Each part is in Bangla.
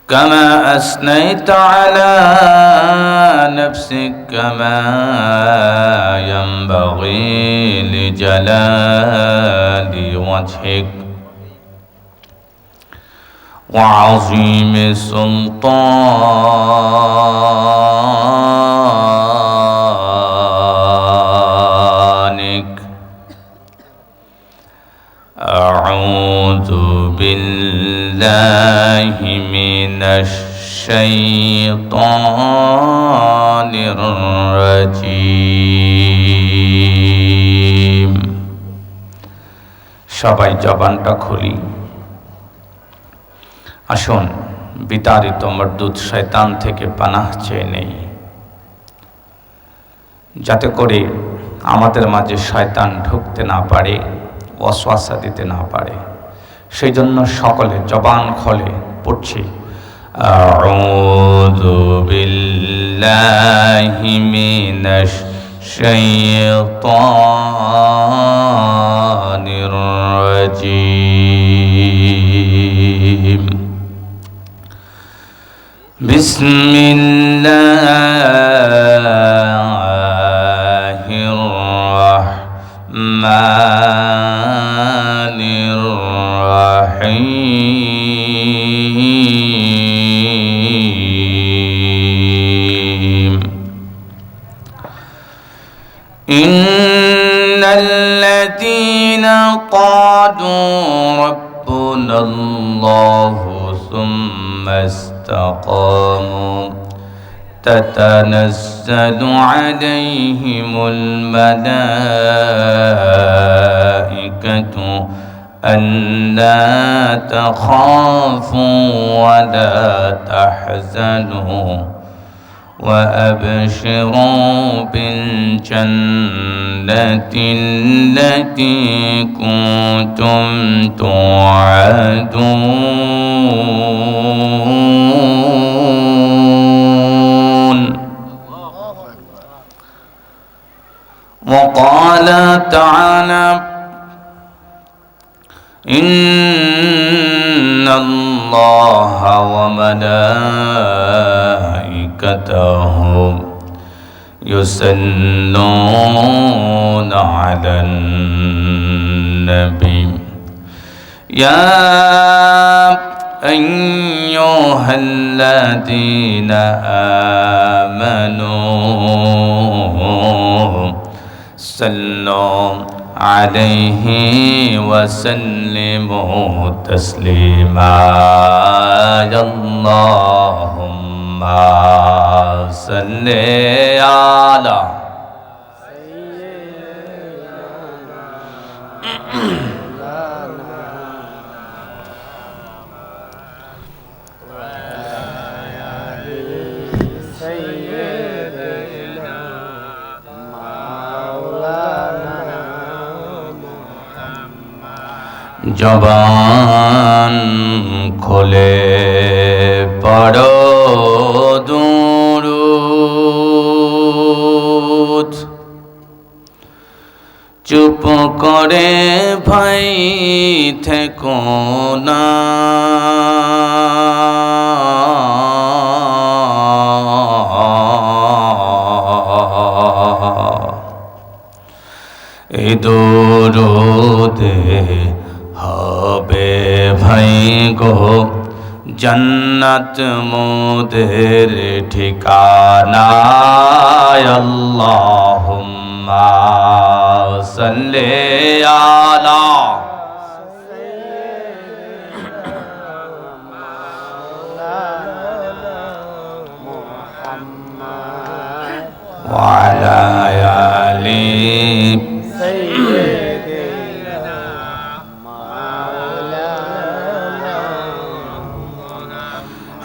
كما أثنيت على نفسك كما ينبغي لجلال وجهك وعظيم سلطانك. أعوذ بالله من الشيطان الرجيم. সবাই জবানটা খুলি। আসুন বিতাড়িত মরদুদ শয়তান থেকে পানাহ চেয়ে নেই, যাতে করে আমাদের মাঝে শয়তান ঢুকতে না পারে, ওয়াসওয়াসা দিতে না পারে। সেই জন্য সকলে জবান খোলে পড়ছি, আউযু বিল্লাহি মিনাশ শাইতানির রাজীম। বিসমিল্লাহির রাহমানির রাহিম। ইন্নাল্লাযীনা ক্বালু রাব্বুনাল্লাহু সুম্মা ইসতাকামু تتنزل عليهم الملائكة ألا تخافوا ولا تحزنوا وأبشروا بالجنة التي كنتم توعدون. وقال تعالى إن الله وملائكته يصلون على النبي يا أيها الذين آمنوا صلوا عليه وسلموا تسليما. اللهم صل على জবান খোলে পড়ো দুরূদ, চুপ করে ভাই থেকো না, এই দুরূদে হবে ভাই গো জান্নাত মোদের ঠিকানা। আল্লাহুম্মা সাল্লি আলা ওয়া আলা আলি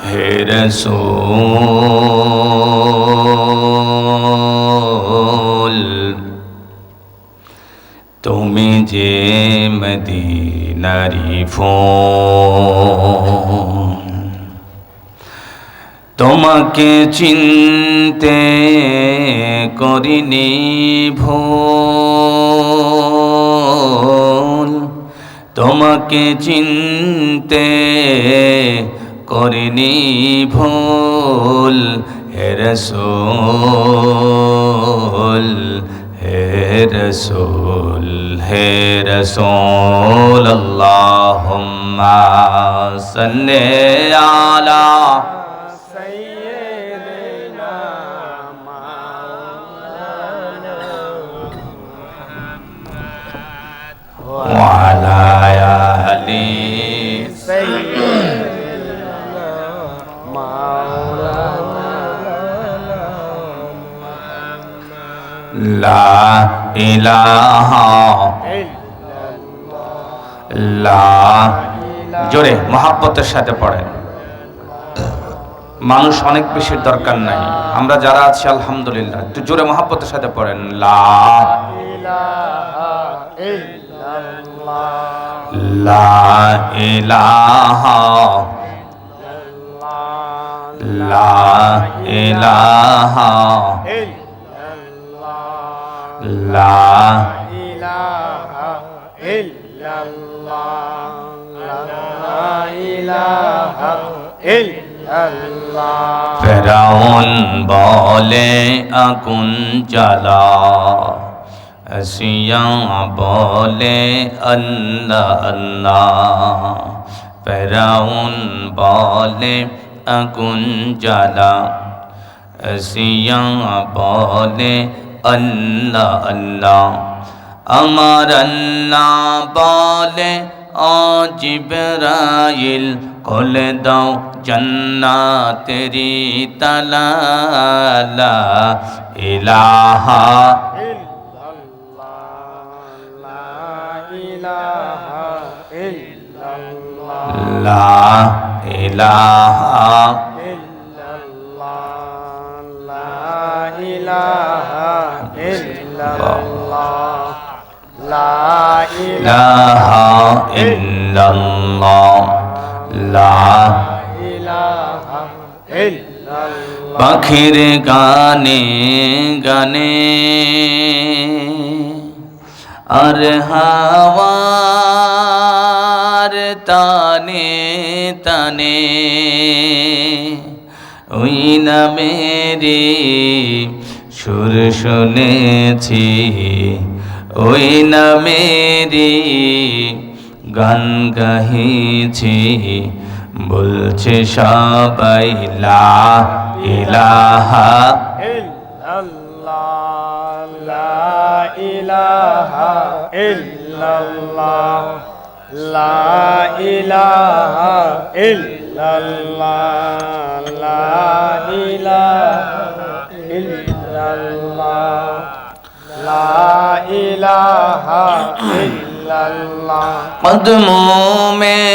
হে রাসূল, তুমি যে মদিনারি ফোন, তোমাকে চিনতে করিনি ভুল, তোমাকে চিনতে করিনি ভুল হে রাসূল হে রাসূল হে রাসূল আল্লাহুম্মা সাল্লি আলা সাইয়্যিদিনা মাওলানা মুহাম্মদ ওয়া আলা আলি সাইয়্যিদিনা মাওলানা লা ইলাহা লা জোরে মহাব্বতের সাথে পড়েন। মানুষ অনেক বেশি দরকার নাই, আমরা যারা আছি আলহামদুলিল্লাহ। একটু জোরে মহাব্বতের সাথে পড়েন। লা ইলাহা ইল্লাল্লাহ লা ইলাহা লা ইলাহা লা ইলাহা ইল্লাল্লাহ লা ইলাহা ইল্লাল্লাহ ফেরাউন বলে আগুন জ্বালা, আসিয়া বলে আল্লাহ আল্লাহ। ফেরাউন বলে আগুন জ্বালা, আসিয়া বলে আল্লাহ আল্লাহ। আমার আল্লাহ বলে ও জিবরাইল খুলে দাও জান্নাতেরি তালা। লা ইলাহা লা ইলাহা ইলাহা ইল্লাল্লাহ লা পাখির গানে গানে আর হাওয়ার তানে তানে ওই নামেরি সুর শুনেছি, ওই নামেরি গান গাহিছি। বলছে সবাই লা ইলাহা ইল্লাল্লাহ লা ইলাহা ইল্লাল্লাহ লা ইলাহা ইল্লাল্লাহ লা ইলাহা ইল্লাল্লাহ লা ইলাহা ইল্লাল্লাহ। কদমों में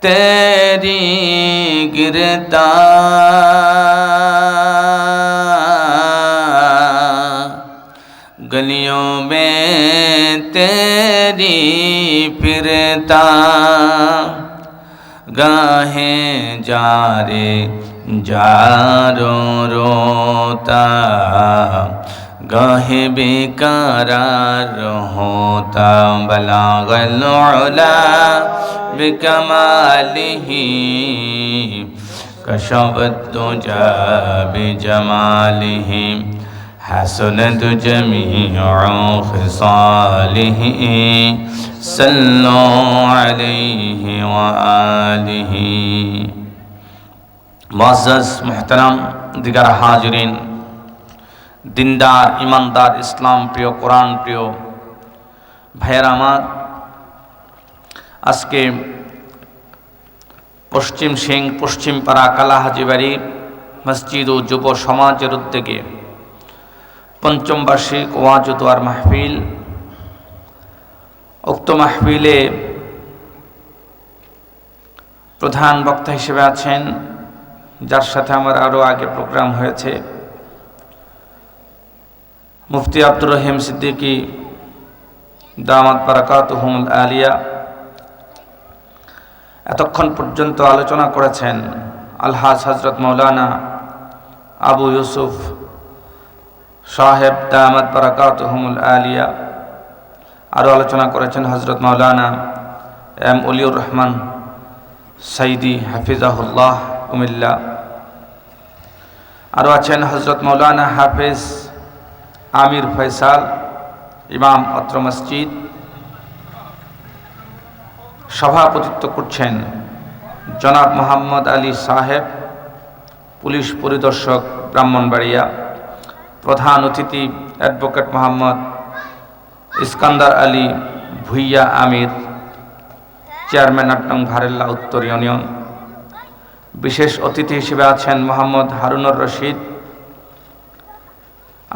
तेरी गिरता गलियों में तेरी फिरता, गाहें जा रे जारो रोता, गाहे बेकरार होता। बलागल उला बिकमालिही कशफत तुजा बिजमालिही हसनत जमीउ खिसालिही सल्लु अलैहि व आलिही। मुअज़्ज़ज़ मुहतरम दिगर हाजिरीन, দিনদার ইমানদার ইসলাম প্রিয় কোরআন প্রিয় ভাইয়েরা আমার, আজকে পশ্চিম সিং পশ্চিমপাড়া কালাহাজিবাড়ি মসজিদ ও যুব সমাজের উদ্যোগে পঞ্চম বার্ষিক ওয়াজ ও দোয়ার মাহফিল। উক্ত মাহফিলে প্রধান বক্তা হিসেবে আছেন, যার সাথে আমার আরও আগে প্রোগ্রাম হয়েছে, মুফতি আব্দুর রহিম সিদ্দিকী দামাত বারাকাতুহুমুল আলিয়া। এতক্ষণ পর্যন্ত আলোচনা করেছেন আলহাজ হজরত মৌলানা আবু ইউসুফ সাহেব দামাত বারাকাতুহুমুল আলিয়া। আরও আলোচনা করেছেন হজরত মৌলানা এম অলিউর রহমান সাইদি হাফিজাহুল্লাহ কুমিল্লা। আরও আছেন হজরত মৌলানা হাফেজ আমির ফয়সাল, ইমাম অত্র মসজিদ। সভাপতিত্ব করছেন জনাব মোহাম্মদ আলী সাহেব, পুলিশ পরিদর্শক, ব্রাহ্মণবাড়িয়া। প্রধান অতিথি অ্যাডভোকেট মোহাম্মদ ইস্কান্দার আলী ভুইয়া আমির, চেয়ারম্যান ৮ নং ভারেল্লা উত্তর ইউনিয়ন। বিশেষ অতিথি হিসেবে আছেন মোহাম্মদ হারুনুর রশিদ,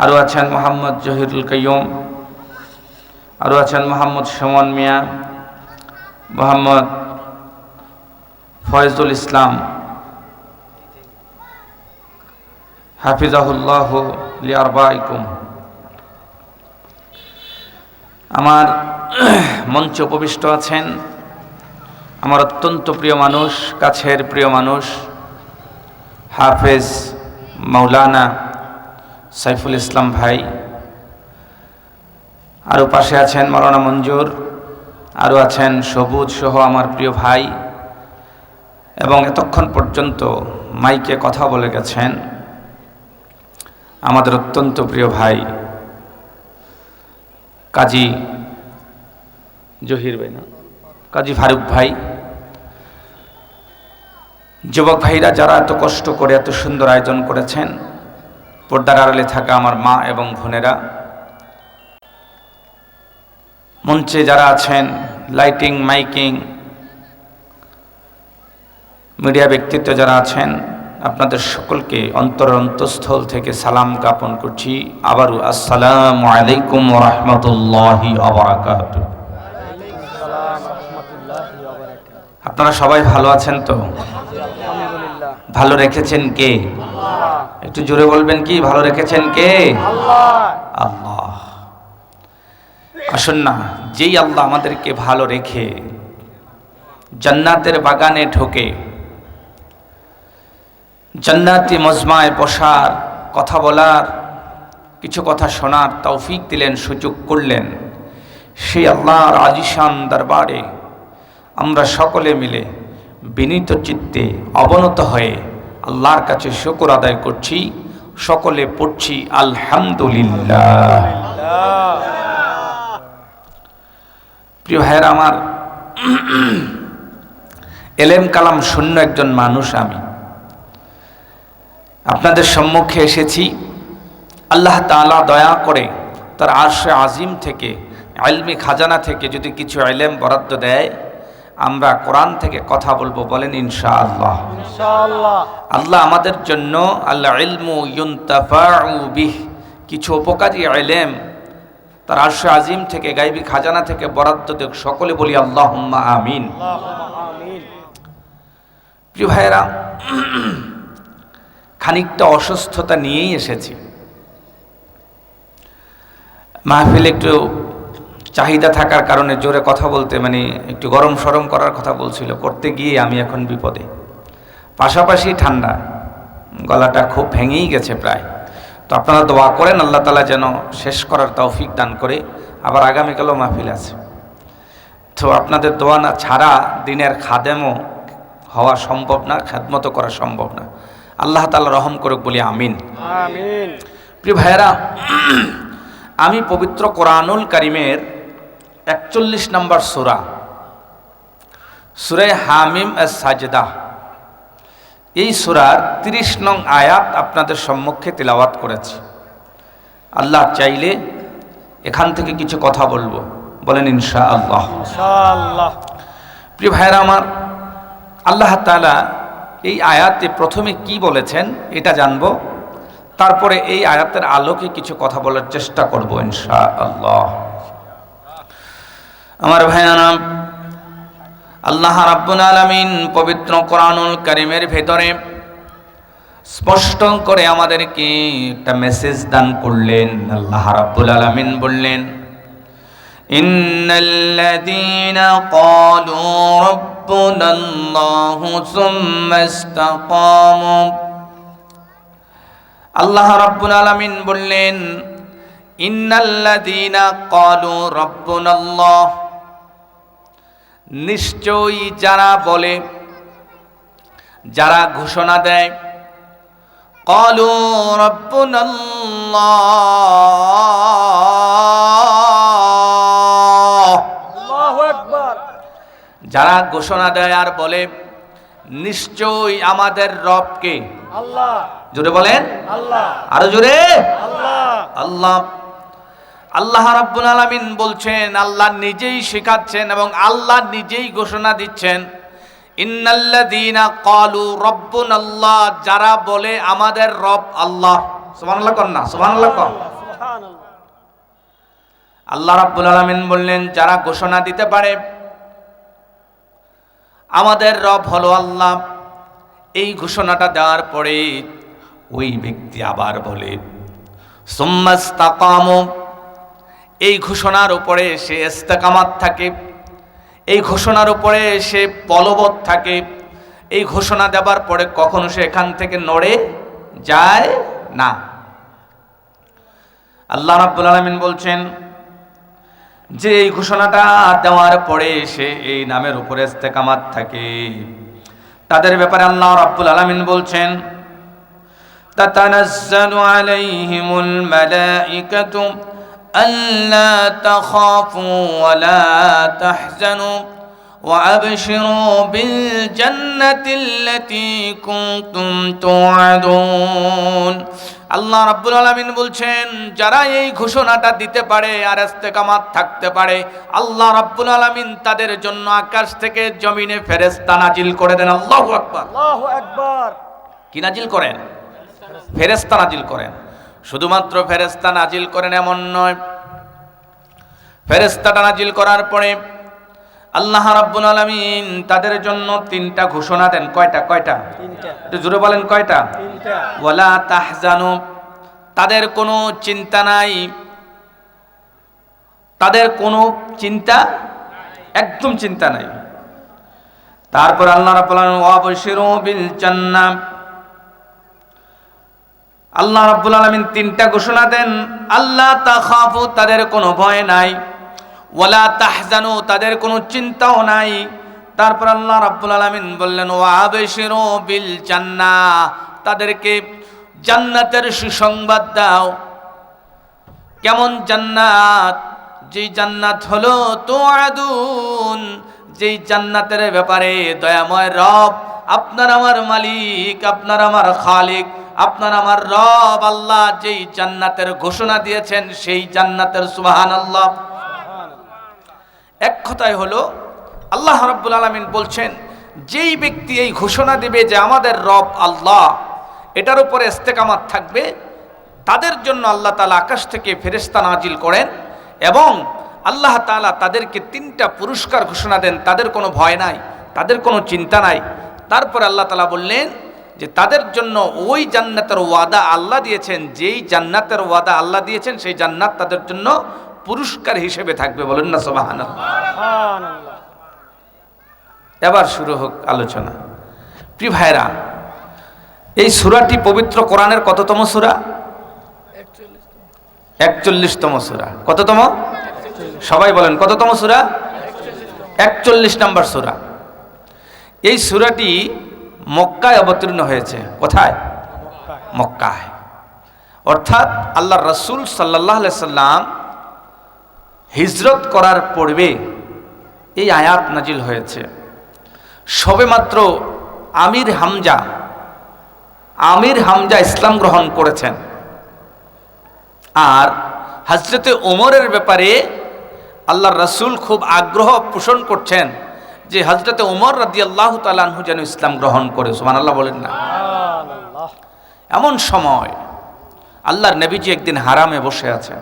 আরও আছেন মোহাম্মদ জহিরুল কাইয়ুম, আরও আছেন মোহাম্মদ সুমন মিয়া, মোহাম্মদ ফয়জুল ইসলাম হাফিজাহুল্লাহ লিআরবাইকুম। আমার মঞ্চে উপবিষ্ট আছেন আমার অত্যন্ত প্রিয় মানুষ, কাছের প্রিয় মানুষ, হাফেজ মাওলানা সাইফুল ইসলাম ভাই। আরও পাশে আছেন মাওলানা মঞ্জুর, আরও আছেন সবুজ সহ আমার প্রিয় ভাই, এবং এতক্ষণ পর্যন্ত মাইকে কথা বলে গেছেন আমাদের অত্যন্ত প্রিয় ভাই কাজী জহির ভাই, না কাজী ফারুক ভাই। যুবক ভাইরা যারা এত কষ্ট করে এত সুন্দর আয়োজন করেছেন, পর্দার আড়ালে থাকা আমার মা এবং বোনেরা, মঞ্চে যারা আছেন, লাইটিং মাইকিং মিডিয়া ব্যক্তিত্ব যারা আছেন, আপনাদের সকলকে অন্তরস্থল থেকে সালাম জ্ঞাপন করছি। আবারও আসসালামু আলাইকুম ওয়া রাহমাতুল্লাহি ওয়া বারাকাতুহু। আপনারা সবাই ভালো আছেন তো? ভালো রেখেছেন কে? একটু জোরে বলবেন, কি ভালো রেখেছেন কে? আল্লাহ। আসুন না, যেই আল্লাহ আমাদেরকে ভালো রেখে জান্নাতের বাগানে ঢোকে, জান্নাতি মজমায় বসার, কথা বলার, কিছু কথা শোনার তৌফিক দিলেন, সুযোগ করলেন, সেই আল্লাহর আজিশান দরবারে আমরা সকলে মিলে বিনীত চিত্তে অবনত হয়ে আল্লাহর কাছে শুকর আদায় করছি। সকলে পড়ছি আলহামদুলিল্লাহ। প্রিয় ভাইয়েরা আমার, এলেম কালাম শূন্য একজন মানুষ আমি। আপনাদের সম্মুখে এসেছি আল্লাহ তাআলা দয়া করে তার আরশে আজিম থেকে, ইলমি খাজানা থেকে যদি কিছু ইলম বরাদ্দ দেয়, আমরা কোরআন থেকে কথা বলবো। বলেন ইনশাআল্লাহ। ইনশাআল্লাহ। আল্লাহ আমাদের জন্য আল্লাহ ইলমু ইউনতাফাউ বিহ, কিছু উপকারী ইলম তার আরশে আজিম থেকে, গায়বী খাজানা থেকে বরাদ্দ দেখ। সকলে বলি আল্লাহুম্মা আমিন। প্রিয় ভাইয়েরা, খানিকটা অসুস্থতা নিয়েই এসেছি। মাহফিল একটু চাহিদা থাকার কারণে জোরে কথা বলতে, মানে একটু গরম সরম করার কথা বলছিল, করতে গিয়ে আমি এখন বিপদে। পাশাপাশি ঠান্ডা, গলাটা খুব ভেঙেই গেছে প্রায়। তো আপনারা দোয়া করেন আল্লাহ তাআলা যেন শেষ করার তৌফিক দান করে। আবার আগামীকালও মাহফিল আছে। তো আপনাদের দোয়া না ছাড়া দিনের খাদেমও হওয়া সম্ভব না, খেদমত করা সম্ভব না। আল্লাহ তাআলা রহম করুক, বলি আমিন। আমিন। প্রিয় ভাইয়েরা, আমি পবিত্র কোরআনুল কারীমের 41 নম্বর সূরা, সূরা হামিম আস-সাজদা, এই সূরার 30 নং আয়াত আপনাদের সম্মুখে তিলাওয়াত করেছি। আল্লাহ চাইলে এখান থেকে কিছু কথা বলবো। বলেন ইনশাআল্লাহ। ইনশাআল্লাহ। প্রিয় ভাইয়েরা আমার, আল্লাহ তাআলা এই আয়াতে প্রথমে কি বলেছেন এটা জানবো, তারপরে এই আয়াতের আলোকে কিছু কথা বলার চেষ্টা করব ইনশাআল্লাহ। আমার ভাইয়ারা, আল্লাহ রাব্বুল আলামিন পবিত্র কোরআনুল কারীমের ভেতরে স্পষ্ট করে আমাদেরকে একটা মেসেজ দান করলেন। আল্লাহ রাব্বুল আলামিন বললেন, ইন্নাল্লাযীনা ক্বালু রাব্বুনাল্লাহু সুম্মা ইসতাকামু। আল্লাহ রাব্বুল আলামিন বললেন, ইন্নাল্লাযীনা ক্বালু রাব্বুনাল্লাহ, নিশ্চয়ই যারা বলে, যারা ঘোষণা দেয়, ক্বালু রাব্বুনাল্লাহ, আল্লাহু আকবার। যারা ঘোষণা দেয় আর বলে নিশ্চয়ই আমাদের রবকে, আল্লাহ, জোরে বলেন, আল্লাহ, আরো জোরে, আল্লাহ। আল্লাহ। আল্লাহ রাব্বুল আলামিন বলছেন, আল্লাহ নিজেই শেখাচ্ছেন এবং আল্লাহ নিজেই ঘোষণা দিচ্ছেন, ইন্নাল্লাযীনা ক্বালু রাব্বুনাল্লাহ, যারা বলে আমাদের রব আল্লাহ। সুবহানাল্লাহ কন না, সুবহানাল্লাহ কন। সুবহানাল্লাহ। আল্লাহ রাব্বুল আলামিন বললেন, যারা ঘোষণা দিতে পারে আমাদের রব হলো আল্লাহ, এই ঘোষণাটা দেওয়ার পরে ওই ব্যক্তি আবার বলে সুম্মাস্তাকামু, এই ঘোষণার উপরে সে ইস্তেকামাত থাকে, এই ঘোষণার উপরে সে বলবৎ থাকে, এই ঘোষণা দেবার পরে কখনো সে এখান থেকে নড়ে যায় না। আল্লাহ রাব্বুল আলামিন বলছেন যে এই ঘোষণাটা দেওয়ার পরে সে এই নামের উপরে ইস্তেকামাত থাকে, তাদের ব্যাপারে আল্লাহ রাব্বুল আলামিন বলছেন, তাতানাজ্জালু আলাইহিমুল মালাইকাতু আল্লা তাখাফু ওয়া লা তাহজানু ওয়া আবশিরু বিল জান্নাতিল্লাতী কুনতুম তুআদুন। আল্লাহ রাব্বুল আলামিন বলছেন, যারা এই ঘোষণাটা দিতে পারে আর ইস্তেকামাত থাকতে পারে, আল্লাহ রাব্বুল আলামিন তাদের জন্য আকাশ থেকে জমিনে ফেরেশতা নাজিল করে দেন। আল্লাহু আকবার। আল্লাহু আকবার। কি নাজিল করেন? ফেরেশতা নাজিল করেন। শুধুমাত্র ফেরেশতা নাজিল করেন এমন নয়, ফেরেশতাটা নাজিল করার পরে আল্লাহ রাব্বুল আলামিন তাদের জন্য তিনটা ঘোষণা দেন। কয়টা? কয়টা? তিনটা। একটু জোরে বলেন, কয়টা? তিনটা। ওয়ালা তাহজানু, তাদের কোনো চিন্তা নাই, তাদের কোনো চিন্তা, একদম চিন্তা নাই। তারপর আল্লাহ রাব্বুল আলামিন ওয়াবশিরু বিল জান্নাহ, আল্লাহ রাব্বুল আলামিন তিনটা ঘোষণা দেন। আল্লাহ তাখাফু, তাদের কোনো ভয় নাই, ওয়ালা তাহজানু, তাদের কোনো চিন্তাও নাই। তারপর আল্লাহ রাব্বুল আলামিন বললেন ওয়াবশিরু বিল জান্নাহ, তাদেরকে জান্নাতের সুসংবাদ দাও। কেমন জান্নাত? যেই জান্নাত হলো তুআদুন, যেই জান্নাতের ব্যাপারে দয়াময় রব, আপনার আমার মালিক, আপনার আমার খালিক, আপনার আমার রব আল্লাহ যেই জান্নাতের ঘোষণা দিয়েছেন, সেই জান্নাতের সুবহানাল্লাহ। এক কথায় হলো আল্লাহ রাব্বুল আলামিন বলছেন, যেই ব্যক্তি এই ঘোষণা দিবে যে আমাদের রব আল্লাহ, এটার উপরে ইস্তেকামাত থাকবে, তাদের জন্য আল্লাহ তাআলা আকাশ থেকে ফেরেশতা নাজিল করেন এবং আল্লাহ তাআলা তাদেরকে তিনটা পুরস্কার ঘোষণা দেন। তাদের কোনো ভয় নাই, তাদের কোনো চিন্তা নাই। তারপরে আল্লাহ তাআলা বললেন যে তাদের জন্য ওই জান্নাতের ওয়াদা আল্লাহ দিয়েছেন, যেই জান্নাতের ওয়াদা আল্লাহ দিয়েছেন সেই জান্নাত তাদের জন্য পুরস্কার হিসেবে থাকবে। বলেন না সুবহানাল্লাহ। সুবহানাল্লাহ। এবার শুরু হোক আলোচনা। প্রিয় ভাইরা, এই সূরাটি পবিত্র কোরআনের কততম সূরা? 41তম সূরা। কততম? সবাই বলেন কততম সূরা? 41 নম্বর সূরা। এই সূরাটি মক্কায় অবতীর্ণ হয়েছে। কোথায়? মক্কায়। অর্থাৎ আল্লাহর রাসূল সাল্লাল্লাহু আলাইহি সাল্লাম হিজরত করার পূর্বে এই আয়াত নাজিল হয়েছে। সবেমাত্র আমির হামজা ইসলাম গ্রহণ করেছেন। আর হযরতে ওমরের ব্যাপারে আল্লাহর রাসূল খুব আগ্রহ পোষণ করছেন যে হযরতে ওমর রাদিয়াল্লাহু তাআলা আনহু যেন ইসলাম গ্রহণ করে। সুবহানাল্লাহ বলেন না। সুবহানাল্লাহ। এমন সময় আল্লাহর নবীজি একদিন হারামে বসে আছেন।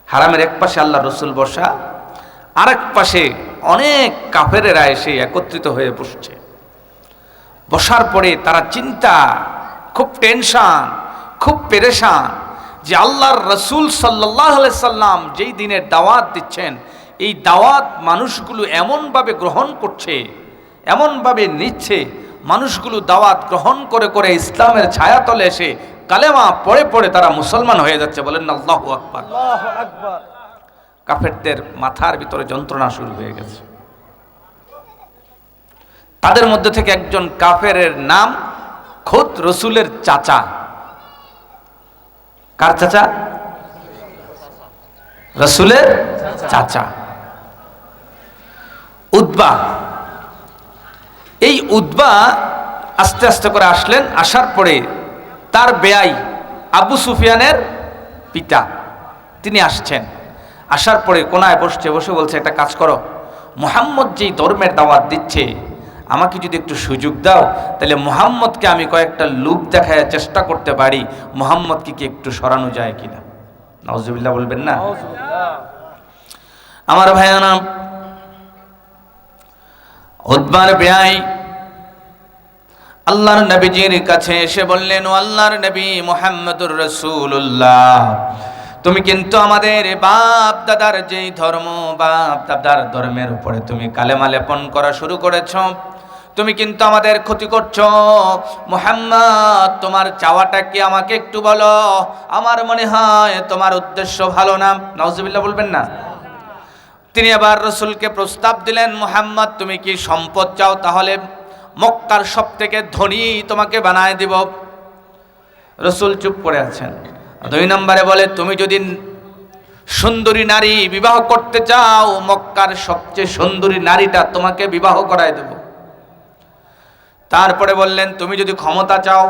হারামের এক পাশে আল্লাহর রাসূল বসা, আরেক পাশে অনেক কাফেরেরা এসে একত্রিত হয়ে বসছে। বসার পরে তারা চিন্তা, খুব টেনশন, খুব পেরেশান যে আল্লাহর রাসূল সাল্লাল্লাহু আলাইহি সাল্লাম যেই দিনের দাওয়াত দিচ্ছেন, এই দাওয়াত মানুষগুলো এমনভাবে গ্রহণ করছে, এমনভাবে নিচ্ছে, মানুষগুলো দাওয়াত গ্রহণ করে করে ইসলামের ছায়াতলে এসে কালেমা পড়ে পড়ে তারা মুসলমান হয়ে যাচ্ছে। বলেন না আল্লাহু আকবার। আল্লাহু আকবার। কাফেরদের মাথার ভিতরে যন্ত্রণা শুরু হয়ে গেছে। তাদের মধ্যে থেকে একজন কাফেরের নাম খোদ রসুলের চাচা। কার চাচা? রসুলের চাচা উতবা। এই উতবা আস্তে আস্তে করে আসলেন। আসার পরে তার বেয়াই আবু সুফিয়ানের পিতা তিনি আসছেন। আসার পরে কোনায় বসে বলছে, একটা কাজ করো, মুহাম্মদ যেই ধর্মের দাওয়াত দিচ্ছে আমাকে যদি একটু সুযোগ দাও, তাহলে মুহাম্মদকে আমি কয়েকটা লোক দেখায় চেষ্টা করতে পারি মুহাম্মদকে কি একটু সরানো যায় কিনা। নাউজুবিল্লাহ বলবেন না? আমার ভাইয়ানা, উতবার বেয়াই আল্লাহর নবীজির কাছে এসে বললেন, ও আল্লাহর নবী মুহাম্মদুর রাসূলুল্লাহ, তুমি কিন্তু আমাদের বাপ দাদার যেই ধর্ম, বাপ দাদার ধর্মের উপরে তুমি কালেমা লেপন করা শুরু করেছ, তুমি কিন্তু আমাদের ক্ষতি করছো। মুহাম্মদ, তোমার চাওয়াটা কি আমাকে একটু বলো, আমার মনে হয় তোমার উদ্দেশ্য ভালো না। নাউজুবিল্লাহ বলবেন না? তিনি আবার রসুলকে প্রস্তাব দিলেন, মুহাম্মদ তুমি কি সম্পদ চাও? তাহলে মক্কার সব থেকে ধনী তোমাকে বানায় দিব। রসুল চুপ করে আছেন। 2 নম্বরে বলে, তুমি যদি সুন্দরী নারী বিবাহ করতে চাও, মক্কার সবচেয়ে সুন্দরী নারীটা তোমাকে বিবাহ করায় দেব। তারপরে বললেন, তুমি যদি ক্ষমতা চাও,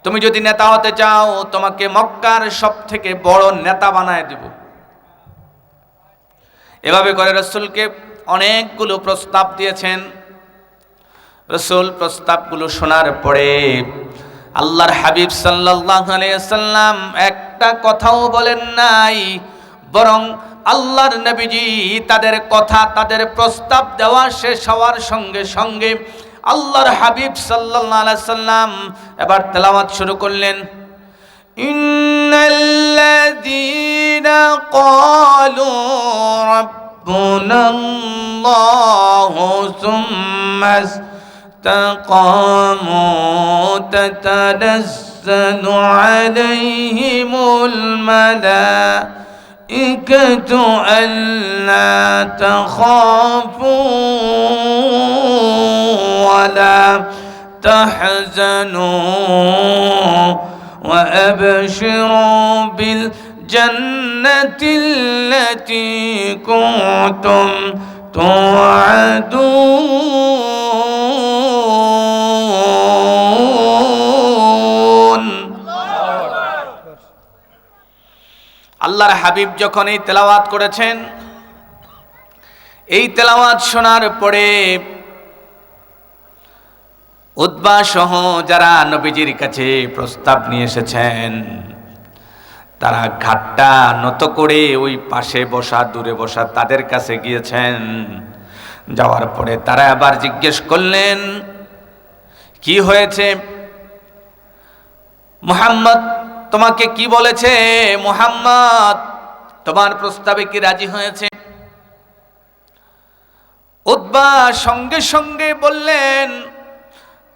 তুমি যদি নেতা হতে চাও, তোমাকে মক্কার সব থেকে বড় নেতা বানায় দেব। এভাবে করে রসুলকে অনেকগুলো প্রস্তাব দিয়েছেন। রসুল প্রস্তাবগুলো শোনার পরে আল্লাহর হাবিব সাল্লাল্লাহু আলাইহি ওয়াসাল্লাম একটা কথাও বলেন নাই, বরং আল্লাহর নবীজি তাদের কথা, তাদের প্রস্তাব দেওয়া শেষ হওয়ার সঙ্গে সঙ্গে আল্লাহর হাবিব সাল্লাল্লাহু আলাইহি ওয়াসাল্লাম এবার তেলাওয়াত শুরু করলেন। ইন্নাল্লাযীনা ক্বালু রাব্বুনাল্লাহু সুম্মা استقاموا تتنزل عليهم الملائكة ألا تخافوا ولا تحزنوا وأبشروا بالجنة التي كنتم توعدون। আল্লাহর হাবিব যখন এই তেলাওয়াত করেছেন, এই তেলাওয়াত শোনার পরে উতবা সহ যারা নবীজির কাছে প্রস্তাব নিয়ে এসেছেন, তারা ঘাটটা নত করে ওই পাশে বসা, দূরে বসা তাদের কাছে গিয়েছেন। যাওয়ার পরে তারা আবার জিজ্ঞেস করলেন, কি হয়েছে? মুহাম্মদ তোমাকে কি বলেছে? মুহাম্মদ তোমার প্রস্তাবে কি রাজি হয়েছে? উতবা সঙ্গে সঙ্গে বললেন,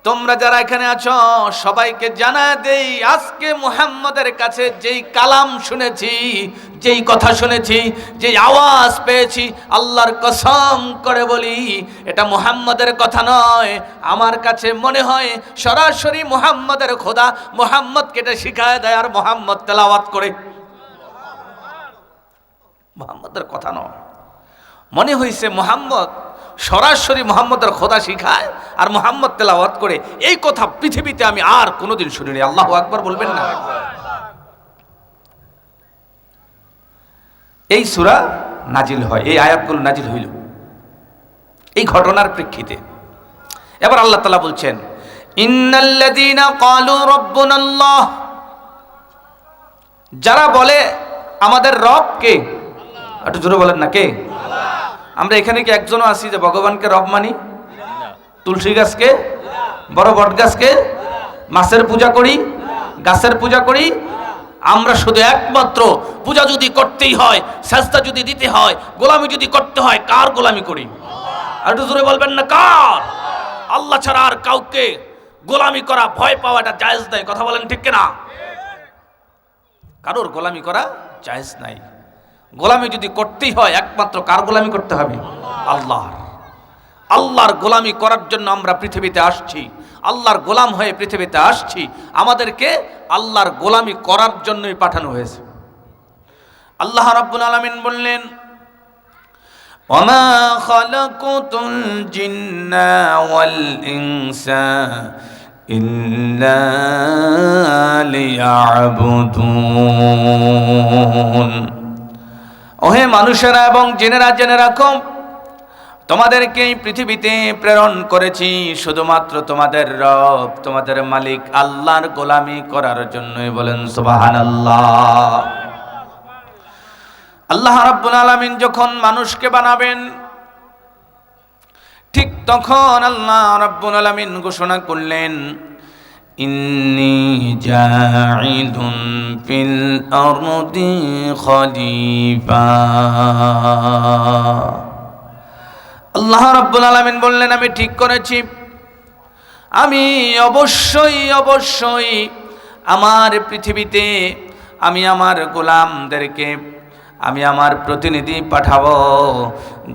তোমরা যারা এখানে আছো সবাইকে জানা দেই, আজকে মুহাম্মদের কাছে যেই কালাম শুনেছি, যেই কথা শুনেছি, যেই আওয়াজ পেয়েছি, আল্লাহর কসম করে বলি এটা মুহাম্মদের কথা নয়। আমার কাছে মনে হয় সরাসরি মুহাম্মদের খোদা মুহাম্মদকে এটা শিখায় দেয় আর মুহাম্মদ তেলাওয়াত করে। মুহাম্মদের কথা নয়, মনে হয়েছে মুহাম্মদ সরাসরি মুহাম্মদের খোদা শিখায় আর মুহাম্মদ তেলাওয়াত করে। এই কথা পৃথিবীতে আমি আর কোনোদিন শুনিনি। আল্লাহু আকবার বলবেন না? এই সূরা নাজিল হয়, এই আয়াতগুলো নাজিল হইল এই ঘটনার প্রেক্ষিতে। এবার আল্লাহ তাআলা বলছেন, ইন্নাল্লাযীনা ক্বালু রাব্বুনাল্লাহ, যারা বলে আমাদের রব কে? একটু জোরে বলেন না, কে? আমরা এখানে কি একজনও আছি যে ভগবানকে রব মানি? তুলসী গাছকে, বড় বট গাছকে, মাছের পূজা করি, গাছের পূজা করি? আমরা শুধু একমাত্র পূজা যদি করতেই হয়, সাজদা যদি দিতে হয়, গোলামি যদি করতে হয়, কার গোলামি করি? আর একটু জোরে বলবেন না, কার? আল্লাহ ছাড়া আর কাউকে গোলামি করা, ভয় পাওয়া এটা জায়েজ নাই। কথা বলেন ঠিক কিনা? কারোর গোলামি করা জায়েজ নাই। গোলামি যদি করতেই হয় একমাত্র কার গোলামি করতে হবে? আল্লাহর। আল্লাহর গোলামি করার জন্য আমরা পৃথিবীতে আসছি, আল্লাহর গোলাম হয়ে পৃথিবীতে আসছি, আমাদেরকে আল্লাহর গোলামি করার জন্যই পাঠানো হয়েছে। আল্লাহ রাব্বুল আলামিন বললেন, ওয়ামা খালাকুতুল জিন্না ওয়াল ইনসা ইল্লা লিয়াবুদুন। ওহে মানুষেরা এবং জিনেরা, জেনে রাখো তোমাদেরকে এই পৃথিবীতে প্রেরণ করেছি শুধুমাত্র তোমাদের রব, তোমাদের মালিক আল্লাহর গোলামি করার জন্যই। বলেন সুবহানাল্লাহ। আল্লাহ রাব্বুল আলামিন যখন মানুষকে বানাবেন, ঠিক তখন আল্লাহ রাব্বুল আলামিন ঘোষণা করলেন, ইন্নী জাঈলুন ফিল আরদি খলিফা। আল্লাহ রাব্বুল আলামিন বললেন, আমি ঠিক করেছি, আমি অবশ্যই আমার পৃথিবীতে আমি আমার গোলামদেরকে আমি আমার প্রতিনিধি পাঠাবো।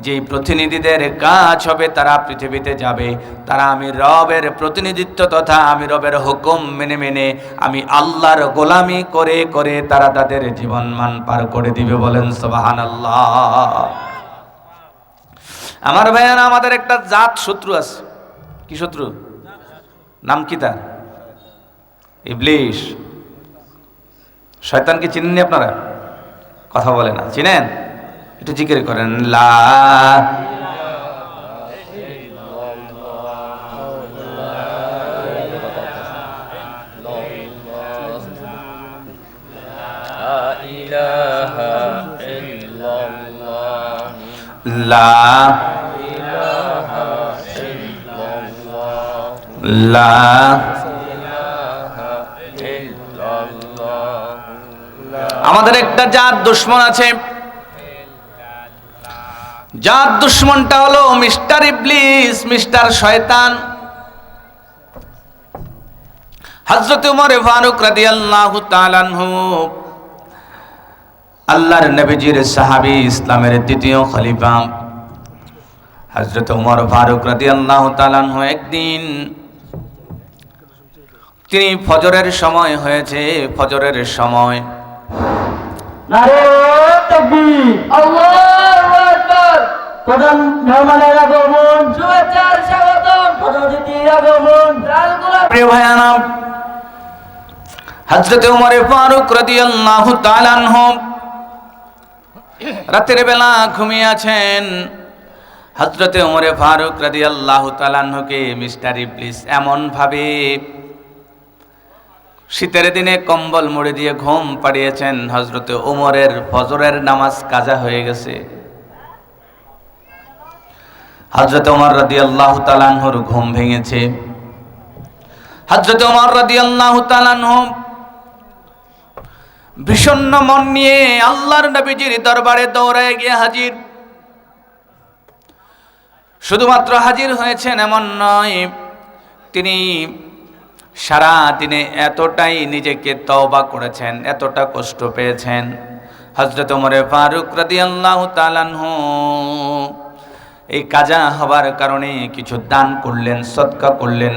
যেই প্রতিনিধিদের কাজ হবে তারা পৃথিবীতে যাবে, তারা আমি রবের প্রতিনিধিত্ব তথা আমি রবের হুকুম মেনে মেনে আমি আল্লাহর গোলামি করে করে তারা তাদের জীবনমান পার করে দিবে। বলেন সুবহানাল্লাহ। আমার ভাইয়ারা, আমাদের একটা জাত শত্রু আছে। কি শত্রু? নাম কি তার? ইবলিশ। শয়তানকে চিনেননি আপনারা? কথা বলে না, চিনেন? একটু জিকির করেন, লা লা লা আমাদের একটা জাত দুশ্মন আছে। জাত দুশ্মনটা হলো মিস্টার ইবলিস, মিস্টার শয়তান। হযরত ওমর ফারুক রাদিয়াল্লাহু তাআলা আনহু আল্লাহর নবীজির সাহাবী, ইসলামের দ্বিতীয় খলিফা হযরত ওমর ফারুক রাদিয়াল্লাহু তাআলা আনহু একদিন তিনি ফজরের সময় হয়েছে, ফজরের সময় নারে তাকবীর, আল্লাহু আকবার। প্রধান মেহমানের আগমন, শুভেচ্ছার স্বাগতম, প্রধান অতিথির আগমন, প্রিয় ভাইয়ারা, হযরত ওমর ফারুক রাদিয়াল্লাহু তাআলা আনহু রাতের বেলা ঘুমিয়ে আছেন। হযরত ওমর ফারুক রাদিয়াল্লাহু তাআলা আনহুকে মিস্টার ইবলিস এমন ভাবে শীতের দিনে কম্বল মুড়ি দিয়ে ঘুম পাড়িয়েছেন, হযরত ওমরের ফজরের নামাজ কাজা হয়ে গেছে। হযরত ওমর রাদিয়াল্লাহু তাআলা আনহুর ঘুম ভেঙেছে। হযরত ওমর রাদিয়াল্লাহু তাআলা আনহু বিষণ্ণ মন নিয়ে আল্লাহর নবীজির দরবারে দৌড়ায় গিয়ে হাজির। শুধুমাত্র হাজির হয়েছেন এমন নয়, তিনি সারা দিনে এতটাই নিজেকে তওবা করেছেন, এতটা কষ্ট পেয়েছেন। হযরত ওমর ফারুক রাদিয়াল্লাহু তাআলা আনহু এই কাজা হবার কারণে কিছু দান করলেন, সদকা করলেন।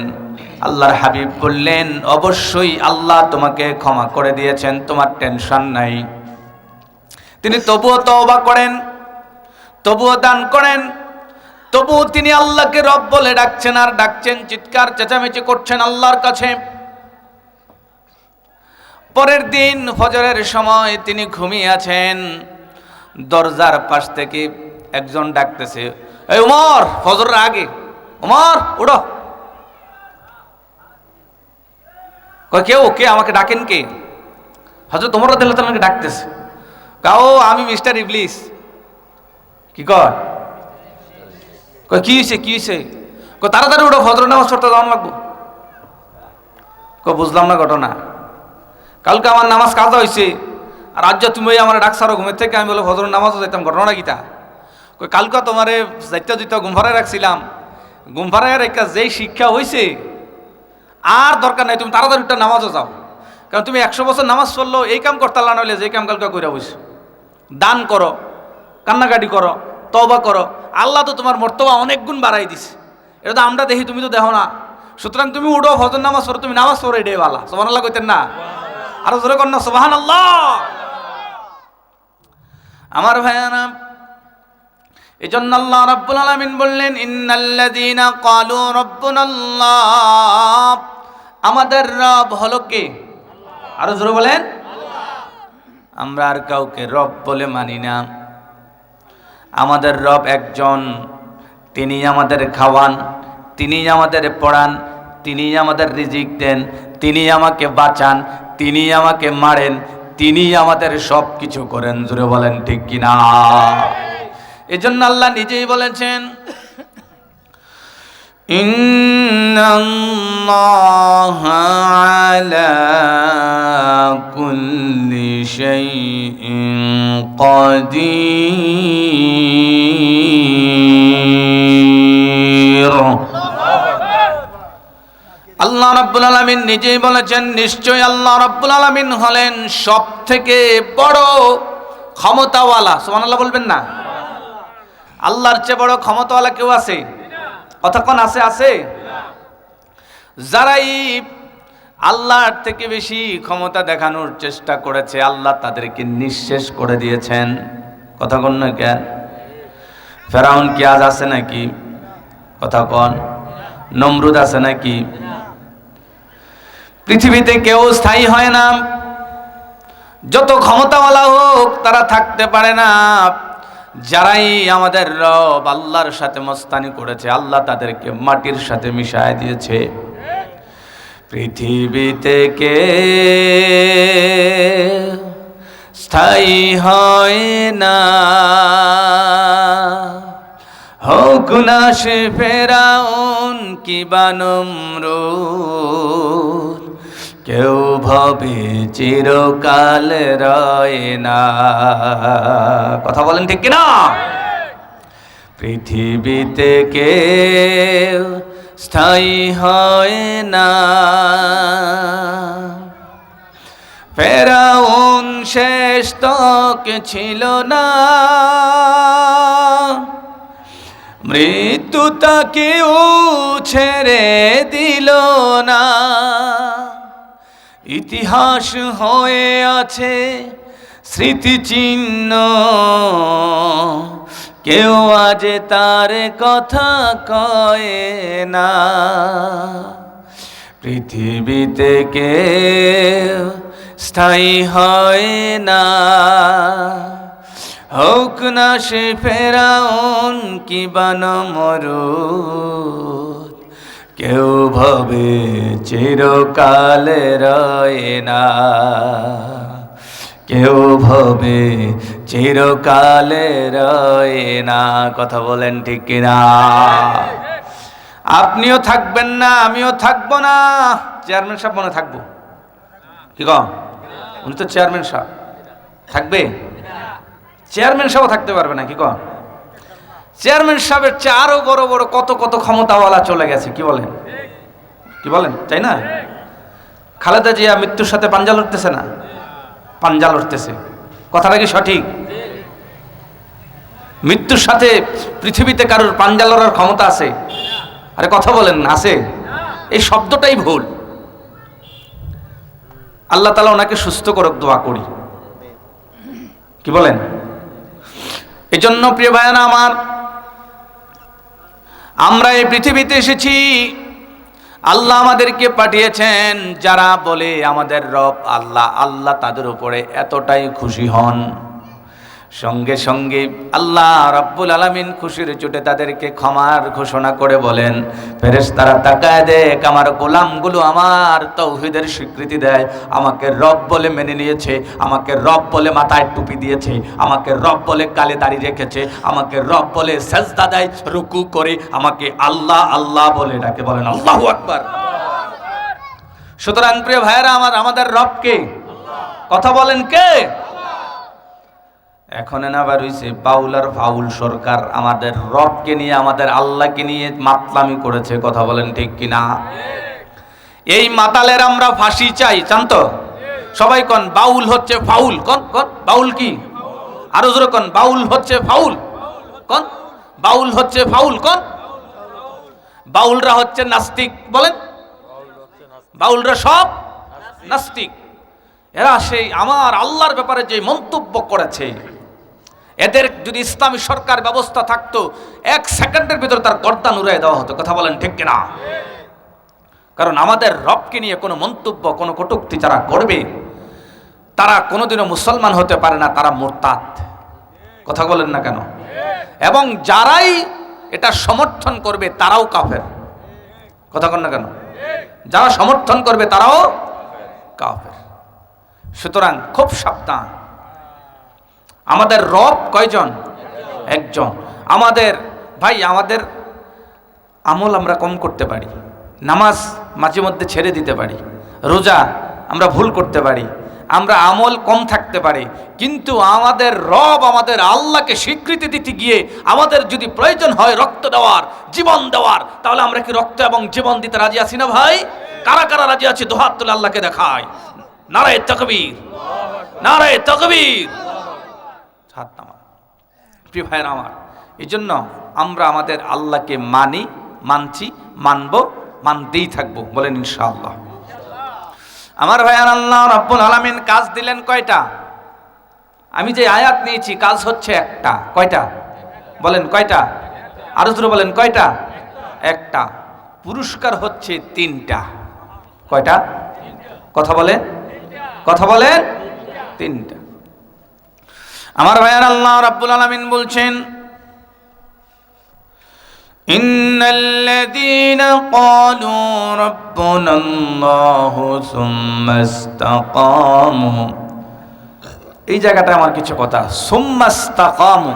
আল্লাহর হাবিব বললেন, অবশ্যই আল্লাহ তোমাকে ক্ষমা করে দিয়েছেন, তোমার টেনশন নাই। তিনি তবুও তওবা করেন, তবুও দান করেন, তবুও তিনি আল্লাহকে রব বলে ডাকছেন আর ডাকছেন, চিৎকার চেঁচামেচি করছেন আল্লাহর কাছে। পরের দিন ফজরের সময় তিনি ঘুমিয়ে আছেন, দরজার পাশ থেকে একজন ডাকতেছে, এই ওমর, ফজরের আগে, ওমর উঠো। কেউ কে? আমাকে ডাকেন কে? হযরত ওমর রাদিয়াল্লাহু তাআলা আমাকে ডাকতেছে। কাও আমি মিস্টার ইবলিস। কি কয়? কি হয়েছে, কি হয়েছে? তাড়াতাড়ি উঠো, ফজর নামাজ পড়তে যাওয়া লাগবো। বুঝলাম না ঘটনা। কালকে আমার নামাজ কাজা হয়েছে আর আজ তুমি আমার ডাকসারো ঘুমের থেকে, আমি বলে ফজর নামাজও যাইতাম, ঘটনা গীতা। কালকে তোমারে যাইতে গুমফারায় রাখছিলাম, গুমফারায় রেখা যেই শিক্ষা হয়েছে আর দরকার নাই, তুমি তাড়াতাড়ি একটা নামাজও যাও। কারণ তুমি 100 বছর নামাজ পড়লো এই কাম করতে না হলে যে কাম কালকে করে বসে। দান করো, কান্নাকাটি করো, তওবা করো, আল্লাহ তো তোমার মর্তবা অনেক গুণ বাড়াই দিছে। এটা তো আমরা দেখি, তুমি তো দেখো না। সুতরাং তুমি উঠো, ফজর নামাজ পড়ো, তুমি নামাজ পড়ো, এটাই ভালো। সুবহানাল্লাহ কইতেন না? আরো জোরে কর না সুবহানাল্লাহ। আমার ভাইয়ারা, এজন্য আল্লাহ রাব্বুল আলামিন বললেন, ইন্নাল্লাযীনা ক্বালু রাব্বুনাল্লাহ, আমাদের রব হলো কে? আরো জোরে বলেন। আমরা আর কাউকে রব বলে মানি না। আমাদের রব একজন, তিনি আমাদের খাওয়ান, তিনি আমাদের পড়ান, তিনি আমাদের রিজিক দেন, তিনি আমাকে বাঁচান, তিনি আমাকে মারেন, তিনি আমাদের সব কিছু করেন। জোরে বলেন ঠিক কিনা? এজন্য আল্লাহ নিজেই বলেছেন, ইন্নাল্লাহা আলা কুল্লি শাইইন কাদির। আল্লাহ রাব্বুল আলামিন নিজেই বলেছেন, নিশ্চয় আল্লাহ রাব্বুল আলামিন হলেন সবথেকে বড় ক্ষমতাওয়ালা। সুবহানাল্লাহ বলবেন না? আল্লাহর চেয়ে বড় ক্ষমতাওয়ালা কেউ আছে? কতক্ষণ আছে? আছে। যারাই আল্লাহর থেকে বেশি ক্ষমতা দেখানোর চেষ্টা করেছে, আল্লাহ তাদেরকে নিঃশেষ করে দিয়েছেন। কতক্ষণ না কেন? ফেরাউন কি আজ আছে নাকি? কতক্ষণ? নমরুদ আছে নাকি? পৃথিবীতে কেউ স্থায়ী হয় না। যত ক্ষমতাওয়ালা হোক, তারা থাকতে পারে না। যারাই আমাদের রব আল্লাহর সাথে মস্তানি করেছে, আল্লাহ তাদেরকে মাটির সাথে মিশায় দিয়েছে। পৃথিবীতে কে স্থায়ী হয় না, হোক না সে ফেরাউন কিবা নমরুদ, কেউ ভবে চিরকাল রয় না। কথা বলেন ঠিক কিনা? পৃথিবীতে কেউ স্থায়ী হয় না। ফেরাউন শেষ তক ছিল না, মৃত্যু তাকেও ছেড়ে দিল না। ইতিহাস হয়ে আছে স্মৃতিচিহ্ন, কেউ আজ তার কথা কয় না। পৃথিবীতে কেউ স্থায়ী হয় না, হোক না সে ফেরাউন কিবা নমরুদ, কেউ ভবে চিরকাল রয় না, কেউ ভবে চিরকাল রয় না। কথা বলেন ঠিক কিনা? আপনিও থাকবেন না, আমিও থাকবো না। চেয়ারম্যান সাহেব মনে থাকবো? কি কন? উনি তো চেয়ারম্যান সাহেব, থাকবে? চেয়ারম্যান সাহেব থাকতে পারবে না। কি কন? চেয়ারম্যান সাহেবের চেয়ে আরো বড় বড় কত কত ক্ষমতাওয়ালা চলে গেছে। কি বলেন? কি বলেন? তাই না? খালেদা জিয়া মৃত্যুর সাথে পাঞ্জা লড়তেছে না? পাঞ্জা লড়তেছে। কথাটা কি সঠিক? মৃত্যুর সাথে পৃথিবীতে কারোর পাঞ্জা লড়ার ক্ষমতা আছে? আরে কথা বলেন না, আছে? এই শব্দটাই ভুল। আল্লাহ তাআলা ওনাকে সুস্থ করুক, দোয়া করি। কি বলেন? এজন্য প্রিয় ভাইয়ারা আমার, আমরা এই পৃথিবীতে এসেছি, আল্লাহ আমাদেরকে পাঠিয়েছেন। যারা বলে আমাদের রব আল্লাহ, আল্লাহ তাদের উপরে এতটাই খুশি হন, সঙ্গে সঙ্গে আল্লাহ রাব্বুল আলামিন খুশির চোটে তাদেরকে ক্ষমার ঘোষণা করে বলেন, ফেরেশতারা তাকায় দেখ, আমার গোলামগুলো আমার তাওহীদের স্বীকৃতি দেয়, আমাকে রব বলে মেনে নিয়েছে, আমাকে রব বলে মাথায় টুপি দিয়েছে, আমাকে রব বলে গালে দাড়ি রেখেছে, আমাকে রব বলে সেজদা দেয়, রুকু করে আমাকে আল্লাহ আল্লাহ বলে ডাকে। বলেন আল্লাহু আকবার। সুতরাং প্রিয় ভাইয়েরা আমার, আমাদের রব কে? কথা বলেন কে? এখন না বার হইছে বাউল আর ফাউল সরকার, আমাদের রবকে নিয়ে, আমাদের আল্লাহকে নিয়ে মাতলামি করেছে। কথা বলেন ঠিক কিনা? এই মাতালের আমরা ফাঁসি চাই। চান তো? সবাই কন বাউল হচ্ছে ফাউল। কন কন বাউল কি? আরো জোরে কন, বাউল হচ্ছে ফাউল। কোন? বাউল হচ্ছে ফাউল কোন? বাউলরা হচ্ছে নাস্তিক বলেন, বাউলরা সব নাস্তিক। এরা সেই আমার আল্লাহর ব্যাপারে যে মন্তব্য করেছে, এদের যদি ইসলামী সরকার ব্যবস্থা থাকতো 1 সেকেন্ডের ভিতরে তার গর্দান উড়িয়ে দেওয়া হতো। কথা বলেন ঠিক কিনা? কারণ আমাদের রবকে নিয়ে কোনো মন্তব্য, কোনো কটূক্তি যারা করবে তারা কোনোদিনও মুসলমান হতে পারে না, তারা মুরতাদ। কথা বলেন না কেন? এবং যারাই এটা সমর্থন করবে তারাও কাফের। কথা বলেন না কেন? যারা সমর্থন করবে তারাও কাফের। সুতরাং খুব সাবধান। আমাদের রব কয়জন? একজন। আমাদের ভাই, আমাদের আমল আমরা কম করতে পারি, নামাজ মাঝে মধ্যে ছেড়ে দিতে পারি, রোজা আমরা ভুল করতে পারি, আমরা আমল কম থাকতে পারি, কিন্তু আমাদের রব, আমাদের আল্লাহকে স্বীকৃতি দিতে গিয়ে আমাদের যদি প্রয়োজন হয় রক্ত দেওয়ার, জীবন দেওয়ার, তাহলে আমরা কি রক্ত এবং জীবন দিতে রাজি আছি না ভাই? কারা কারা রাজি আছে? দুহাত তুলে আল্লাহকে দেখায়। নারায়ে তাকবীর, নারায়ে তাকবীর। হাত নামা। প্রিয় ভাইয়েরা আমার, এই জন্য আমরা আমাদের আল্লাহকে মানি, মানছি, মানব, মানতেই থাকবো। বলেন ইনশাআল্লাহ। আমার ভাইয়ার, আল্লাহ রাব্বুল আলামিন কাজ দিলেন কয়টা? আমি যে আয়াত নিয়েছি কাজ হচ্ছে একটা। কয়টা? বলেন কয়টা? আরো জোরে বলেন কয়টা? একটা। পুরস্কার হচ্ছে 3টা। কয়টা? কথা বলেন, কথা বলেন। 3টা। আমার ভাইয়ার, আল্লাহ রাব্বুল আলামিন বলছেন, ইন্নাল্লাযীনা ক্বালু রাব্বুনাল্লাহু সুম্মা ইসতাকামু। এই জায়গাটা আমার কিছু কথা। সুম্মা ইসতাকামু,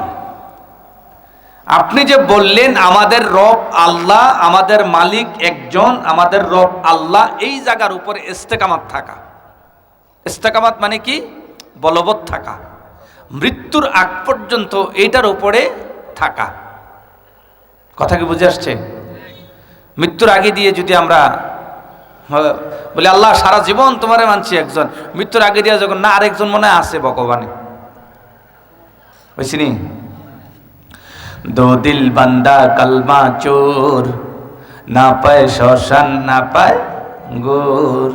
আপনি যে বললেন আমাদের রব আল্লাহ, আমাদের মালিক একজন, আমাদের রব আল্লাহ, এই জায়গার উপরে ইস্তেকামাত থাকা। ইস্তেকামাত মানে কি? বলবৎ থাকা, মৃত্যুর আগ পর্যন্ত এইটার উপরে থাকা। কথা কি বুঝে আসছে? মৃত্যুর আগে দিয়ে যদি আমরা বলি আল্লাহ সারা জীবন তোমারে মানছি একজন, মৃত্যুর আগে দিয়ে যখন না আরেকজন মনে আছে ভগবানে, বুঝছিনি? দো দিল বান্দা কালমা চোর, না পায় শ্মশান না পায় গোর।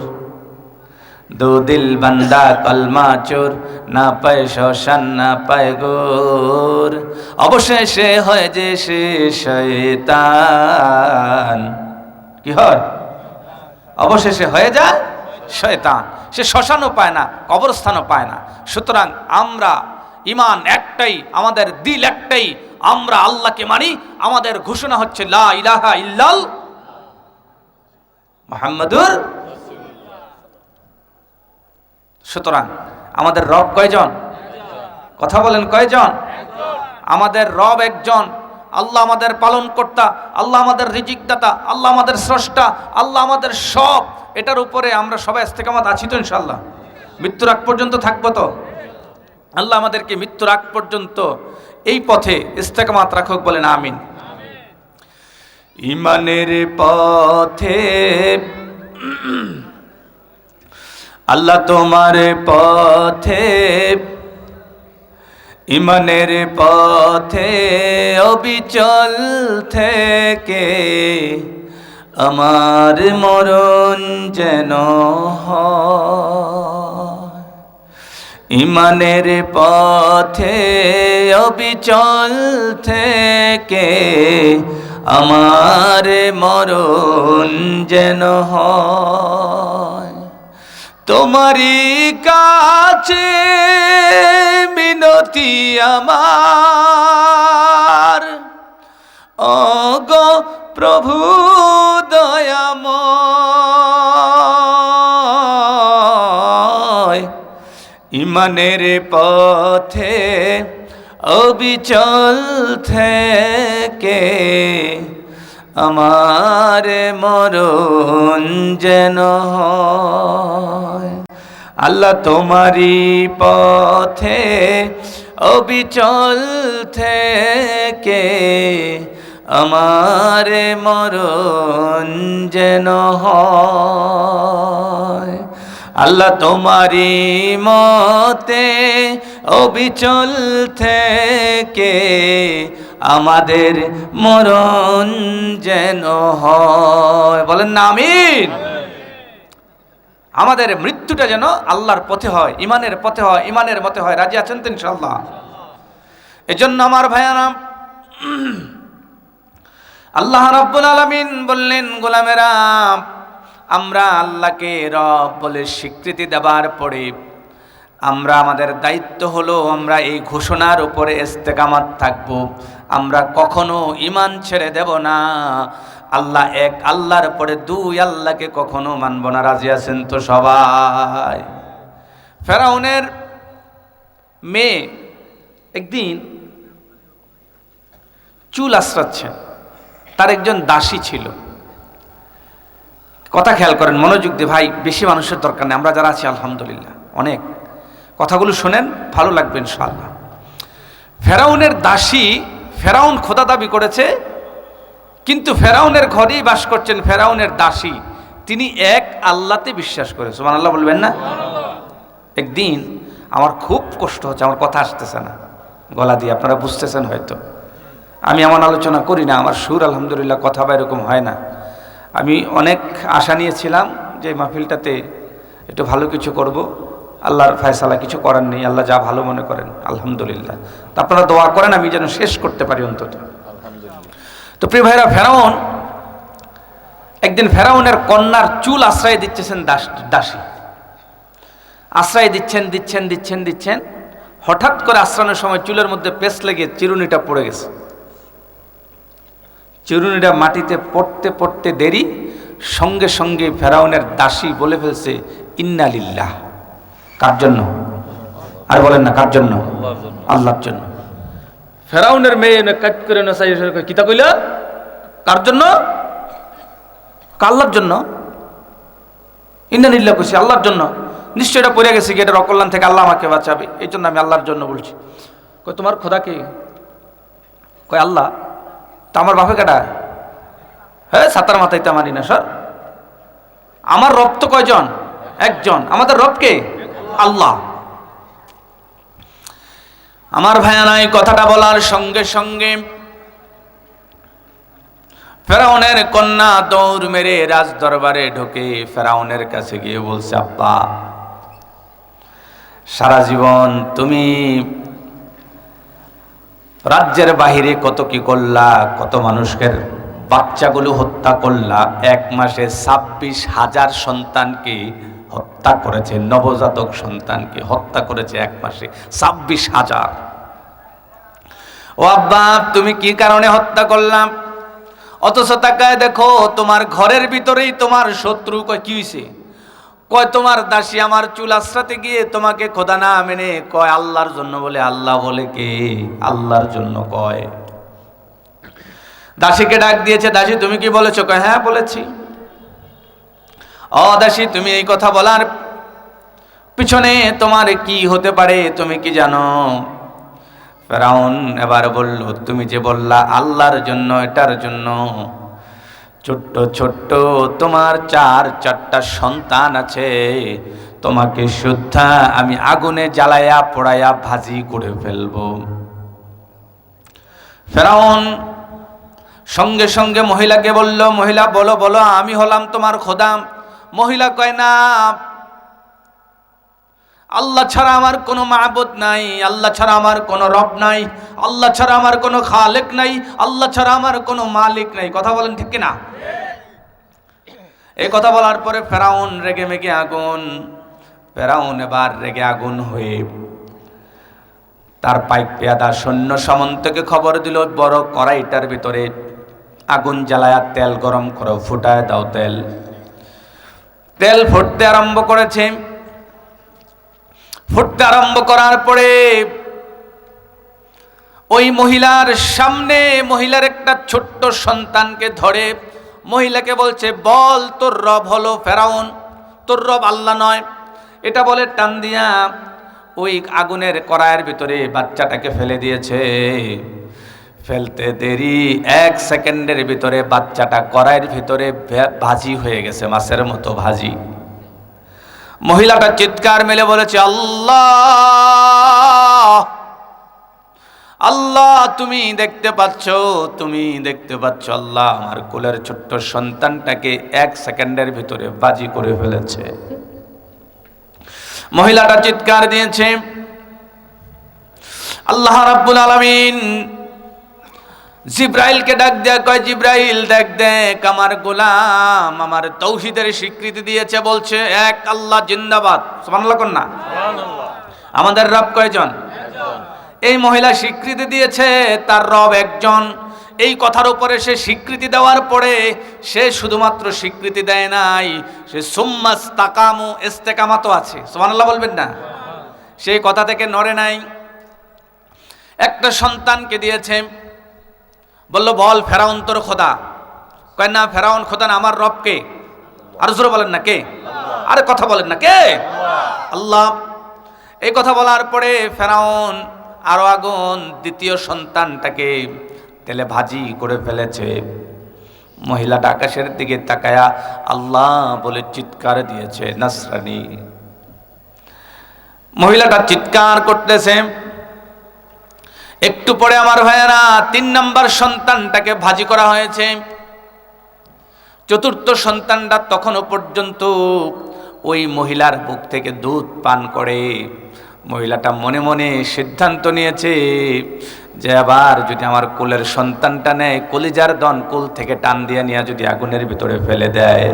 দো দিল বান্দা কলমা চোর, না পায় শ্মশান না পায় গোর। অবশেষে হয় যে সে শয়তান। কি হয়? অবশেষে হয়ে যায় শয়তান। সে শ্মশানও পায় না, কবরস্থানও পায় না। সুতরাং আমরা ইমান একটাই, আমাদের দিল একটাই, আমরা আল্লাহকে মানি। আমাদের ঘোষণা হচ্ছে লা ইলাহা ইল্লাল মুহাম্মাদুর। সুতরাং আমাদের রব কয়জন? কথা বলেন কয়জন? আমাদের রব একজন। আল্লাহ আমাদের পালন কর্তা, আল্লাহ আমাদের রিজিক দাতা, আল্লাহ আমাদের স্রষ্টা, আল্লাহ আমাদের সব। এটার উপরে আমরা সবাই ইস্তেকামাত আছি তো ইনশাআল্লাহ? মৃত্যুর আগ পর্যন্ত থাকবো তো? আল্লাহ আমাদেরকে মৃত্যুর আগ পর্যন্ত এই পথে ইস্তেকামাত রাখুক। বলেন আমিন। ইমানের পথে আল্লাহ তোমার পথে, ইমানের পথে অবিচল থেকে আমার মরণ যেন হয়। ইমানের পথে অবিচল থেকে আমার মরণ যেন হয়। তোমারই কাছে মিনতি আমার, ওগো প্রভু দয়াময়। ইমানের পথে অবিচল থেকে আমার মরণ যেন হয়। আল্লাহ তোমারই পথে অবিচল থেকে আমার মরণ যেন হয়। আল্লাহ তোমারই মতে অবিচল থেকে আমাদের মরণ যেন হয়, বলেন না আমিন। আমাদের মৃত্যুটা যেন আল্লাহর পথে হয়, ইমানের পথে হয়, ইমানের মতে হয়। রাজি আছেন তো ইনশাআল্লাহ? এজন্য আমার ভাইয়ারা, আল্লাহ রাব্বুল আলামিন বললেন, গোলামেরা আমরা আল্লাহকে রব বলে স্বীকৃতি দেবার পরে আমরা, আমাদের দায়িত্ব হলো আমরা এই ঘোষণার উপরে ইস্তেকামাত থাকব, আমরা কখনো ঈমান ছেড়ে দেব না। আল্লাহ এক, আল্লাহর পরে দুই, আল্লাহকে কখনো মানব না। রাজি আছেন তো সবাই? ফেরাউনের মেয়ে একদিন চুল আশ্রাচ্ছেন, তার একজন দাসী ছিল। কথা খেয়াল করেন, মনোযোগ দিয়ে ভাই, বেশি মানুষের দরকার নেই, আমরা যারা আছি আলহামদুলিল্লাহ অনেক। কথাগুলো শোনেন, ভালো লাগবে ইনশাআল্লাহ। ফেরাউনের দাসী, ফেরাউন খোদা দাবি করেছে, কিন্তু ফেরাউনের ঘরেই বাস করছেন ফেরাউনের দাসী, তিনি এক আল্লাহতে বিশ্বাস করে। সুবহানাল্লাহ বলবেন না? একদিন, আমার খুব কষ্ট হচ্ছে, আমার কথা আসতেছে না গলা দিয়ে, আপনারা বুঝতেছেন হয়তো। আমি এমন আলোচনা করি না, আমার সুর আলহামদুলিল্লাহ কথা বা এরকম হয় না। আমি অনেক আশা নিয়েছিলাম যে মাহফিলটাতে একটু ভালো কিছু করব, আল্লাহর ফয়সালা, কিছু করার নেই, আল্লাহ যা ভালো মনে করেন আলহামদুলিল্লাহ। তা আপনারা দোয়া করেন আমি যেন শেষ করতে পারি অন্তত। তো প্রিয় ভাইরা, ফেরাউন একদিন ফেরাউনের কন্যার চুল আশ্রয় দিচ্ছেন দাসী, আশ্রয় দিচ্ছেন। হঠাৎ করে আশ্রানোর সময় চুলের মধ্যে পেস্ট লেগে চিরুনিটা পড়ে গেছে। চিরুনিটা মাটিতে পড়তে পড়তে দেরি, সঙ্গে সঙ্গে ফেরাউনের দাসী বলে ফেলছে ইন্না লিল্লাহ। কার জন্য? আর বলেন না কার জন্য? আল্লাহর জন্য। ফেরাউনের মেয়ে কাজ করে না, কিতা কইলা? কার জন্য? আল্লাহর জন্য। ইন্না লিল্লাহ কইছি, আল্লাহর জন্য। নিশ্চয় এটা পড়ে গেছে, এটার অকল্যাণ থেকে আল্লাহ আমাকে বাঁচাবে, এই জন্য আমি আল্লাহর জন্য বলছি। কই তোমার খোদা কে? কই আল্লাহ। তা আমার বাপে কাটা? হ্যাঁ, সাতার মাথায় তা মানি না স্যার। আমার রব তো কয়জন? একজন। আমাদের রব কে? আল্লাহ। আমার ভাইয়ানা, এই কথাটা বলার সঙ্গে সঙ্গে ফেরাউনের কন্যা দৌড় মেরে রাজ দরবারে ঢোকে, ফেরাউনের কাছে গিয়ে বলছে, আব্বা, সারা জীবন তুমি রাজ্যের বাহিরে কত কি করলা, কত মানুষকে বাচ্চাগুলো হত্যা করলা। 1 মাসে 26,000 সন্তানকে হত্যা করেছে, নবজাতক সন্তানকে হত্যা করেছে 1 মাসে 26,000। ও আব্বা, তুমি কি কারণে হত্যা করলাম? অথচ তাকায় দেখো তোমার ঘরের ভিতরেই তোমার শত্রু। কয় কি হইছে? কয় তোমার দাসী আমার চুল আশ্রাতে গিয়ে তোমাকে খোদা না মেনে কয় আল্লাহর জন্য বলে। আল্লাহ বলে কে? আল্লাহর জন্য কয়। দাসীকে ডাক দিয়েছে, দাসী তুমি কি বলেছো? কয় হ্যাঁ বলেছি। ও দাসী, তুমি এই কথা বলার পিছনে তোমার কি হতে পারে তুমি কি জানো? ফেরাউন এবার বলল, তুমি যে বললা আল্লাহর জন্য, এটার জন্য ছোট্ট ছোট্ট তোমার 4-4টা সন্তান আছে, তোমাকে শুদ্ধা আমি আগুনে জ্বালায়া পোড়ায়া ভাজি করে ফেলবো। ফেরাউন সঙ্গে সঙ্গে মহিলাকে বলল, মহিলা বলো বলো, আমি হলাম তোমার খোদা। মহিলা কয় না, আল্লাহ ছাড়া আমার কোনো মাবুদ নাই, আল্লাহ ছাড়া আমার কোনো রব নাই, আল্লাহ ছাড়া আমার কোনো খালেক নাই, আল্লাহ ছাড়া আমার কোনো মালিক নাই। কথা বলেন ঠিক কিনা? এই কথা বলার পরে ফেরাউন রেগে মেগে আগুন। ফেরাউন এবার রেগে আগুন হয়ে তার পাইক পেয়াদা সৈন্য সামন্তকে খবর দিল, বড় কড়াইটার ভিতরে আগুন জ্বালায়া তেল গরম করো, ফুটায় দাও তেল। তেল ফুটতে আরম্ভ করেছে। ফুটতে আরম্ভ করার পরে ওই মহিলার সামনে মহিলার একটা ছোট্ট সন্তানকে ধরে মহিলাকে বলছে, বল তোর রব হলো ফেরাউন, তোর রব আল্লাহ নয়। এটা বলে টান দিয়া ওই আগুনের কড়াইয়ের ভিতরে বাচ্চাটাকে ফেলে দিয়েছে। ফেলতে দেরি, 1 সেকেন্ডের ভিতরে বাচ্চাটা কড়াইয়ের ভিতরে ভাজি হয়ে গেছে, মাছের মতো ভাজি। মহিলাটা চিৎকার মেলে বলেছে, আল্লাহ আল্লাহ তুমি দেখতে পাচ্ছ, তুমি দেখতে পাচ্ছ আল্লাহ আমার কোলের ছোট্ট সন্তানটাকে 1 সেকেন্ডের ভিতরে বাজি করে ফেলেছে। মহিলাটা চিৎকার দিয়েছে। আল্লাহ রাব্বুল আলামিন জিব্রাইলকে ডাক দেয়া কয়, জিব্রাইল দেখ দেখ আমার গোলাম আমার তাওহীদের স্বীকৃতি দিয়েছে, বলছে এক আল্লাহ জিন্দাবাদ। সুবহানাল্লাহ কোন না? সুবহানাল্লাহ। আমাদের রব কয়জন? একজন। এই মহিলা স্বীকৃতি দিয়েছে তার রব একজন। এই কথার উপরে সে স্বীকৃতি দেওয়ার পরে সে শুধুমাত্র স্বীকৃতি দেয় নাই, সে সুম্মাস্তাকামু, ইস্তেকামাতও আছে। সুবহানাল্লাহ বলবেন না? সেই কথা থেকে নড়ে নাই। একটা সন্তানকে দিয়েছে, বলল বল ফেরাউন তোর খোদা। কয় না ফেরাউন খোদা না, আমার রব কে? আর জোরে বলেন না কে? আরে কথা বলেন না কে? আল্লাহ। এই কথা বলার পরে ফেরাউন আরো আগুন দ্বিতীয় সন্তানটাকে তেলে ভাজি করে ফেলেছে। মহিলাটা আকাশের দিকে তাকায়া আল্লাহ বলে চিৎকার দিয়েছে, নাসরানি। মহিলাটা চিৎকার করতেছে। একটু পরে আমার ভাইয়েরা 3 নম্বর সন্তানটাকে ভাজি করা হয়েছে। চতুর্থ সন্তানটা তখনও পর্যন্ত ওই মহিলার বুক থেকে দুধ পান করে। মহিলাটা মনে মনে সিদ্ধান্ত নিয়েছে যে আবার যদি আমার কোলের সন্তানটা নেয়, কলিজার দন কোল থেকে টান দিয়ে নিয়ে যদি আগুনের ভিতরে ফেলে দেয়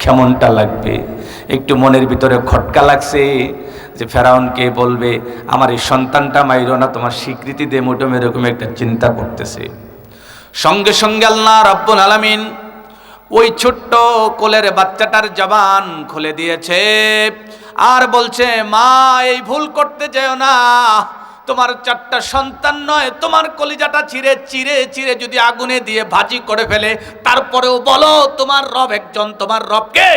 কেমনটা লাগবে। একটু মনের ভিতরে খটকা লাগছে যে ফেরাউনকে বলবে আমার এই সন্তানটা মাইরো না, তোমার স্বীকৃতি দে মোটম, এরকম একটা চিন্তা করতেছে। সঙ্গে সঙ্গে আল্লাহ রাব্বুল আলামিন ওই ছোট্ট কোলের বাচ্চাটার জবান খুলে দিয়েছে আর বলছে, মা এই ভুল করতে যেও না, তোমার 4টা সন্তান নয়, তোমার কলিজাটা চিরে চিরে চিরে যদি আগুনে দিয়ে ভাজি করে ফেলে, তারপরেও বলো তোমার রব একজন। তোমার রব কে?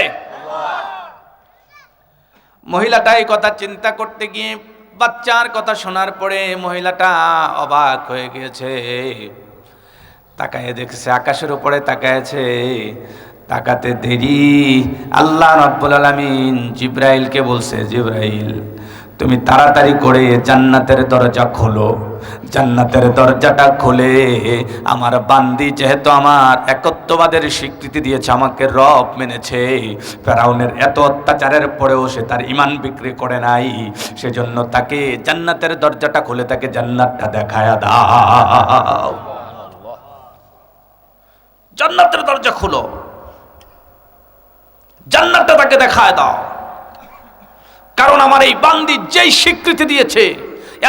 মহিলাটা এই কথা চিন্তা করতে গিয়ে বাচ্চার কথা শোনার পরে মহিলাটা অবাক হয়ে গিয়েছে। তাকায়ে দেখছে, আকাশের উপরে তাকায়েছে। তাকাতে দেরি আল্লাহ রাব্বুল আলামিন জিব্রাইলকে বলছে, জিব্রাইল তুমি তাড়াতাড়ি করে জান্নাতের দরজা খোলো। জান্নাতের দরজাটা খুলে আমার বান্দি যেহেতু আমার একত্ববাদের স্বীকৃতি দিয়েছে, আমাকে রব মেনেছে, ফেরাউনের এত অত্যাচারের পরেও সে তার ঈমান বিক্রি করে নাই, সেজন্য তাকে জান্নাতের দরজাটা খুলে তাকে জান্নাতটা দেখায়া দাও। জান্নাতের দরজা খুলো, জান্নাতটা তাকে দেখায় দাও। কারণ আমার এই বান্দি যেই স্বীকৃতি দিয়েছে,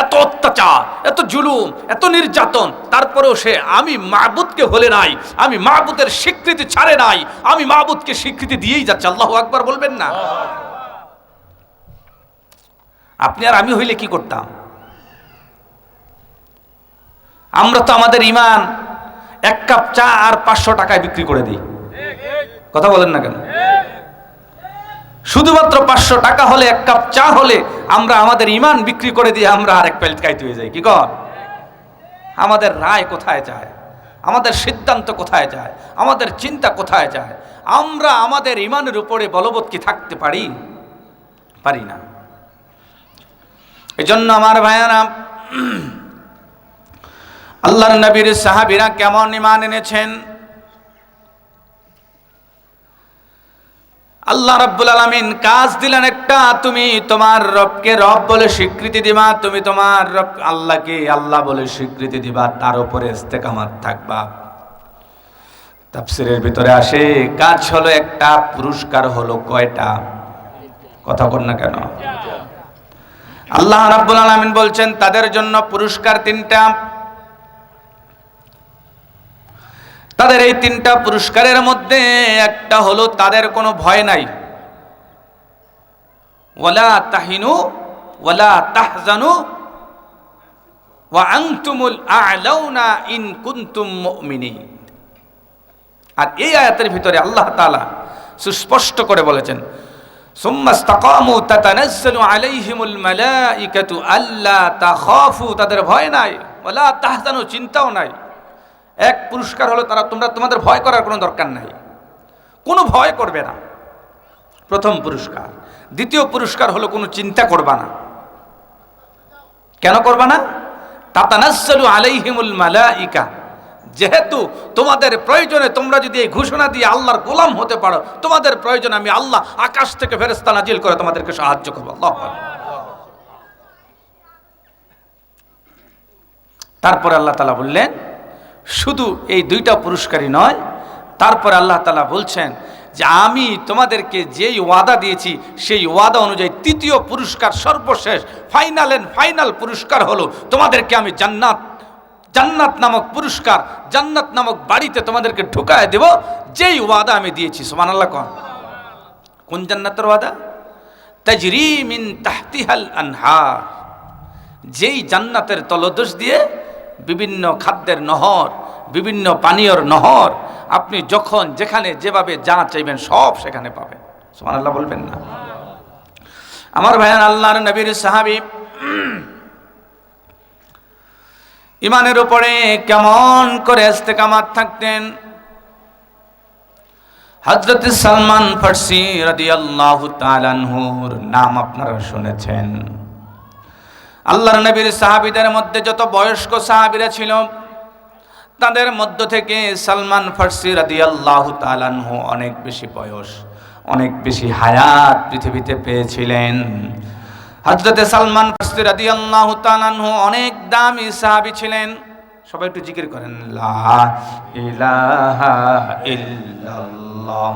এত অত্যাচার, এত জুলুম, এত নির্যাতন, তারপরেও সে আমি মাবুদকে হলে নাই, আমি মাবুদের স্বীকৃতি ছাড়ে নাই, আমি মাবুদকে স্বীকৃতি দিয়েই যাচ্ছে। আল্লাহু আকবার বলবেন না? আপনি আর আমি হইলে কি করতাম? আমরা তো আমাদের ঈমান 1 কাপ চা আর 500 টাকায় বিক্রি করে দিই। কথা বলেন না কেন? শুধুমাত্র 500 টাকা হলে 1 কাপ চা হলে আমরা আমাদের ঈমান বিক্রি করে দিয়ে আমরা আরেক প্লেট খাইতে হয়ে যাই। কি কর? আমাদের রায় কোথায় যায়? আমাদের সিদ্ধান্ত কোথায় যায়? আমাদের চিন্তা কোথায় যায়? আমরা আমাদের ঈমানের উপরে বলবৎ কি থাকতে পারি? পারি না। এজন্য আমার ভাইয়ারা, আল্লাহর নবীর সাহাবীরা কেমন ঈমান এনেছেন? আল্লাহ রাব্বুল আলামিন কাজ দিলেন একটা, তুমি তোমার রবকে রব বলে স্বীকৃতি দিবা, তুমি তোমার রব আল্লাহকে আল্লাহ বলে স্বীকৃতি দিবা, তার উপরে ইস্তেকামাত থাকবা। তাফসীরের ভিতরে আসে কাজ হলো একটা, পুরস্কার হলো কয়টা? কথা বল না কেন? আল্লাহ রাব্বুল আলামিন বলছেন তাদের জন্য পুরস্কার 3টা। তাদের এই 3টা পুরস্কারের মধ্যে একটা হলো তাদের কোনো ভয় নাই। ওয়ালা তাহিনু ওয়ালা তাহজানু ওয়া আনতুমুল আ'লাউনা ইন কুনতুম মুমিনিন। আর এই আয়াতের ভিতরে আল্লাহ তাআলা সুস্পষ্ট করে বলেছেন, সুম্মাস্তাকামু তাতানাজ্জালু আলাইহিমুল মালাইকাতু আল্লা তাখাফু, তাদের ভয় নাই, ওয়ালা তাহজানু, চিন্তাও নাই। এক পুরস্কার হলো তোমাদের ভয় করার কোনো দরকার নাই, কোনো ভয় করবে না, প্রথম পুরস্কার। দ্বিতীয় পুরস্কার হলো কোনো চিন্তা করবা না। কেন করবা না? তাতানাজ্জালু আলাইহিমুল মালাইকা, যেহেতু তোমাদের প্রয়োজনে তোমরা যদি এই ঘোষণা দিয়ে আল্লাহর গোলাম হতে পারো, তোমাদের প্রয়োজনে আমি আল্লাহ আকাশ থেকে ফেরেশতা নাজিল করে তোমাদেরকে সাহায্য করব। আল্লাহু আকবার। তারপরে আল্লাহ তাআলা বললেন শুধু এই দুইটা পুরস্কারই নয়, তারপরে আল্লাহ তাআলা বলছেন যে আমি তোমাদেরকে যেই ওয়াদা দিয়েছি সেই ওয়াদা অনুযায়ী তৃতীয় পুরস্কার, সর্বশেষ ফাইনাল পুরস্কার হলো তোমাদেরকে আমি জান্নাত নামক পুরস্কার, জান্নাত নামক বাড়িতে তোমাদেরকে ঢুকায় দেব, যেই ওয়াদা আমি দিয়েছি। সুবহানাল্লাহ। কোন জান্নাতের ওয়াদা? তাজরি মিন তাহতিহাল আনহার, যেই জান্নাতের তলদেশ দিয়ে বিভিন্ন খাদ্যের নহর, বিভিন্ন পানীয়র নহর, আপনি যখন যেখানে যেভাবে যা চাইবেন সব সেখানে পাবেন। সুবহানাল্লাহ বলবেন না? আমার ভাইয়ান, আল্লাহর নবীর সাহাবী ইমানের উপরে কেমন করে ইস্তেকামাত থাকতেন। হযরত সালমান ফারসি রাদিয়াল্লাহু তাআলা আনহুর নাম আপনারা শুনেছেন। আল্লাহর নবীর সাহাবীদের মধ্যে যত বয়স্ক সাহাবীরা ছিল তাদের মধ্য থেকে সালমান ফারসি রাদিয়াল্লাহু তাআলা আনহু অনেক বেশি বয়স, অনেক বেশি হায়াত পৃথিবীতে পেয়েছিলেন। হযরত সালমান ফারসি রাদিয়াল্লাহু তাআলা আনহু অনেক দামি সাহাবী ছিলেন। সবাই একটু জিকির করেন, লা ইলাহা ইল্লাল্লাহ।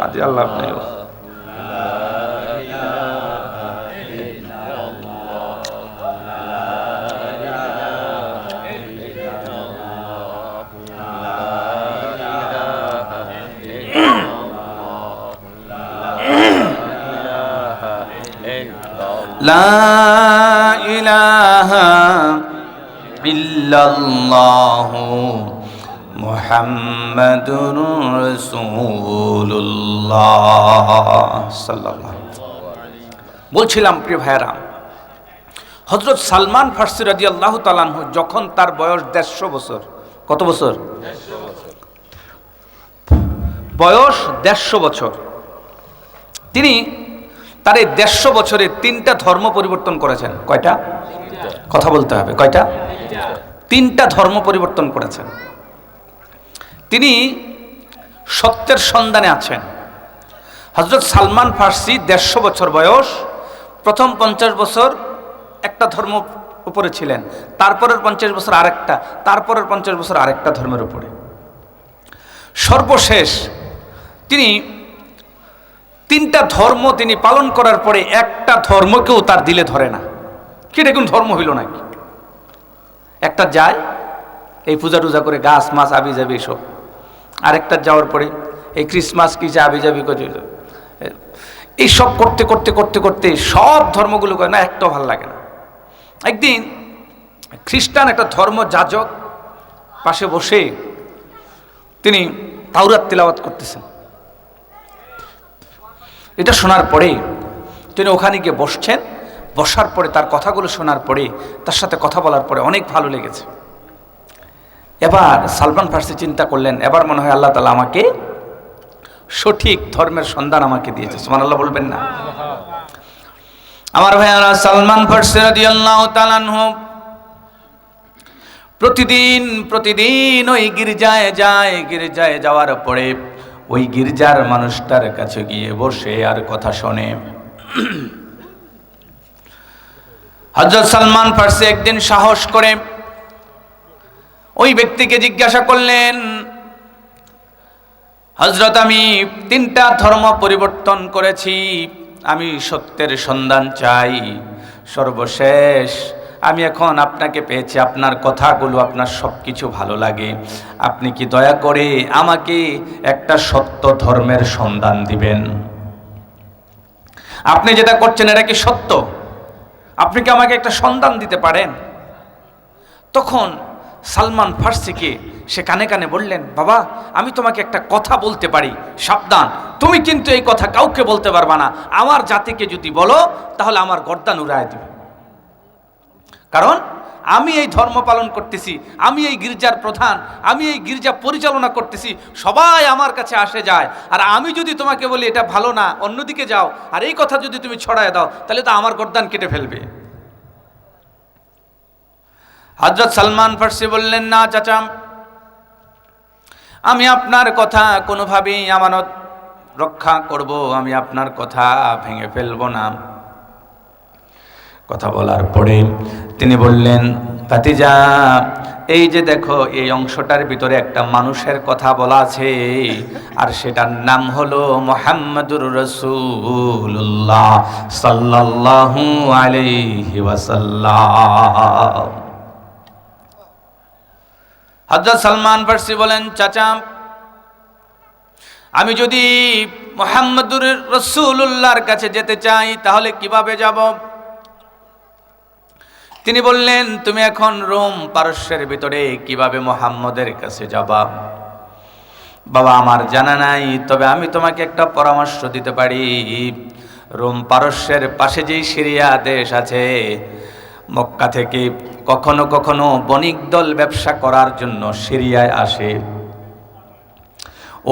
আল্লাহ লা ইলাহা ইল্লাল্লাহু মুহাম্মাদুর রাসূলুল্লাহ সাল্লাল্লাহু আলাইহি ওয়াসাল্লাম। বলছিলাম প্রিয় ভাইরা, হযরত সালমান ফারসি রাদিয়াল্লাহু তাআলা আনহু যখন তার বয়স 150 বছর, কত বছর? বয়স 150 বছর। তিনি তার এই 150 বছরে 3টা ধর্ম পরিবর্তন করেছেন। কয়টা? কথা বলতে হবে। কয়টা? 3টা ধর্ম পরিবর্তন করেছেন। তিনি সত্যের সন্ধানে আছেন। হযরত সালমান ফারসি 150 বছর বয়স, প্রথম 50 বছর একটা ধর্ম উপরে ছিলেন, তারপরের 50 বছর আরেকটা, তারপরের 50 বছর আরেকটা ধর্মের উপরে। সর্বশেষ তিনি 3টা ধর্ম তিনি পালন করার পরে একটা ধর্মকেও তার দিলে ধরে না। কি দেখুন, ধর্ম হইল নাকি? একটা যায় এই পূজা টুজা করে গাছ মাছ আবি যাবি এসব, আরেকটা যাওয়ার পরে এই ক্রিসমাস কি যা আবি যাবি করে এইসব করতে করতে করতে করতে সব ধর্মগুলো করে না, একটাও ভালো লাগে না। একদিন খ্রিস্টান একটা ধর্ম যাজক পাশে বসে তিনি তাওরাত তিলাওয়াত করতেছেন। এটা শোনার পরে তিনি ওখানে গিয়ে বসছেন। বসার পরে তার কথাগুলো শোনার পরে, তার সাথে কথা বলার পরে অনেক ভালো লেগেছে। এবার সালমান ফারসি চিন্তা করলেন, এবার মনে হয় আল্লাহ তাআলা আমাকে সঠিক ধর্মের সন্ধান আমাকে দিয়েছে। সুবহানাল্লাহ বলবেন না? আমার ভাইয়ারা, সালমান ফারসি রাদিয়াল্লাহু তাআলা আনহু প্রতিদিন ওই গির্জায় যায়। গির্জায় যাওয়ার পরে ওই গির্জার মানুষটার কাছে গিয়ে বসে আর কথা শোনে। হযরত সালমান ফারসি একদিন সাহস করে ওই ব্যক্তিকে জিজ্ঞাসা করলেন, হযরত আমি 3টা ধর্ম পরিবর্তন করেছি, আমি সত্যের সন্ধান চাই, সর্বশেষ আমি এখন আপনাকে পেয়েছি, আপনার কথাগুলো, আপনার সব কিছু ভালো লাগে, আপনি কি দয়া করে আমাকে একটা সত্য ধর্মের সন্ধান দিবেন? আপনি যেটা করছেন এটা কি সত্য? আপনি কি আমাকে একটা সন্ধান দিতে পারেন? তখন সালমান ফারসিকে সে কানে কানে বললেন, বাবা আমি তোমাকে একটা কথা বলতে পারি, সাবধান, তুমি কিন্তু এই কথা কাউকে বলতে পারবা না, আমার জাতিকে যদি বলো তাহলে আমার গর্দান উড়ায় দিবে। কারণ আমি এই ধর্ম পালন করতেছি, আমি এই গির্জার প্রধান, আমি এই গির্জা পরিচালনা করতেছি, সবাই আমার কাছে আসে যায়, আর আমি যদি তোমাকে বলি এটা ভালো না, অন্যদিকে যাও, আর এই কথা যদি তুমি ছড়ায় দাও, তাহলে তো আমার গর্দান কেটে ফেলবে। হযরত সালমান ফার্সি বললেন, না চাচা, আমি আপনার কথা কোনোভাবেই আমানত রক্ষা করব, আমি আপনার কথা ভেঙে ফেলবো না। কথা বলার পরে তিনি বললেন, ভাতিজা, এই যে দেখো, এই অংশটার ভিতরে একটা মানুষের কথা বলা আছে, আর সেটার নাম হলো মুহাম্মাদুর রাসূলুল্লাহ সাল্লাল্লাহু আলাইহি ওয়াসাল্লাম। হযরত সালমান ফার্সি বলেন, চাচা, আমি যদি মুহাম্মাদুর রাসূলুল্লাহর কাছে যেতে চাই তাহলে কিভাবে যাব? তিনি বললেন, তুমি এখন রোম পারস্যের ভিতরে কিভাবে মুহাম্মদের কাছে যাবা? বাবা, আমার জানা নাই, তবে আমি তোমাকে একটা পরামর্শ দিতে পারি। রোম পারস্যের পাশে যেই সিরিয়া দেশ আছে, মক্কা থেকে কখনো কখনো বণিক দল ব্যবসা করার জন্য সিরিয়ায় আসে।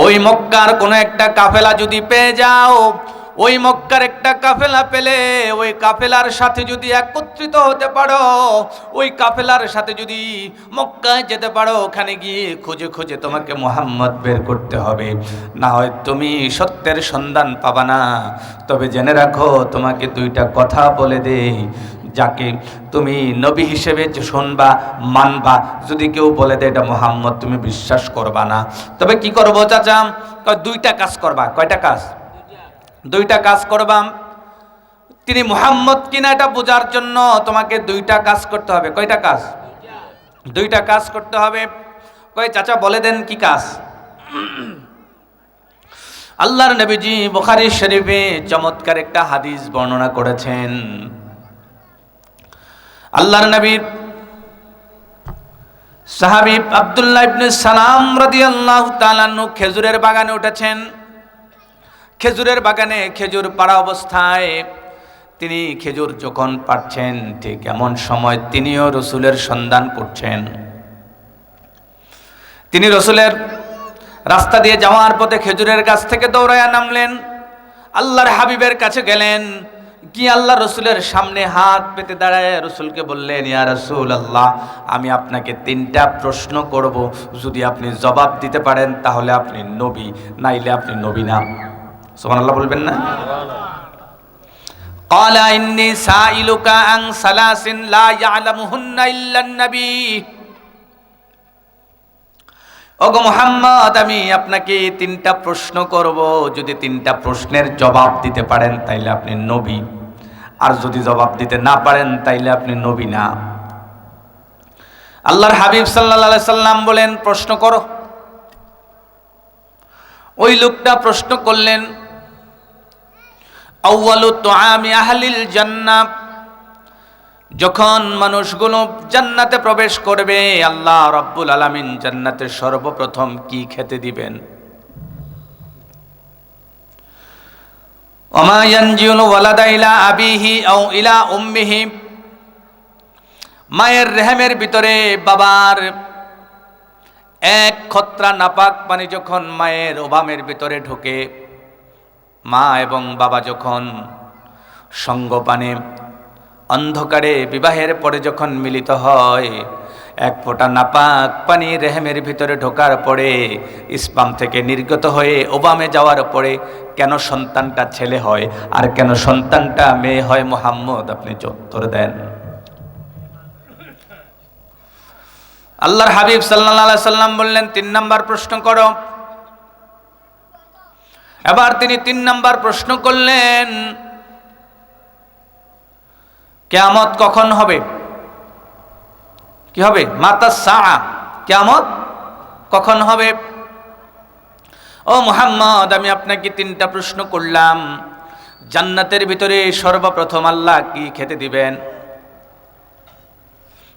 ওই মক্কার কোনো একটা কাফেলা যদি পেয়ে যাও, ওই মক্কার একটা কাফেলা পেলে ওই কাফেলার সাথে যদি একত্রিত হতে পারো, ওই কাফেলার সাথে যদি মক্কায় যেতে পারো, ওখানে গিয়ে খুঁজে খুঁজে তোমাকে মুহাম্মদ বের করতে হবে, না হয় তুমি সত্যের সন্ধান পাবা না। তবে জেনে রাখো, তোমাকে দুইটা কথা বলে দেই, যাকে তুমি নবী হিসেবে শুনবা, মানবা, যদি কেউ বলে দেয় এটা মুহাম্মদ, তুমি বিশ্বাস করবা না। তবে কি করবো চাচা? দুইটা কাজ করবা। কয়টা কাজ? দুইটা কাজ করবা। তিনি মুহাম্মদ কিনা এটা বোঝার জন্য তোমাকে দুইটা কাজ করতে হবে। কয়টা কাজ? দুইটা কাজ করতে হবে। কয় চাচা বলে দেন কি কাজ? আল্লাহর নবীজি বুখারী শরীফে চমৎকার একটা হাদিস বর্ণনা করেছেন। আল্লাহর নবীর সাহাবী আব্দুল্লাহ ইবনে সালাম রাদিয়াল্লাহু তাআলা আনহু খেজুরের বাগানে উঠেছেন। খেজুরের বাগানে খেজুর পাড়া অবস্থায় তিনি খেজুর যখন পাড়ছেন, ঠিক এমন সময় তিনিও রসুলের সন্ধান করছেন। তিনি রসুলের রাস্তা দিয়ে যাওয়ার পথে খেজুরের গাছ থেকে দৌড়াইয়া নামলেন, আল্লাহর হাবিবের কাছে গেলেন, কি আল্লাহ রসুলের সামনে হাত পেতে দাঁড়ায় রসুলকে বললেন, ইয়া রাসূলুল্লাহ, আমি আপনাকে তিনটা প্রশ্ন করব, যদি আপনি জবাব দিতে পারেন তাহলে আপনি নবী, নাইলে আপনি নবী না। সুবহানাল্লাহ বলবেন না? ক্বালা ইন্নী সাইলুকা আন সালাসিন লা ইয়ালামুহুন্না ইল্লান নবী। ওগো মুহাম্মদ, আমি আপনাকে তিনটা প্রশ্ন করব, যদি তিনটা প্রশ্নের জবাব দিতে পারেন তাইলে আপনি নবী, আর যদি জবাব দিতে না পারেন তাইলে আপনি নবী না। আল্লাহর হাবিব সাল্লাল্লাহু আলাইহি সাল্লাম বলেন, প্রশ্ন করো। ওই লোকটা প্রশ্ন করলেন, আউয়ালু তুআমি আহলিল জান্নাহ, যখন মানুষগুলো জান্নাতে প্রবেশ করবে, আল্লাহ রাব্বুল আলামিন জান্নাতে সর্বপ্রথম কি খেতে দিবেন? ওমা ইয়ানজিউল ওয়ালাদা ইলা আবিহি আও ইলা উম্মিহি, মায়ের রেহেমের ভিতরে বাবার এক খত্রা নাপাক পানি যখন মায়ের ওবামের ভিতরে ঢোকে, মা এবং বাবা যখন সঙ্গপানে অন্ধকারে বিবাহের পরে যখন মিলিত হয়, এক ফোঁটা নাপাক পানি রেহেমের ভিতরে ঢোকার পরে, স্পাম থেকে নির্গত হয়ে ওবামে যাওয়ার পরে কেন সন্তানটা ছেলে হয় আর কেন সন্তানটা মেয়ে হয়? মুহাম্মদ, আপনি উত্তর দেন। আল্লাহর হাবিব সাল্লাল্লাহু আলাইহি সাল্লাম বললেন, 3 নাম্বার প্রশ্ন করো। এবার তিনি 3 নাম্বার প্রশ্ন করলেন, কিয়ামত কখন হবে? কি হবে? মাতা সাআ, কিয়ামত কখন হবে? ও মুহাম্মদ, আমি আপনাকে 3টা প্রশ্ন করলাম, জান্নাতের ভিতরে সর্বপ্রথম আল্লাহ কি খেতে দিবেন?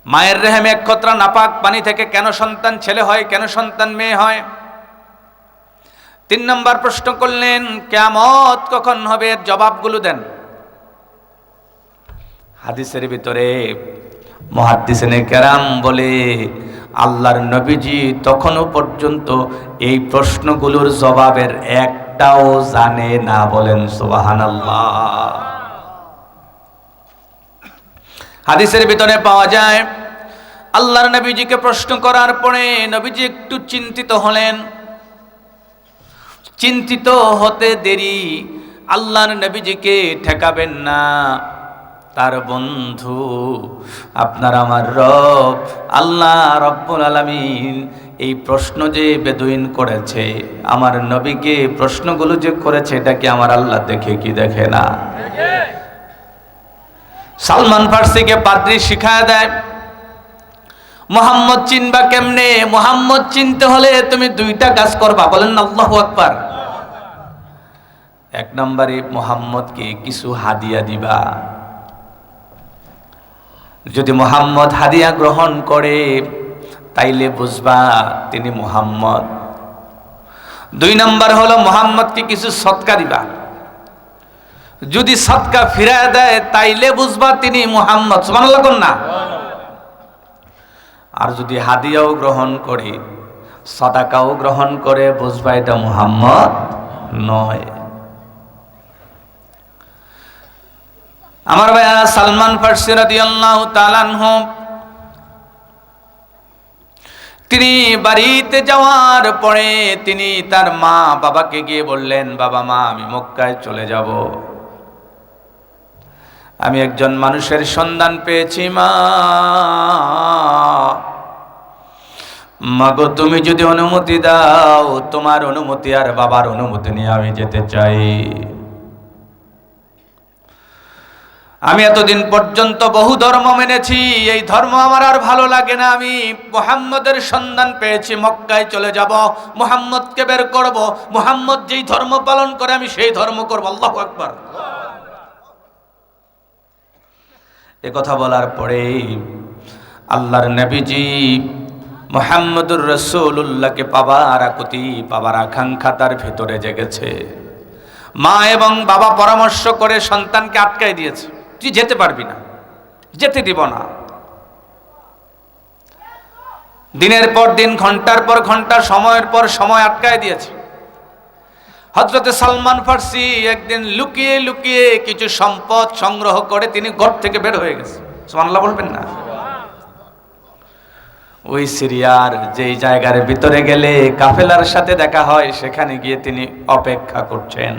মায়ের রেহেমে এক খত্রা নাপাক পানি থেকে কেন সন্তান ছেলে হয়, কেন সন্তান মেয়ে হয়? 3 নম্বর প্রশ্ন করলেন, কিয়ামত কখন হবে? এর জবাবগুলো দেন। হাদিসের ভিতরে মুহাদ্দিসিনে কেরাম বলে আল্লাহর নবীজি তখনও পর্যন্ত এই প্রশ্নগুলোর জবাবের একটাও জানে না। বলেন সুবহানাল্লাহ। হাদিসের ভিতরে পাওয়া যায় আল্লাহর নবীজিকে প্রশ্ন করার পরে নবীজি একটু চিন্তিত হলেন। চিন্তিত হতে দেরি আল্লাহর নবীজিকে ঠেকাবেন না। তার বন্ধু আপনার আমার রব আল্লাহ রব্বুল আলামিন এই প্রশ্ন যে বেদুইন করেছে, আমার নবীকে প্রশ্নগুলো যে করেছে, এটা কি আমার আল্লাহ দেখে কি দেখে না? সালমান ফার্সিকে পাদ্রী শিখায় দেয়, মুহাম্মদ চিনবা কেমনে? মুহাম্মদ চিনতে হলে তুমি দুইটা কাজ করবা। বলেন না আল্লাহু আকবার। এক নম্বরে মুহাম্মদকে কিছু হাদিয়া দিবা। যদি মুহাম্মদ হাদিয়া গ্রহণ করে তাইলে বুঝবা তিনি মুহাম্মদ। দুই নম্বর হলো মুহাম্মদকে কিছু সদকা দিবা। যদি সদকা ফিরায় দেয় তাইলে বুঝবা তিনি মুহাম্মদ। সুবহানাল্লাহ কোন না? আর যদি হাদিয়াও গ্রহণ করে, সদাকাও গ্রহণ করে, বুঝবা এটা মুহাম্মদ নয়। আমার ভাইয়া সালমান ফার্সি রাদিয়াল্লাহু তাআলা আনহু তিনি বাড়িতে যাওয়ার পরে তিনি তার মা বাবাকে গিয়ে বললেন, বাবা মা আমি মক্কায় চলে যাব, আমি একজন মানুষের সন্ধান পেয়েছি। মাগো তুমি যদি অনুমতি দাও, তোমার অনুমতি আর বাবার অনুমতি নিয়ে আমি যেতে চাই। আমি এতদিন পর্যন্ত বহু ধর্ম মেনেছি, এই ধর্ম আমার আর ভালো লাগে না। আমি মুহাম্মদের সন্ধান পেয়েছি, মক্কায় চলে যাব, মুহাম্মদকে বের করব, মুহাম্মদ যেই ধর্ম পালন করে আমি সেই ধর্ম করব। আল্লাহু আকবার। এ কথা বলার পরে আল্লাহর নবীজি মুহাম্মদুর রাসূলুল্লাহকে পাবার আকুতি, পাবার আকাঙ্ক্ষা তার ভেতরে জেগেছে। মা এবং বাবা পরামর্শ করে সন্তানকে আটকাই দিয়েছে, তুই যেতে পারবি না, যেতে দিব না। দিনের পর দিন, ঘন্টার পর ঘন্টা, সময়ের পর সময় আটকায় দিয়েছে। হযরতে সালমান ফার্সি একদিন লুকিয়ে লুকিয়ে কিছু সম্পদ সংগ্রহ করে তিনি ঘর থেকে বের হয়ে গেছে। সুবহানাল্লাহ বলবেন না? ওই সিরিয়ার যেই জায়গার ভিতরে গেলে কাফেলার সাথে দেখা হয়, সেখানে গিয়ে তিনি অপেক্ষা করছেন।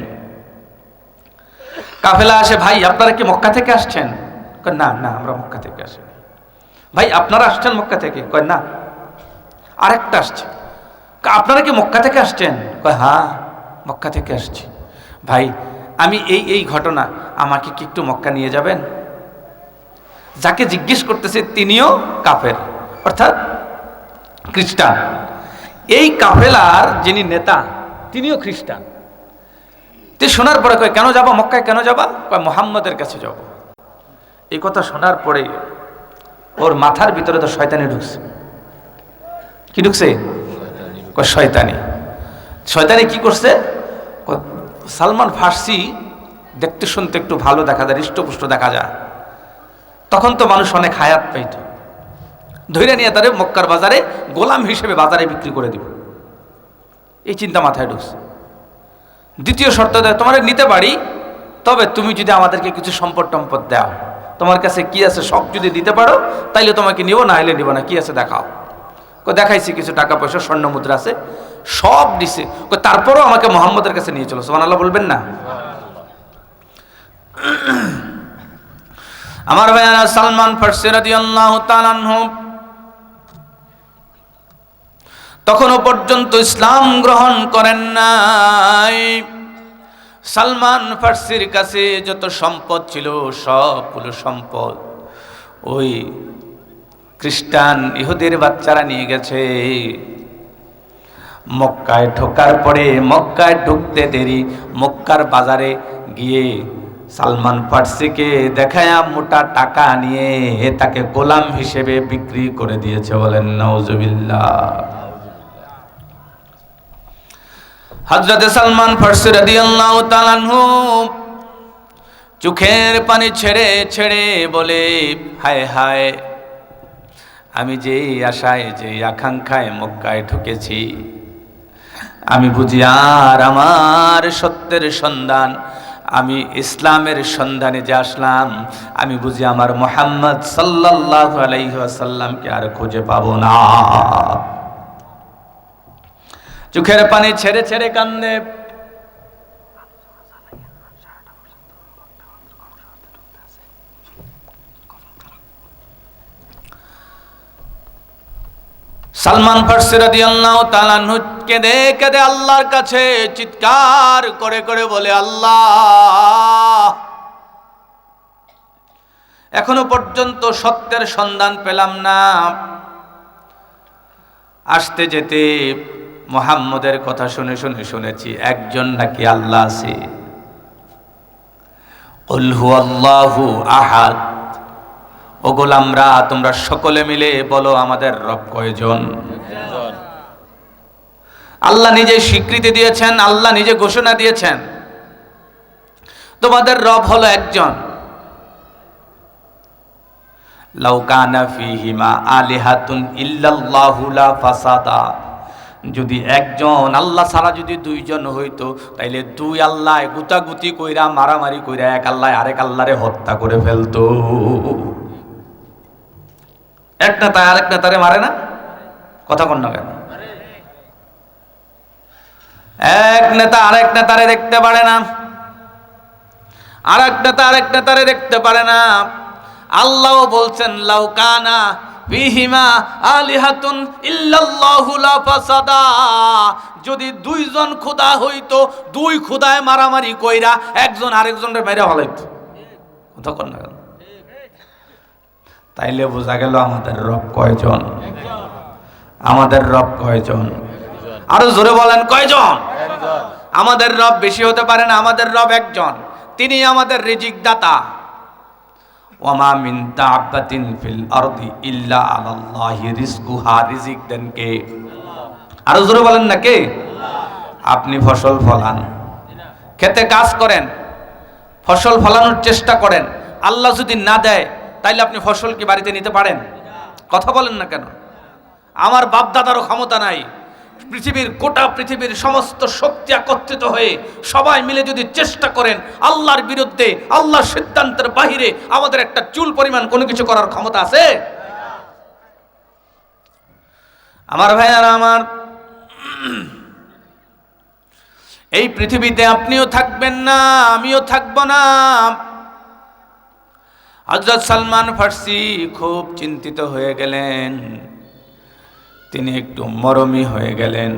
কাফেলা আসে, ভাই আপনারা কি মক্কা থেকে আসছেন? কয় না না, আমরা মক্কা থেকে আসি। ভাই আপনারা আসছেন মক্কা থেকে? কয় না। আরেকটা আসছে, আপনারা কি মক্কা থেকে আসছেন? কয় হ্যাঁ মক্কা থেকে আসছি। ভাই আমি এই ঘটনা, আমাকে কি একটু মক্কা নিয়ে যাবেন? যাকে জিজ্ঞেস করতেছে তিনিও কাফের, অর্থাৎ খ্রিস্টান। এই কাফেলার যিনি নেতা তিনিও খ্রিস্টান। তে শোনার পরে কয় কেন যাবা মক্কায়, কেন যাবা? কয় মুহাম্মদের কাছে যাব। এই কথা শোনার পরে ওর মাথার ভিতরে তো শয়তানি ঢুকছে। কি ঢুকছে? কয় শয়তানি। শয়তানি কি করছে? সালমান ফার্সি দেখতে শুনতে একটু ভালো দেখা যায়, হৃষ্টপুষ্ট দেখা যায়। তখন তো মানুষ অনেক হায়াত পাইত, ধরে নিয়ে তারে মক্কার বাজারে গোলাম হিসেবে বাজারে বিক্রি করে দিব, এই চিন্তা মাথায় ঢুকছে। দ্বিতীয় শর্ত দেয়, তোমার নিতে পারি, তবে তুমি যদি আমাদেরকে কিছু সম্পদ টম্পদ দাও, তোমার কাছে কি আছে সব যদি দিতে পারো তাইলে তোমাকে নিব, না হলে নিব না। কি আছে দেখাও। দেখাইছি কিছু টাকা পয়সা, স্বর্ণ মুদ্রা আছে, সব দিছে। তারপরও আমাকে মুহাম্মদের কাছে নিয়ে চলো। সুবহানাল্লাহ বলবেন না? আমার ভাইয়ারা, সালমান ফার্সি রাদিয়াল্লাহু তাআলা আনহু তখনও পর্যন্ত ইসলাম গ্রহণ করেন নাই। সালমান ফার্সির কাছে যত সম্পদ ছিল সবগুলো সম্পদ ওই খ্রিস্টান ইহুদির বাচ্চারা নিয়ে গেছে। মক্কায় ঢোকার পরে, মক্কায় ঢুকতে দেরি, মক্কার বাজারে গিয়ে সালমান ফার্সিকে দেখায়া মোটা টাকা নিয়ে তাকে গোলাম হিসেবে বিক্রি করে দিয়েছে। বলেন নাউজুবিল্লাহ। হযরত সালমান ফার্সি রাদিয়াল্লাহু তাআলা আনহু চোখের পানি ছেড়ে ছেড়ে বলে, হায় হায় আমি যেই আশায় যেই আকাঙ্ক্ষায় মক্কায় ঢুকেছি, আমি বুঝি আর আমার সত্যের সন্ধান, আমি ইসলামের সন্ধানে যে আসলাম, আমি বুঝি আমার মুহাম্মদ সাল্লাল্লাহু আলাইহি ওয়াসাল্লামকে আর খুঁজে পাবো না। চোখের পানি ছেড়ে ছেড়ে কান্দে। সালমান ফারসি রাদিয়াল্লাহু তাআলা আনহু কেঁদে কেঁদে আল্লাহর কাছে চিৎকার করে করে বলে, আল্লাহ, এখনো পর্যন্ত সত্যের সন্ধান পেলাম না। আসতে যেতে মুহাম্মদের কথা শুনে শুনে শুনেছি একজন নাকি আল্লাহ আছে। কুল হুয়াল্লাহু আহাদ। ও গোলামরা, তোমরা সকলে মিলে বলো আমাদের রব কয়জন? আল্লাহ নিজে স্বীকৃতি দিয়েছেন, আল্লাহ নিজে ঘোষণা দিয়েছেন, তোমাদের রব হলো একজন। লাউ কানা ফীহিমা আলিহাতুন ইল্লাল্লাহু লা ফাসাদা। যদি একজন আল্লাহ ছাড়া যদি দুইজন হইতো, তাইলে দুই আল্লাহ গুতাগুতি কইরা মারামারি কইরা এক আল্লাহ আরেক আল্লাহরে হত্যা করে ফেলতো। এক নেতা আরেক নেতারে মারে না? কথা কন না কেন? এক নেতা আরেক নেতারে দেখতে পারে না, আরেক নেতা আরেক নেতারে দেখতে পারে না। আল্লাহ বলছেন, লাউ কানা ফীহিমা আলিহাতুন ইল্লাল্লাহু লা ফাসাদা। যদি দুইজন খোদা হইতো, দুই খোদায় মারামারি কইরা একজন আরেকজনের মেরে ফেলাইতো। কথা কন না কেন? তাইলে বোঝা গেল আমাদের রব কয়জন? আমাদের রব কয়জন? আরো জোরে বলেন, কয়জন? আমাদের রব বেশি হতে পারে না, আমাদের রব একজন। তিনি আমাদের রিজিক দাতা। ওয়ামা মিন দাব্বাতিন ফিল আরদি ইল্লা আলাল্লাহি রিজকুহা। রিজিক দেন কে? আরো জোরে বলেন না, কে? আপনি ফসল ফলান, খেতে কাজ করেন, ফসল ফলানোর চেষ্টা করেন, আল্লাহ যদি না দেয় তাইলে আপনি ফসল কি বাড়িতে নিতে পারেন? কথা বলেন না কেন? আমার বাপ দাদারও ক্ষমতা নাই। পৃথিবীর গোটা পৃথিবীর সমস্ত শক্তি একত্রিত হয়ে সবাই মিলে যদি চেষ্টা করেন, আল্লাহর বিরুদ্ধে, আল্লাহর সিদ্ধান্তের বাহিরে আমাদের একটা চুল পরিমাণ কোনো কিছু করার ক্ষমতা আছে? আমার ভাইয়ারা আমার, এই পৃথিবীতে আপনিও থাকবেন না, আমিও থাকবো না। হযরত সালমান ফারসি খুব চিন্তিত হয়ে গেলেন, তিনি একটু মরমি হয়ে গেলেন,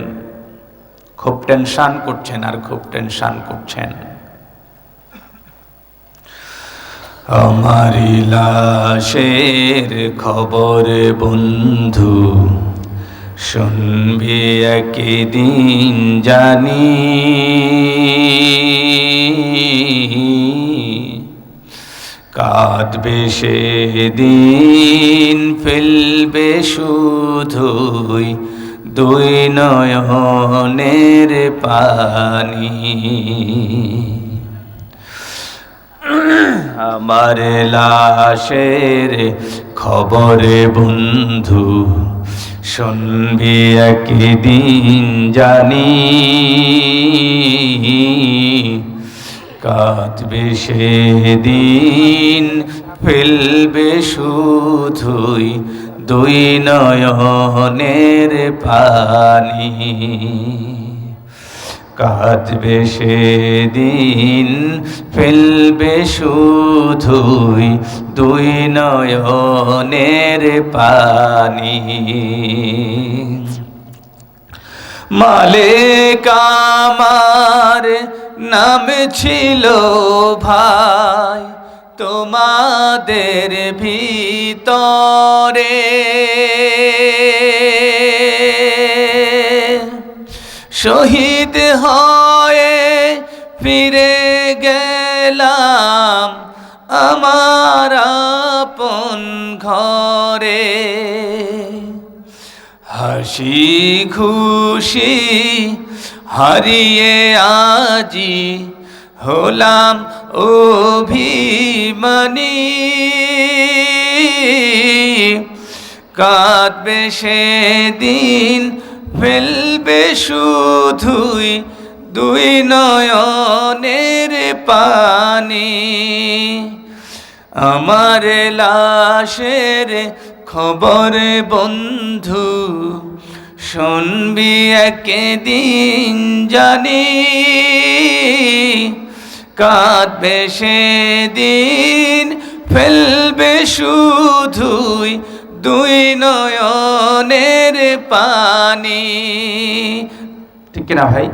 খুব টেনশন করছেন আর খুব টেনশন করছেন। আমারি লাশের খবর বন্ধু শুনবি একদিন জানি, কাঁদবে সেদিন ফেলবে শুধুই দুই নয়নের পানি। আমার লাশের খবরে বন্ধু শুনবি একদিন জানি, কাঁদবে সেদিন ফেলবে শুধুই দুই নয়নের পানি। কাঁদবে সেদিন ফেলবে শুধুই দুই নয়নের পানি। মালিক আমার নাম ছিল ভাই তোমাদের ভিতরে, শহীদ হয়ে ফিরে গেলাম আমার আপন ঘরে, হাসি খুশি হারিয়ে আজি হলাম অভিমানী, কাঁদবে সেদিন ফেলবে শুধুই দুই নয়নের পানি। আমার লাশের খবর বন্ধু শুনবি একদিন জানি, কাঁদবে সেদিন ফেলবে শুধুই দুই নয়নের পানি। ঠিক কিনা ভাই?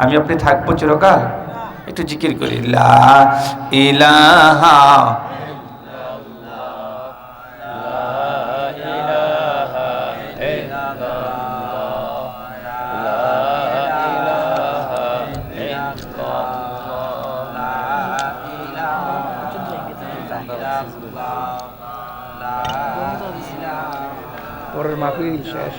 আমি আপনি থাকবো চিরকাল? একটু জিকির করি, লা ইলাহা পরের মাহফিল শেষ।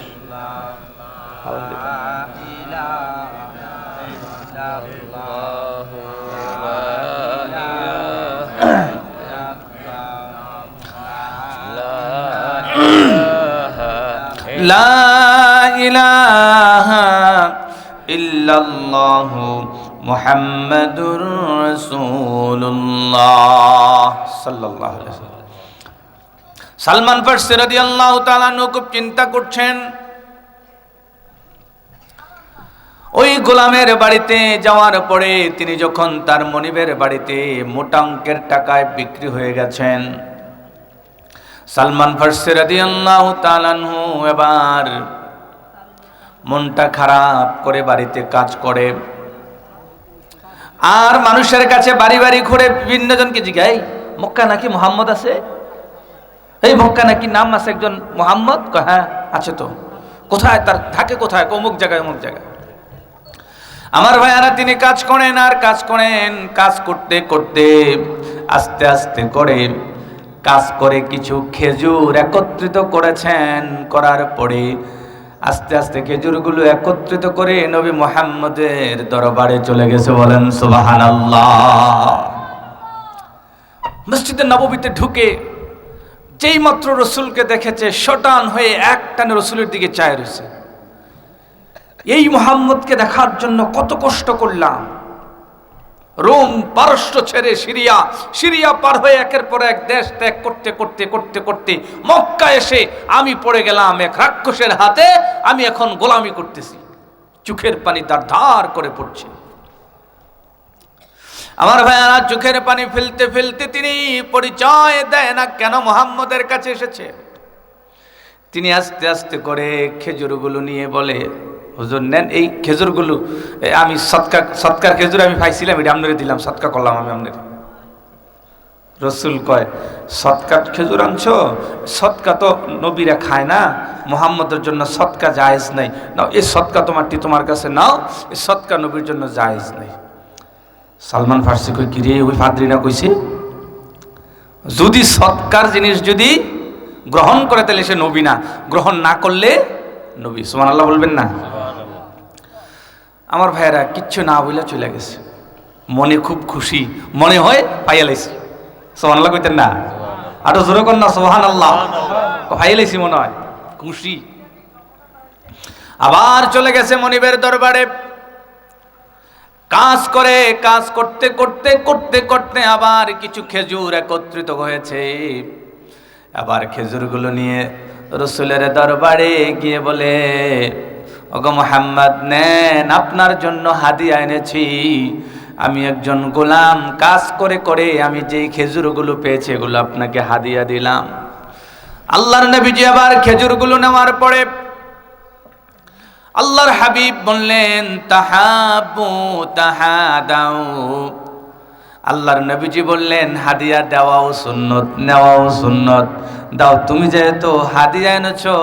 লা ইলাহা ইল্লাল্লাহু মুহাম্মাদুর রাসূলুল্লাহ সাল্লাল্লাহু আলাইহি ওয়াসাল্লাম। সালমান ফারসি রাদিয়াল্লাহু তাআলা আনহু খুব চিন্তা করছেন, ওই গোলামের বাড়িতে যাওয়ার পরে তিনি যখন তার মনিবের বাড়িতে মোটা অঙ্কের টাকায় বিক্রি হয়ে গেছেন, সালমান ফারসি রাদিয়াল্লাহু তাআলা আনহু এবার মনটা খারাপ করে বাড়িতে কাজ করে, আর মানুষের কাছে বাড়ি বাড়ি ঘুরে বিভিন্ন জনকে জিজ্ঞাসা, মক্কা নাকি মুহাম্মদ আছে? এই মক্কা নাকি নাম আছে একজন মুহাম্মদ? হ্যাঁ আছে তো। কোথায়? তার থাকে কোথায়? অমুক জায়গায় অমুক জায়গায়। আমার ভাইয়ারা, তিনি কাজ করেন আর কাজ করেন, কাজ করতে করতে আস্তে আস্তে করে কাজ করে কিছু খেজুর একত্রিত করেছেন। করার পরে আস্তে আস্তে খেজুরগুলো একত্রিত করে নবী মুহাম্মদের দরবারে চলে গেছে। বলেন সুবহানাল্লাহ। মসজিদে নববীতে ঢুকে যেই মাত্র রসুলকে দেখেছে, শটান হয়ে একটানে রসুলের দিকে চায় রয়েছে। এই মুহাম্মদকে দেখার জন্য কত কষ্ট করলাম, রোম পারস্য ছেড়ে সিরিয়া পার হয়ে একের পর এক দেশ ত্যাগ করতে করতে করতে করতে মক্কা এসে আমি পড়ে গেলাম এক রাক্ষসের হাতে। আমি এখন গোলামি করতেছি। চোখের পানি তার ধার করে পড়ছে। আমার ভাইয়ারা, চোখের পানি ফেলতে ফেলতে তিনি পরিচয় দেয় না কেন মুহাম্মদের কাছে এসেছে। তিনি আস্তে আস্তে করে খেজুরগুলো নিয়ে বলে, হুজুর নেন এই খেজুরগুলো, আমি সৎকার খেজুর আমি পাইছিলাম, এটা আপনারে দিলাম, সৎকা করলাম আমি আপনারে। রসুল কয়, সৎকার খেজুর আনছো? সৎকা তো নবীরা খায় না, মুহাম্মদের জন্য সৎকা জায়েজ নাই। নাও এই সৎকা তোমারটি তোমার কাছে নাও, এই সৎকা নবীর জন্য জায়েজ নাই। সালমান ফারসি কই, কি রে ওই ফাদরিনা কইছে, যদি সৎকার জিনিস যদি গ্রহণ করে তাহলে সে নবী না, গ্রহণ না করলে নবী। সুবহানাল্লাহ বলবেন না? আমার ভাইয়েরা কিচ্ছু না বলে চলে গেছে। মনে খুব খুশি, মনে হয় পাইয়া লাইছি। সুবহানাল্লাহ কইতেন না? আরো জোরে কর না সুবহানাল্লাহ। পাইয়া লাইছি মনে হয়, খুশি। আবার চলে গেছে মনিবের দরবারে। কাজ করতে করতে করতে করতে আবার কিছু খেজুর একত্রিত হয়েছে। আবার খেজুরগুলো নিয়ে রসুলের দরবারে গিয়ে বলে, ওগো মুহাম্মদ নেন, আপনার জন্য হাদিয়া এনেছি। আমি একজন গোলাম, কাজ করে করে আমি যেই খেজুরগুলো পেয়েছি এগুলো আপনাকে হাদিয়া দিলাম। আল্লাহর নবীজি আবার খেজুরগুলো নেওয়ার পরে আল্লাহর হাবিব বললেন, তাহাবু তাহাদাউ। আল্লাহর নবীজি বললেন, হাদিয়া দেওয়াও সুন্নত, নেওয়াও সুন্নত। দাও, তুমি যেহেতু হাদিয়া এনেছো,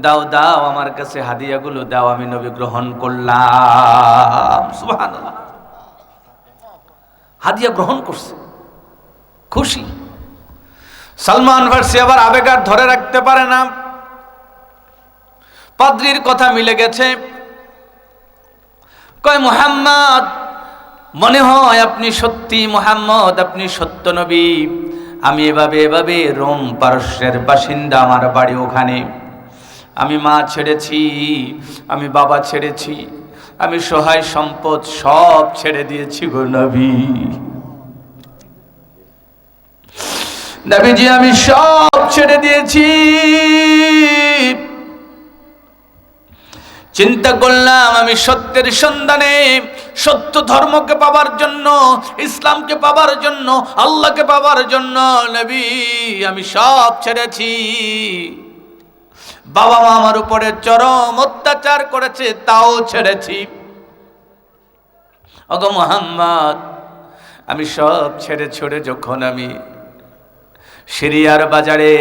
দাও দাও আমার কাছে হাদিয়াগুলো দাও, আমি নবী গ্রহণ করলাম। সুবহানাল্লাহ। হাদিয়া গ্রহণ করছে, খুশি। সালমান ফারসি আবার আবেগ আর ধরে রাখতে পারে না, পাদ্রীর কথা মিলে গেছে। কয়, মুহাম্মদ মনে হয় আপনি সত্যি মুহাম্মদ, আপনি সত্য নবী। আমি এভাবে রোম পারস্যের বাসিন্দা, আমার বাড়ি ওখানে। আমি মা ছেড়েছি, আমি বাবা ছেড়েছি, আমি সহায় সম্পদ সব ছেড়ে দিয়েছি গো নবী। নবীজি আমি সব ছেড়ে দিয়েছি। চিন্তা করলাম আমি সত্যের সন্ধানে, সত্য ধর্মকে পাবার জন্য, ইসলামকে পাবার জন্য, আল্লাহকে পাবার জন্য নবী আমি সব ছেড়েছি। বাবা মা আমার উপরে চরম অত্যাচার করেছে, তাও ছেড়েছি। ওগো মুহাম্মদ, আমি সব ছেড়ে ছড়ে যখন আমি সিরিয়ার বাজারে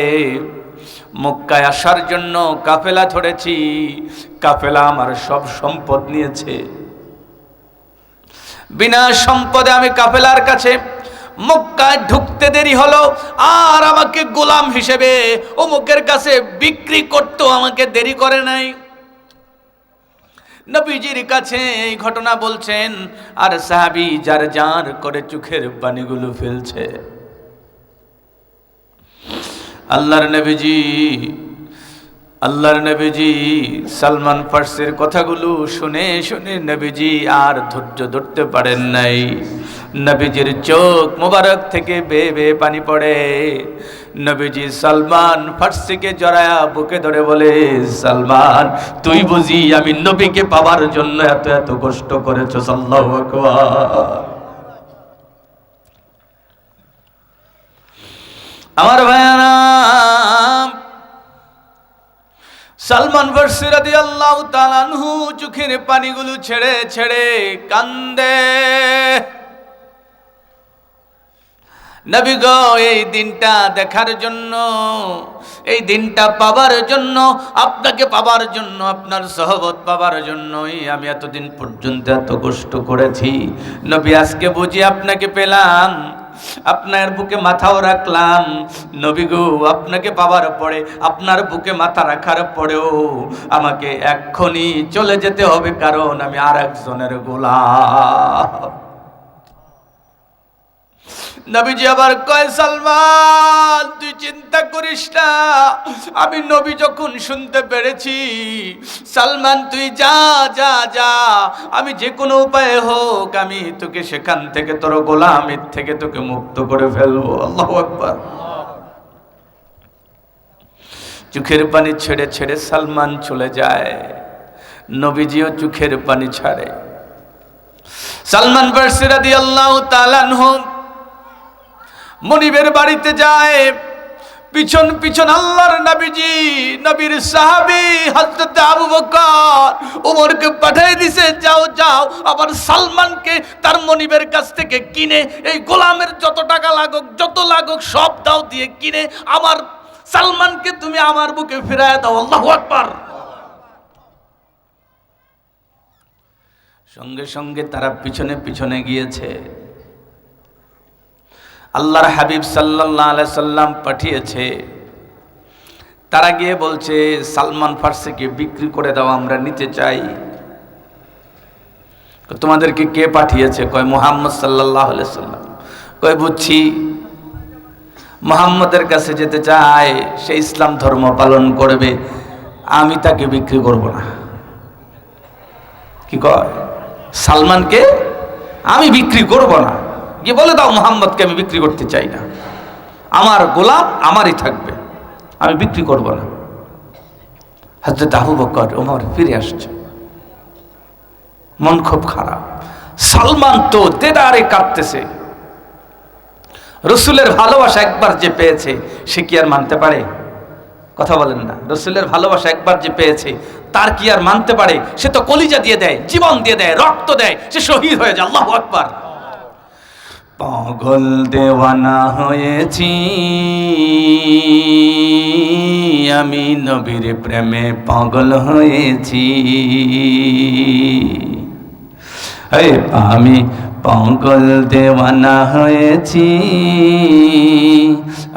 মক্কায় আসার জন্য কাফেলা ধরেছি, কাফেলা আমার সব সম্পদ নিয়েছে। বিনা সম্পদে আমি কাফেলার কাছে মক্কায় ঢুকতে দেরি হলো, আর আমাকে গোলাম হিসেবে অমুকের কাছে বিক্রি করতে আমাকে দেরি করে নাই। নবীজির কাছে এই ঘটনা বলছেন, আর সাহাবী যার যার করে চোখের পানিগুলো ফেলছে। আল্লাহর নবীজি সালমান ফার্সির কথাগুলো শুনে শুনে নবীজি আর ধৈর্য ধরতে পারেন নাই। নবীজির চোখ মোবারক থেকে বেয়ে বেয়ে পানি পড়ে। নবীজি সালমান ফার্সিকে জড়ায়া বুকে ধরে বলে, সালমান তুই বুঝি আমি নবীকে পাওয়ার জন্য এত এত কষ্ট করেছো? আল্লাহু আকবার। আমার ভাইয়ারা, সালমান ফার্সি রাদিয়াল্লাহু তাআলা আনহু চোখের পানিগুলো ছেড়ে ছেড়ে কান্দে। নবী গো, এই দিনটা দেখার জন্য, এই দিনটা পাবার জন্য, আপনাকে পাবার জন্য, আপনার সহবত পাবার জন্যই আমি এতদিন পর্যন্ত এত কষ্ট করেছি। নবী আজকে বুঝি আপনাকে পেলাম, আপনার বুকে মাথাও রাখলাম। নবী গো, আপনাকে পাওয়ার পরে, আপনার বুকে মাথা রাখার পরেও আমাকে এক্ষুনি চলে যেতে হবে, কারণ আমি আর একজনের গোলাম। নবীজি আবার কয়, সালমান তুই চিন্তা করিস না, আমি নবী যখন শুনতে পেরেছি, সালমান তুই যা যা যা, আমি যে কোনো উপায়ে হোক আমি তোকে সেখান থেকে, তোর গোলামির থেকে তোকে মুক্ত করে ফেলবো। আল্লাহু আকবার। চোখের পানি ছেড়ে ছেড়ে সালমান চলে যায়, নবীজিও চোখের পানি ছাড়ে। সালমান ফার্সি রাদিয়াল্লাহু তাআলা আনহু মনিবের বাড়িতে যায়, পিছন পিছন আল্লাহর নবীজি, নবীর সাহাবী হযরত আবু বকর ওমরকে পাঠিয়ে দিয়েছে, যাও যাও আবার সালমানকে তার মনিবের কাছ থেকে কিনে, এই গোলামের যত টাকা লাগুক, যত লাগুক সব দাও দিয়ে কিনে আমার সালমানকে তুমি আমার বুকে ফিরায় দাও। আল্লাহু আকবার। সঙ্গে সঙ্গে তারা পিছনে পিছনে গিয়েছে। আল্লাহর হাবিব সাল্লাল্লাহু আলাইহি সাল্লাম পাঠিয়েছে, তারা গিয়ে বলছে সালমান ফার্সিকে বিক্রি করে দাও, আমরা নিতে চাই। তোমাদেরকে কে পাঠিয়েছে? কয় মুহাম্মদ সাল্লাল্লাহু আলাইহি সাল্লাম। কয় বুঝছি, মুহাম্মদের কাছে যেতে চায়, সে ইসলাম ধর্ম পালন করবে, আমি তাকে বিক্রি করব না। কি কয়? সালমানকে আমি বিক্রি করব না। গিয়ে বলে দাও মুহাম্মদকে আমি বিক্রি করতে চাই না, আমার গোলাম আমারই থাকবে, আমি বিক্রি করব না। হযরত আবু বকর ওমর ফিরে আসছে, মন খুব খারাপ। সালমান তো দেদারে কাঁদতেছে। রসুলের ভালোবাসা একবার যে পেয়েছে সে কি আর মানতে পারে? কথা বলেন না। রসুলের ভালোবাসা একবার যে পেয়েছে তার কি আর মানতে পারে? সে তো কলিজা দিয়ে দেয়, জীবন দিয়ে দেয়, রক্ত দেয়, সে শহীদ হয়ে যায়। আল্লাহু আকবার। পাগল দেওয়ানা হয়েছি আমি, নবীর প্রেমে পাগল হয়েছি। আমি পাগল দেওয়ানা হয়েছি,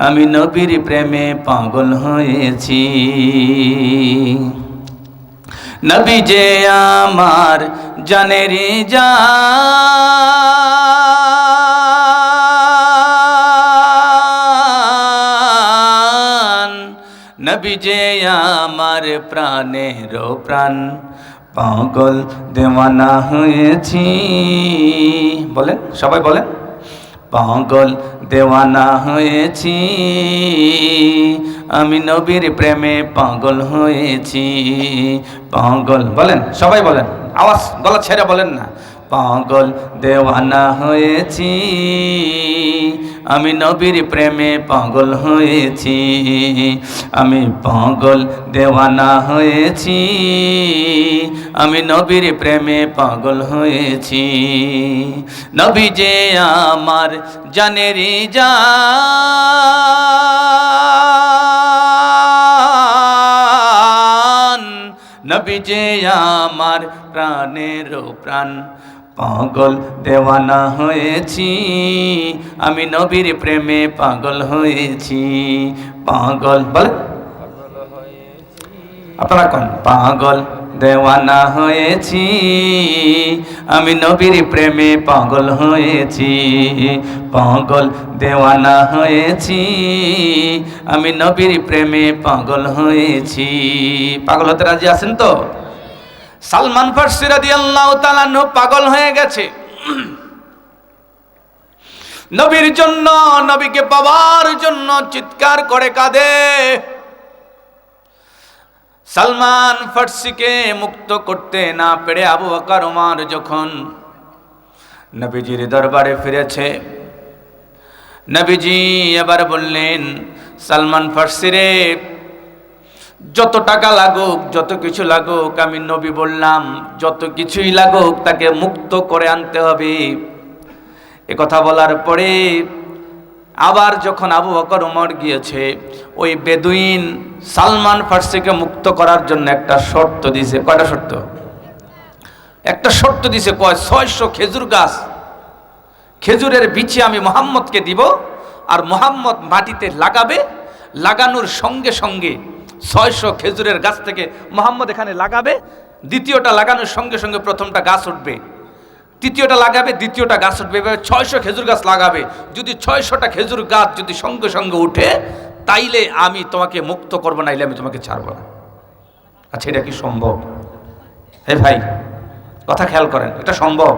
আমি নবীর প্রেমে পাগল হয়েছি। নবী যে আমার জানের জান, নবী যে আমার প্রাণের প্রাণ, পাগল দেওয়ানা হয়েছি। বলেন, সবাই বলেন, পাগল দেওয়ানা হয়েছি, আমি নবীর প্রেমে পাগল হয়েছি। পাগল, বলেন সবাই বলেন, আওয়াজ গলা ছেড়ে বলেন না। পাগল দেওয়ানা হয়েছি, আমি নবীর প্রেমে পাগল হয়েছি। আমি পাগল দেওয়ানা হয়েছি, আমি নবীর প্রেমে পাগল হয়েছি। নবী যে আমার জানেরই জান, নবী যে আমার প্রাণের প্রাণ, পাগল দেওয়ানা হয়েছি, আমি নবীর প্রেমে পাগল হয়েছি। পাগল, বলেন আপনারা কোন, পাগল দেওয়ানা হয়েছি, আমি নবীর প্রেমে পাগল হয়েছি। পাগল দেওয়ানা হয়েছি, আমি নবীর প্রেমে পাগল হয়েছি। পাগল হতে রাজি আছেন তো? সালমান ফারসি রাদিয়াল্লাহু তাআলা আনহু পাগল হয়ে গেছে নবীর জন্য, নবীকে পাওয়ার জন্য চিৎকার করে কাঁদে। সালমান ফারসিকে মুক্ত করতে না পেরে আবু বকর ওমর যখন নবীজির দরবারে ফিরেছে, নবীজি এবার বললেন, সালমান ফারসি রে, যত টাকা লাগুক, যত কিছু লাগুক, আমি নবী বললাম যত কিছুই লাগুক তাকে মুক্ত করে আনতে হবে। এ কথা বলার পরে আবার যখন আবু বকর ওমর গিয়েছে, ওই বেদুইন সালমান ফারসিকে মুক্ত করার জন্য একটা শর্ত দিছে। কয়টা শর্ত? একটা শর্ত দিছে, কয় 600 খেজুর গাছ, খেজুরের বিচি আমি মুহাম্মদকে দিব, আর মুহাম্মদ মাটিতে লাগাবে, লাগানোর সঙ্গে সঙ্গে 600 খেজুরের গাছ থেকে মুহাম্মদ এখানে লাগাবে, দ্বিতীয়টা লাগানোর সঙ্গে সঙ্গে প্রথমটা গাছ উঠবে, তৃতীয়টা লাগাবে, দ্বিতীয়টা গাছ উঠবে, এভাবে 600 খেজুর গাছ লাগাবে। যদি 600টা খেজুর গাছ যদি সঙ্গে সঙ্গে উঠে, তাইলে আমি তোমাকে মুক্ত করবো, নাইলে আমি তোমাকে ছাড়বো না। আচ্ছা, এটা কি সম্ভব? হে ভাই, কথা খেয়াল করেন, এটা সম্ভব?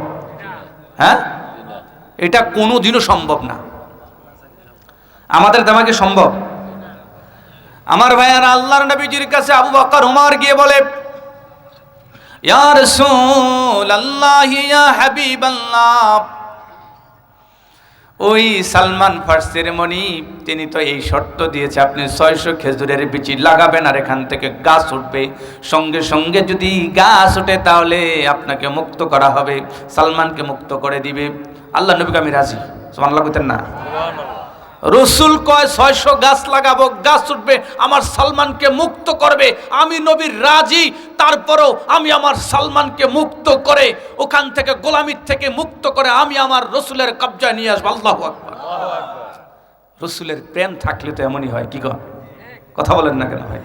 হ্যাঁ, এটা কোনোদিনও সম্ভব না। আমাদের দামাকে সম্ভব? আমার ভাইয়ারা, আল্লাহর নবীজির কাছে আবু বকর ওমর গিয়ে বলে, ইয়া রাসূলুল্লাহ, ইয়া হাবিবাল্লাহ, ওই সালমান ফারসির মনি তিনি তো এই শর্ত দিয়েছে, আপনি 600 খেজুরের বিচি লাগাবেন আর এখান থেকে গাছ উঠবে, সঙ্গে সঙ্গে যদি গাছ ওঠে তাহলে আপনাকে মুক্ত করা হবে, সালমানকে মুক্ত করে দিবে। আল্লাহ নবীকে আমি রাজি। সুবহানাল্লাহ কইতেন না? রসুল কয় 600 গাছ লাগাবো, গাছ উঠবে, আমার সালমানকে মুক্ত করবে, আমি নবীর রাজি। তারপরও আমি আমার সালমানকে মুক্ত করে, ওখান থেকে গোলামির থেকে মুক্ত করে আমি আমার রসুলের কবজায় নিয়ে আসবো। আল্লাহু আকবার। রসুলের প্রেম থাকলে তো এমনই হয়, কি কন? কথা বলেন না কেন ভাই?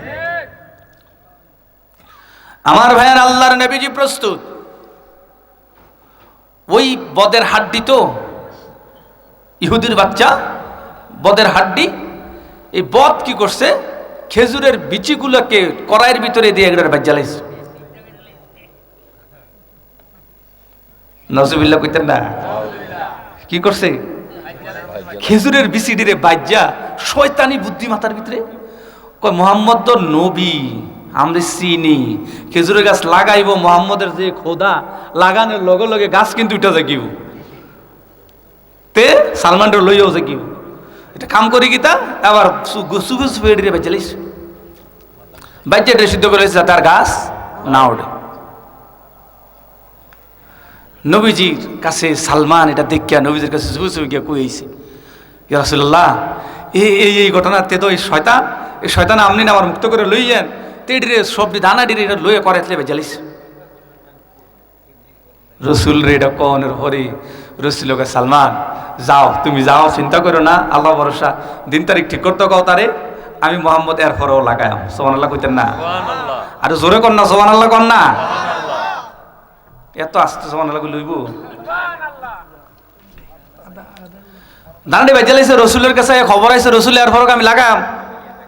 আমার ভাইয়ের, আল্লাহর নবীজি প্রস্তুত। ওই বদের হাড্ডি তো ইহুদির বাচ্চা, বদের হাড্ডি। এই বদ কি করছে? খেজুরের বিচিগুলোকে কড়াইয়ের ভিতরে দিয়ে এগুলোর বাজ্জা লাইছে। নাউজুবিল্লাহ কইতেন না? কি করছে? খেজুরের বিচিটিরে বাজ্জা, শয়তানি বুদ্ধি মাথার ভিতরে। কয় মুহাম্মদ তো নবী, আমরা চিনি, খেজুরের গাছ লাগাইব, মুহাম্মদের যে খোদা, লাগানোর লগে লগে গাছ কিন্তু উঠে যাকিব, তে সালমানটা লইয়াও যাকিব। এটা কাম করি গীতা, আবার সুগুসুগুসুড়ে বেচালিস বাচ্চাটা সিদ্ধ করেছে যাতে আর গাছ না ওঠে। নবীজির কাছে সালমান এটা দেখিয়া নবীজির কাছে সুগুসুগুসু গিয়া কইছে, ইয়া রাসূলুল্লাহ, এই ঘটনা তে তো এই শয়তান আপনি না আমার মুক্ত করে লইয়েন, তেড়িরে সবজি দানা ডিরে লইয়া করে বেচালিস। রসুল রে এটা কনের হরি। রসুল ওকে, সালমান যাও, তুমি যাও, চিন্তা করো না, আল্লাহ ভরসা, দিন তারিখ ঠিক করতে কও তারে, আমি মোহাম্মদ এর পরেও লাগাইম। সুবহানাল্লাহ কইতেন না? আর জোরে কর না, সুবহানাল্লাহ কর না। এত আস্তে সুবহানাল্লাহ লইব। দাঁড়ানি বাজে লাইছে, রসুলের কাছে খবর আইছে, রসুল এর পরও আমি লাগাম,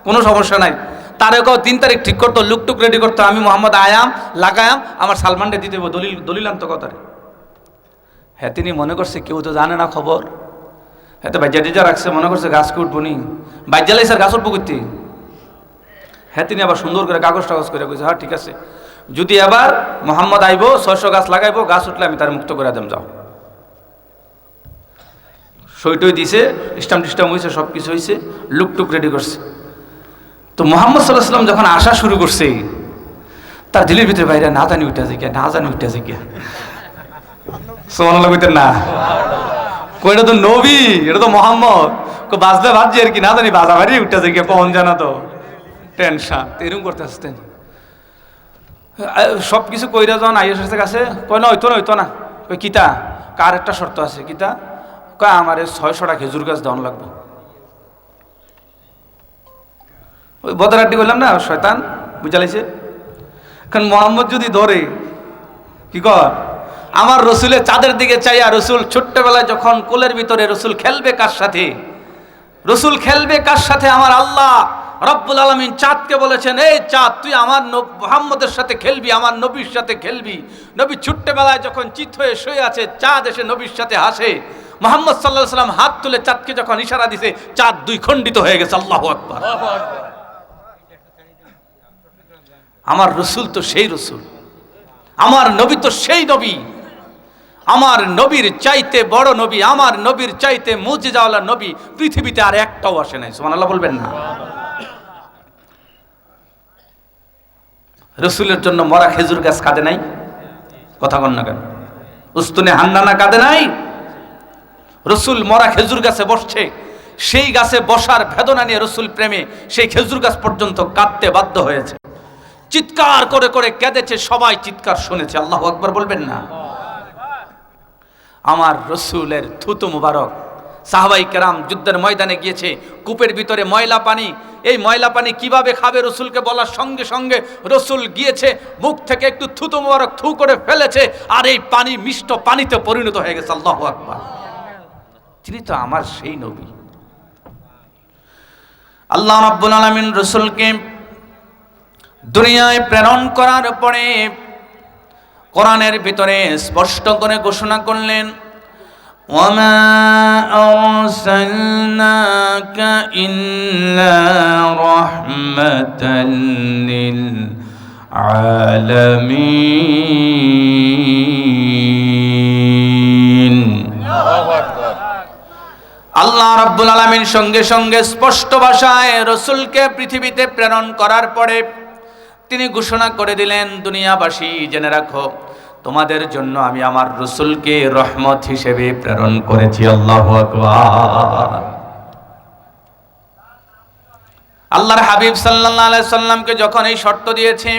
কোনো সমস্যা নাই। তারেও 3 তারিখ ঠিক করতো, লুকটুক রেডি করতো, আমি মোহাম্মদ আয়াম লাগায়াম আমার সালমানকে দিতে দেবো, দলিল আনতো কথারে। হ্যাঁ তিনি মনে করছে কেউ তো জানে না খবর, হ্যাঁ তো বাজ্যা টিজা রাখছে, মনে করছে গাছকে উঠবো নি, বাজ্যালাই স্যার গাছ উঠবো করতে। হ্যাঁ তিনি আবার সুন্দর করে কাগজ টাগজ করে কইছে হ্যাঁ ঠিক আছে, যদি আবার মোহাম্মদ আইব 600 গাছ লাগাইবো, গাছ উঠলে আমি তার মুক্ত করে দেম, যাও। সইটই দিছে, স্টাম্প টিস্টাম্প হয়েছে, সব কিছু হয়েছে, লুকটুক রেডি করছে। তো মোহাম্মদ সাল্লাহ সাল্লাম যখন আসা শুরু করছে, তার দিলের ভিতরে বাইরে না জানি উঠেছে গিয়া, না জানি উঠেছে গিয়া, সোমানাল্লাহ কইতেন না, এটা তো নবী, এটা তো মোহাম্মদ, বাজলে ভাবছি আর কি, না জানি বাজা বাড়ি উঠেছে গিয়া, কখন জানা তো টেনশন, এরকম করতে আসতেন। সব কিছু কইরা যখন আইএসএসের কাছে কয় না হইতো না, কই কিতা, কার একটা শর্ত আছে, কিতা, কয় আমার 600টা খেজুর গাছ দেওয়ান লাগবে। ওই বদরাটি বললাম না, শয়তান বুঝালাইছে। কারণ মোহাম্মদ যদি ধরে কি কর, আমার রসুলের চাঁদের দিকে চাইয়া, রসুল ছোট্টবেলায় যখন কোলের ভিতরে, রসুল খেলবে কার সাথে, রসুল খেলবে কার সাথে, আমার আল্লাহ রব্বুল আলামিন চাঁদকে বলেছেন, এই চাঁদ তুই আমার মুহাম্মদের সাথে খেলবি, আমার নবীর সাথে খেলবি। নবী ছোট্টবেলায় যখন চিত হয়ে শুয়ে আছে, চাঁদ এসে নবীর সাথে হাসে, মুহাম্মদ সাল্লাল্লাহু আলাইহি সাল্লাম হাত তুলে চাঁদকে যখন ইশারা দিছে, চাঁদ 2 খণ্ডিত হয়ে গেছে। আল্লাহু আকবার। আমার রসুল তো সেই রসুল, আমার নবী তো সেই নবী, আমার নবীর চাইতে বড় নবী, আমার নবীর চাইতে মুজিজাওয়ালা নবী পৃথিবীতে আর একটাও আসে নাই। সুবহানাল্লাহ বলবেন না? রসুলের জন্য মরা খেজুর গাছ কাঁদে নাই? কথা কন না কেন? উস্তুনে হান্নানা কাঁদে নাই? রসুল মরা খেজুর গাছে বসছে, সেই গাছে বসার বেদনা নিয়ে রসুল প্রেমে সেই খেজুর গাছ পর্যন্ত কাঁদতে বাধ্য হয়েছে, চিৎকার করে করে কেঁদেছে, সবাই চিৎকার শুনেছে। আল্লাহু আকবার বলবেন না? আমার রসুলের থুতু মুবারক, সাহাবাই কেরাম যুদ্ধের ময়দানে গিয়েছে, কূপের ভিতরে ময়লা পানি, এই ময়লা পানি কিভাবে খাবে রসুলকে বলার সঙ্গে সঙ্গে রসুল গিয়েছে, মুখ থেকে একটু থুতু মুবারক থু করে ফেলেছে, আর এই পানি মিষ্ট পানিতে পরিণত হয়ে গেছে। আল্লাহু আকবার। তিনি তো আমার সেই নবী। আল্লাহ রাব্বুল আলামিন রসুলকে দুনিয়ায় প্রেরণ করার পরে কোরআনের ভিতরে স্পষ্ট করে ঘোষণা করলেন, ওয়ামা আরসালনাকা ইল্লা রাহমাতাল লিল আলামিন। আল্লাহ রাব্বুল আলামিন সঙ্গে সঙ্গে স্পষ্ট ভাষায় রসুলকে পৃথিবীতে প্রেরণ করার পরে তিনি ঘোষণা করে দিলেন, দুনিয়াবাসী জেনে রাখো, তোমাদের জন্য আমি আমার রসুলকে রহমত হিসেবে প্রেরণ করেছি। আল্লাহু আকবার। আল্লাহর হাবিব সাল্লাল্লাহু আলাইহি সাল্লামকে যখন এই শর্ত দিয়েছে,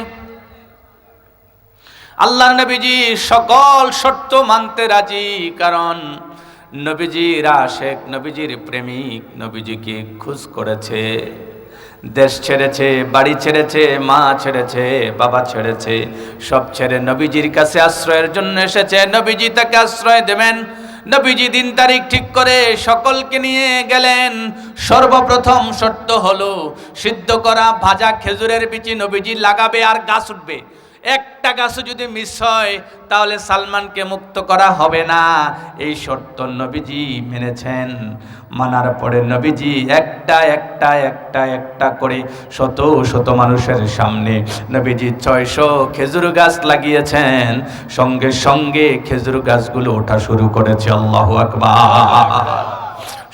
আল্লাহর নবীজি সকল শর্ত মানতে রাজি, কারণ নবীজির আশেক, নবীজির প্রেমিক, নবীজিকে খুশ করেছে, দেশ ছেড়েছে, বাড়ি ছেড়েছে, মা ছেড়েছে, বাবা ছেড়েছে, সব ছেড়ে নবীজির কাছে আশ্রয়ের জন্য এসেছে। নবীজি তাকে আশ্রয় দেবেন। নবীজি দিন তারিখ ঠিক করে সকলকে নিয়ে গেলেন। সর্বপ্রথম শর্ত হলো, সিদ্ধ করা ভাজা খেজুরের বিচি নবীজি লাগাবে আর গাছ উঠবে। একটা গাছও যদি মিস হয় তাহলে সালমানকে মুক্ত করা হবে না। এই শর্ত নবীজি মেনেছেন। মানার পরে নবীজি একটা একটা একটা একটা করে শত শত মানুষের সামনে নবীজি 600 খেজুর গাছ লাগিয়েছেন। সঙ্গে সঙ্গে খেজুর গাছগুলো ওঠা শুরু করেছে। আল্লাহু আকবার।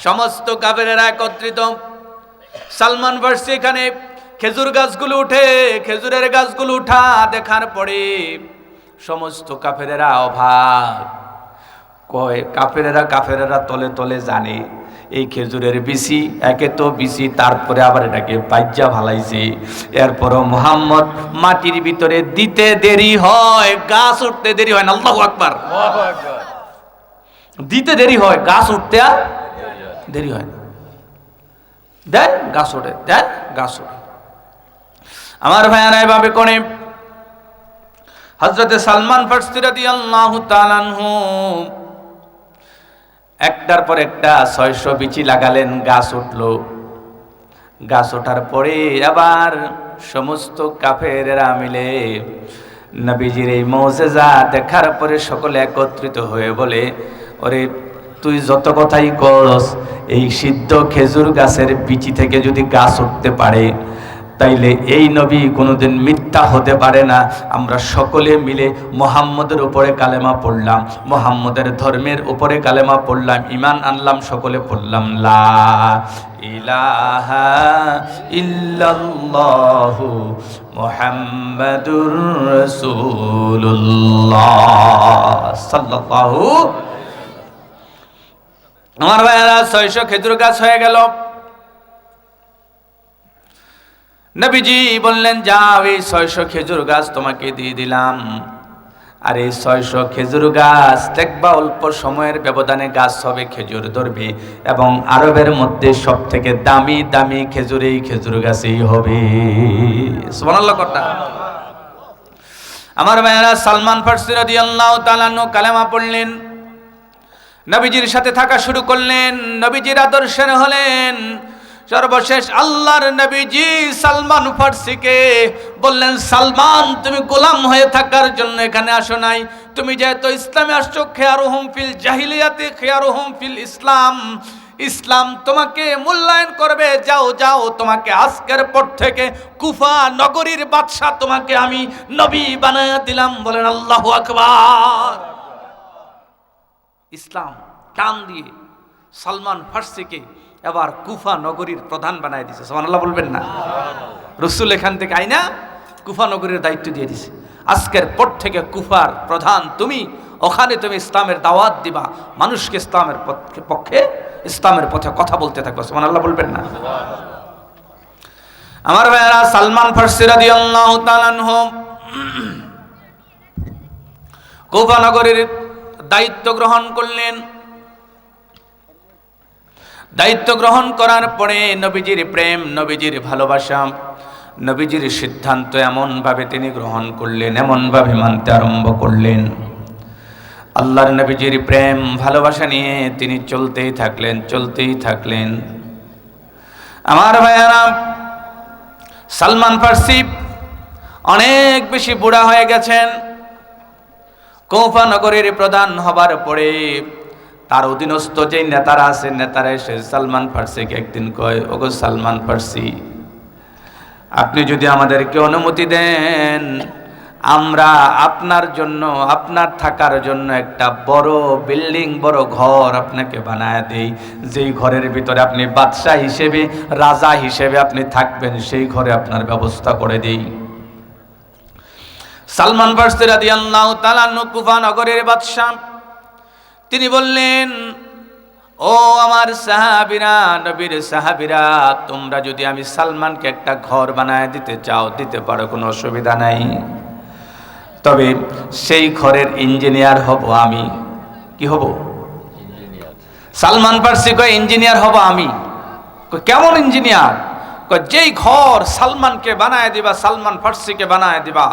সমস্ত কাফেরেরা একত্রিত। সালমান ভার্সি এখানে খেজুর গাছগুলো উঠে, খেজুরের গাছগুলো উঠা দেখার পরে সমস্ত কাফেরেরা অবাক। কয় কাফেরেরা তলে তলে জানে এই খেজুরের বিচি, একে তো বিচি, তারপরে আবার এটাকে বাইজ্জা ভালাইছে। এরপরও মুহাম্মদ মাটির ভিতরে দিতে দেরি হয়, গাছ উঠতে দেরি হয় না। আল্লাহু আকবার। দিতে দেরি হয়, গাছ উঠতে আর দেরি হয় না। দেন গাছ ওঠে, দেন গাছ ওঠে। আমার ভাইয়ারা এভাবে করে হযরতে সালমান ফারসি রাদিয়াল্লাহু তাআলা আনহু একটার পর একটা 600 বিচি লাগালেন, গাছ উঠলো। গাছ ওঠার পরে আবার সমস্ত কাফেরেরা মিলে নবীজির এই মুজিজা দেখার পরে সকলে একত্রিত হয়ে বলে, ওরে তুই যত কথাই কস, এই সিদ্ধ খেজুর গাছের বিচি থেকে যদি গাছ উঠতে পারে তাইলে এই নবী কোনোদিন মিথ্যা হতে পারে না। আমরা সকলে মিলে মুহাম্মদের উপরে কালেমা পড়লাম, মুহাম্মদের ধর্মের উপরে কালেমা পড়লাম, ঈমান আনলাম, সকলে পড়লাম লা ইলাহা ইল্লাল্লাহু মুহাম্মাদুর রাসূলুল্লাহ সাল্লাল্লাহু। আমার ভাইয়েরা 600 খেজুর গাছ হয়ে গেল। নবীজি বললেন, যাও এই 600 খেজুর গাছ তোমাকে দিয়ে দিলাম। আর এই 600 খেজুর গাছ দেখবা অল্প সময়ের ব্যবধানে গাছ হবে, খেজুর ধরবে, এবং আরবের মধ্যে সব থেকে দামি দামি খেজুর এই খেজুর গাছেই হবে। সুবহানাল্লাহ কথা। আমার ভাইয়েরা, সালমান ফারসি রাদিয়াল্লাহু তাআলা আনহু কালেমা পড়লেন, নবীজির সাথে থাকা শুরু করলেন, নবীজির আদর্শের হলেন। সর্বশেষ আল্লাহর নবীজি সালমান ফারসিকে বললেন, সালমান তুমি গোলাম হয়ে থাকার জন্য এখানে আসো নাই, তুমি যেহেতু ইসলামে আসছো, খেয়ারুহুম ফিল জাহিলিয়াতি খেয়ারুহুম ফিল ইসলাম, ইসলাম তোমাকে মূল্যায়ন করবে। যাও যাও, তোমাকে আজকের পর থেকে কুফা নগরীর বাদশা তোমাকে আমি নবী বানায়া দিলাম। বলেন আল্লাহু আকবার। ইসলাম টান দিয়ে সালমান ফারসিকে এবার কুফা নগরীর প্রধান বানায় দিছে। সুবহানাল্লাহ বলবেন না? রাসূল এখান থেকে আইনা কুফা নগরীর দায়িত্ব দিয়ে দিছে, আজকের পর থেকে কুফার প্রধান তুমি, ওখানে তুমি ইসলামের দাওয়াত দিবা, মানুষকে ইসলামের পক্ষে ইসলামের পথে কথা বলতে থাকবে। সুবহানাল্লাহ বলবেন না? আমার ভাইয়েরা, সালমান ফারসি রাদিয়াল্লাহু তাআলা আনহু কুফা নগরীর দায়িত্ব গ্রহণ করলেন। দায়িত্ব গ্রহণ করার পরে নবীজির প্রেম, নবীজির ভালোবাসা, নবীজির সিদ্ধান্ত এমনভাবে তিনি গ্রহণ করলেন, এমনভাবে মানতে আরম্ভ করলেন। আল্লাহর নবীজির প্রেম ভালোবাসা নিয়ে তিনি চলতেই থাকলেন। আমার ভাইয়ারা, সালমান ফারসি অনেক বেশি বুড়া হয়ে গেছেন। কুফা নগরীর প্রধান হবার পরে তার অধীনস্থ যে নেতারা আছেন, নেতারা এসে সালমান ফারসিকে একদিন কয়, ওগো সালমান ফারসি, আপনি যদি আমাদেরকে অনুমতি দেন, আমরা আপনার জন্য, আপনার থাকার জন্য একটা বড় বিল্ডিং, বড় ঘর আপনাকে বানায় দেই, যেই ঘরের ভিতরে আপনি বাদশাহ হিসেবে, রাজা হিসেবে আপনি থাকবেন, সেই ঘরে আপনার ব্যবস্থা করে দেই। সালমান ফারসি রাদিয়াল্লাহু তাআলা আনহু কুফা নগরের বাদশা, তিনি বললেন, ও আমার সাহাবীরা, নবীর সাহাবীরা, তোমরা যদি আমি সালমানকে একটা ঘর বানায় দিতে চাও, দিতে পারো, কোনো অসুবিধা নাই, তবে সেই ঘরের ইঞ্জিনিয়ার হব আমি। কি হব? সালমান ফারসি কয়, ইঞ্জিনিয়ার হব আমি। কেমন ইঞ্জিনিয়ার? যেই ঘর সালমানকে বানায় দিবা, সালমান ফারসিকে বানায় দিবা,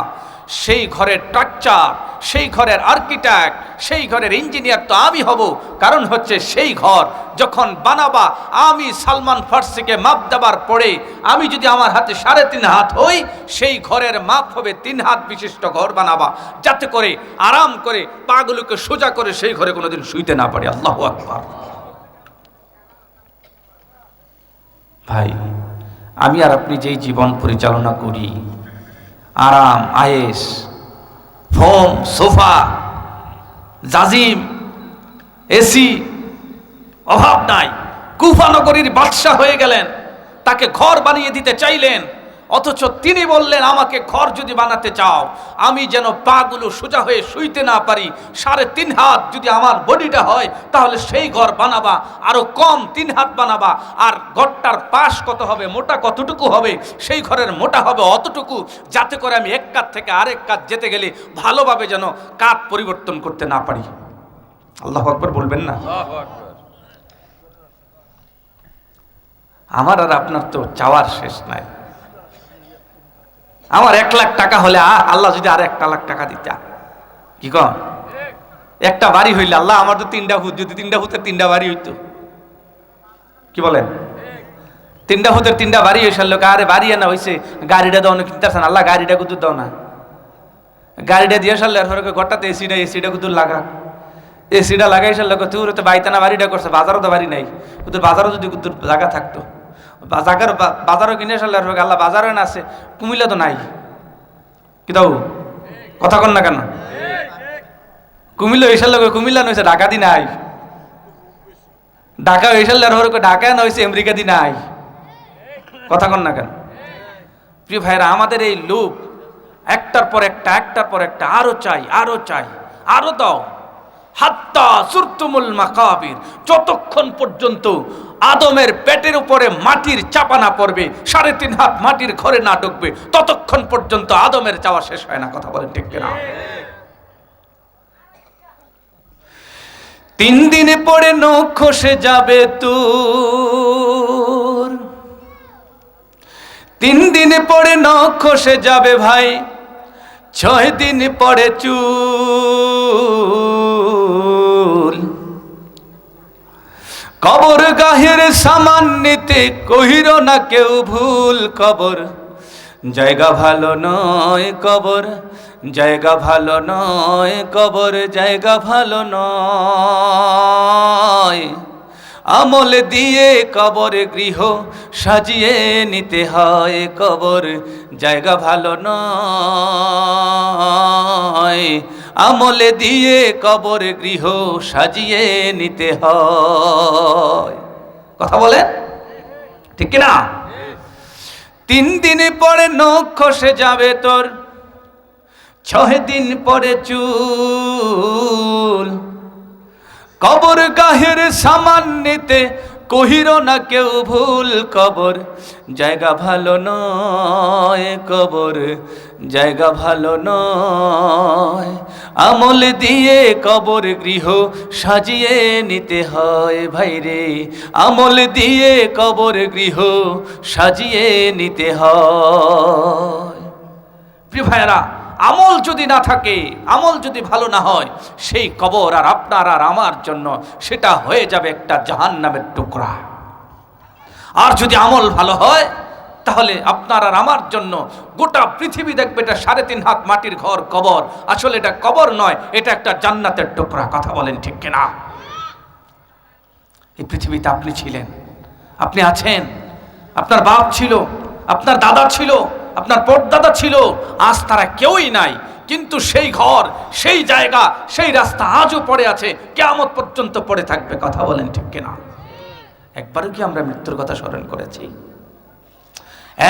সেই ঘরের স্ট্রাকচার, সেই ঘরের আর্কিটেক্ট, সেই ঘরের ইঞ্জিনিয়ার তো আমি হব। কারণ হচ্ছে সেই ঘর যখন বানাবা, আমি সালমান ফারসিকে মাপ দেবার পরে আমি যদি আমার হাতে 3.5 হাত হই, সেই ঘরের মাপ হবে 3 হাত বিশিষ্ট ঘর বানাবা, যাতে করে আরাম করে পাগুলোকে সোজা করে সেই ঘরে কোনোদিন শুইতে না পারে। আল্লাহু আকবার। ভাই, আমি আর আপনি যেই জীবন পরিচালনা করি, আরাম আয়েশ, ফোম, সোফা, জাজিম, এসি, অভাব নাই। কুফা নগরীর বাদশাহ হয়ে গেলেন, তাকে ঘর বানিয়ে দিতে চাইলেন, অথচ তিনি বললেন, আমাকে ঘর যদি বানাতে চাও, আমি যেন পাগুলো সোজা হয়ে শুইতে না পারি, 3.5 হাত যদি আমার বডিটা হয়, তাহলে সেই ঘর বানাবা, আরো কম 3 হাত বানাবা, আর ঘরটার পাশ কত হবে, মোটা কতটুকু হবে, সেই ঘরের মোটা হবে অতটুকু, যাতে করে আমি এক কাত থেকে আরেক কাত যেতে গেলে ভালোভাবে যেন কাত পরিবর্তন করতে না পারি। আল্লাহু আকবার বলবেন না? আমার আর আপনার তো চাওয়ার শেষ নাই। আমার 1 লাখ টাকা হলে আল্লাহ যদি আর 1 লাখ টাকা দিতা, কি কন? একটা বাড়ি হইলে আল্লাহ আমার তো 3টা ভূত, যদি 3টা ভূতের 3টা বাড়ি হইতো, কি বলেন? তিনটা হতের তিনটা বাড়ি হয়েছে লোক, আরে বাড়ি আনা হয়েছে গাড়িটা দাও না কিনতে আল্লাহ গাড়িটা কুতুর দাও না, গাড়িটা দিয়ে সারলে আর ঘরটাতে এসিটা কুতুর লাগা, এসিটা লাগাই সারলে তুই তো বাইতানা বাড়িটা করছে, বাজারও তো বাড়ি নাই, কুতুর বাজারও যদি কুতুর জায়গা থাকতো, বাজারও কিনে সারলে আর আল্লাহ বাজারও না আছে, কুমিল্লা তো নাই, কি দাও কথা কন না কেন? কুমিল্লা হয়েছে লোক, কুমিল্লা নইছে ঢাকা দি নাই, ঢাকা হয়েছে ঢাকা নইছে আমেরিকা দি নাই, কথা কন না কেন? প্রিয় ভাইরা, আমাদের এই লোভ একটার পর একটা আরো চাই, আরো দাও, হাত্তা সুরতুমুল মাকাবির, যতক্ষণ পর্যন্ত আদমের পেটের উপরে মাটির চাপা না পড়বে, 3.5 হাত মাটির ঘরে না ঢুকবে, ততক্ষণ পর্যন্ত আদমের চাওয়া শেষ হয় না। কথা বলেন ঠিক কিনা? 3 দিনে পরে নখ খসে যাবে তোর, 3 দিনে পরে নখ খসে যাবে ভাই, 6 দিন পরে চুল, কবর গাহের সামান নিতে কহির না কেউ ভুল, কবর জায়গা ভালো নয়, কবর জায়গা ভালো নয়, কবর জায়গা ভালো নয়, আমল দিয়ে কবর গৃহ সাজিয়ে নিতে হয়, কবর জায়গা ভালো নয়, আমল দিয়ে কবর গৃহ সাজিয়ে নিতে হয়। কথা বলেন ঠিক কিনা? 3 দিনে পরে নখ খসে যাবে তোর, 6 দিন পরে চুল, কবর গাহের সামান নিতে কহির না কেউ ভুল, কবর জায়গা ভালো নয়, কবর জায়গা ভালো নয়, আমল দিয়ে কবর গৃহ সাজিয়ে নিতে হয়, ভাইরে আমল দিয়ে কবর গৃহ সাজিয়ে নিতে হয়। প্রিয় ভাইরা, আমল যদি না থাকে, আমল যদি ভালো না হয়, সেই কবর আর আপনার আর আমার জন্য সেটা হয়ে যাবে একটা জাহান্নামের টুকরা। আর যদি আমল ভালো হয়, তাহলে আপনার আর আমার জন্য গোটা পৃথিবী দেখবে এটা 3.5 হাত মাটির ঘর কবর, আসলে এটা কবর নয়, এটা একটা জান্নাতের টুকরা। কথা বলেন ঠিক কিনা? এই পৃথিবীতে আপনি ছিলেন, আপনি আছেন, আপনার বাপ ছিল, আপনার দাদা ছিল, আপনার পরদাদা ছিল, আজ তারা কেউই নাই, কিন্তু সেই ঘর, সেই জায়গা, সেই রাস্তা আজও পড়ে আছে, কিয়ামত পর্যন্ত পড়ে থাকবে। কথা বলেন ঠিক কিনা? একবারও কি আমরা মৃত্যুর কথা স্মরণ করেছি?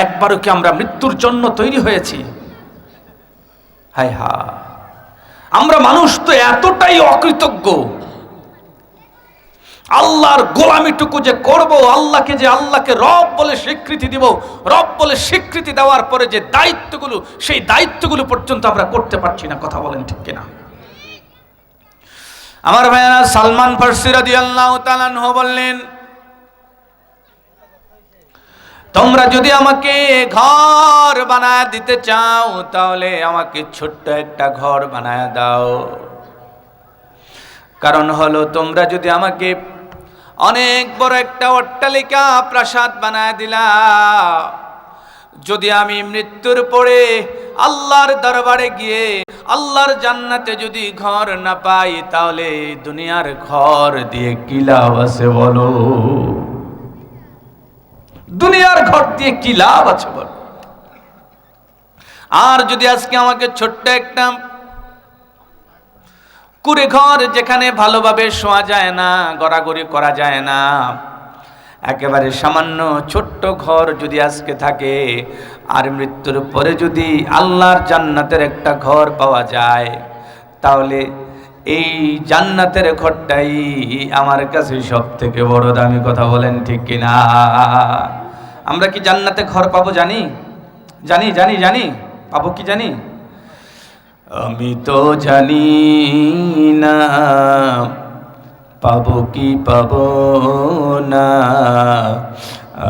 একবারও কি আমরা মৃত্যুর জন্য তৈরি হয়েছি? হায় হায়, আমরা মানুষ তো এতটাই অকৃতজ্ঞ, আল্লাহর গোলামিটুকু যে করব, আল্লাহকে যে আল্লাহকে রব বলে স্বীকৃতি দিব, রব বলে স্বীকৃতি দেওয়ার পরে যে দায়িত্বগুলো, সেই দায়িত্বগুলো পর্যন্ত আমরা করতে পারছি না। কথা বলেন ঠিক কিনা? আমার ভাইয়েরা, সালমান ফারসি রাদিয়াল্লাহু তাআলা আনহু বললেন, তোমরা যদি আমাকে ঘর বানায় দিতে চাও, তাহলে আমাকে ছোট্ট একটা ঘর বানায় দাও। কারণ হলো, তোমরা যদি আমাকে অনেক বড় একটা অট্টালিকা প্রাসাদ বানায় দিলা, যদি আমি মৃত্যুর পরে আল্লাহর দরবারে গিয়ে আল্লাহর জান্নাতে যদি ঘর না পাই, তাহলে দুনিয়ার ঘর দিয়ে কি লাভ আছে বলো? দুনিয়ার ঘর দিয়ে কি লাভ আছে বলো? আর যদি আজকে আমাকে ছোট্ট একটা কুড়ে ঘর, যেখানে ভালোভাবে শোয়া যায় না, গড়াগড়ি করা যায় না, একেবারে সামান্য ছোট্ট ঘর যদি আজকে থাকে, আর মৃত্যুর পরে যদি আল্লাহর জান্নাতের একটা ঘর পাওয়া যায়, তাহলে এই জান্নাতের ঘরটাই আমার কাছে সব থেকে বড় দামি। কথা বলেন ঠিক কিনা? আমরা কি জান্নাতে ঘর পাবো? জানি জানি জানি জানি পাবো কি জানি? আমি তো জানি না পাবো কি পাবো না,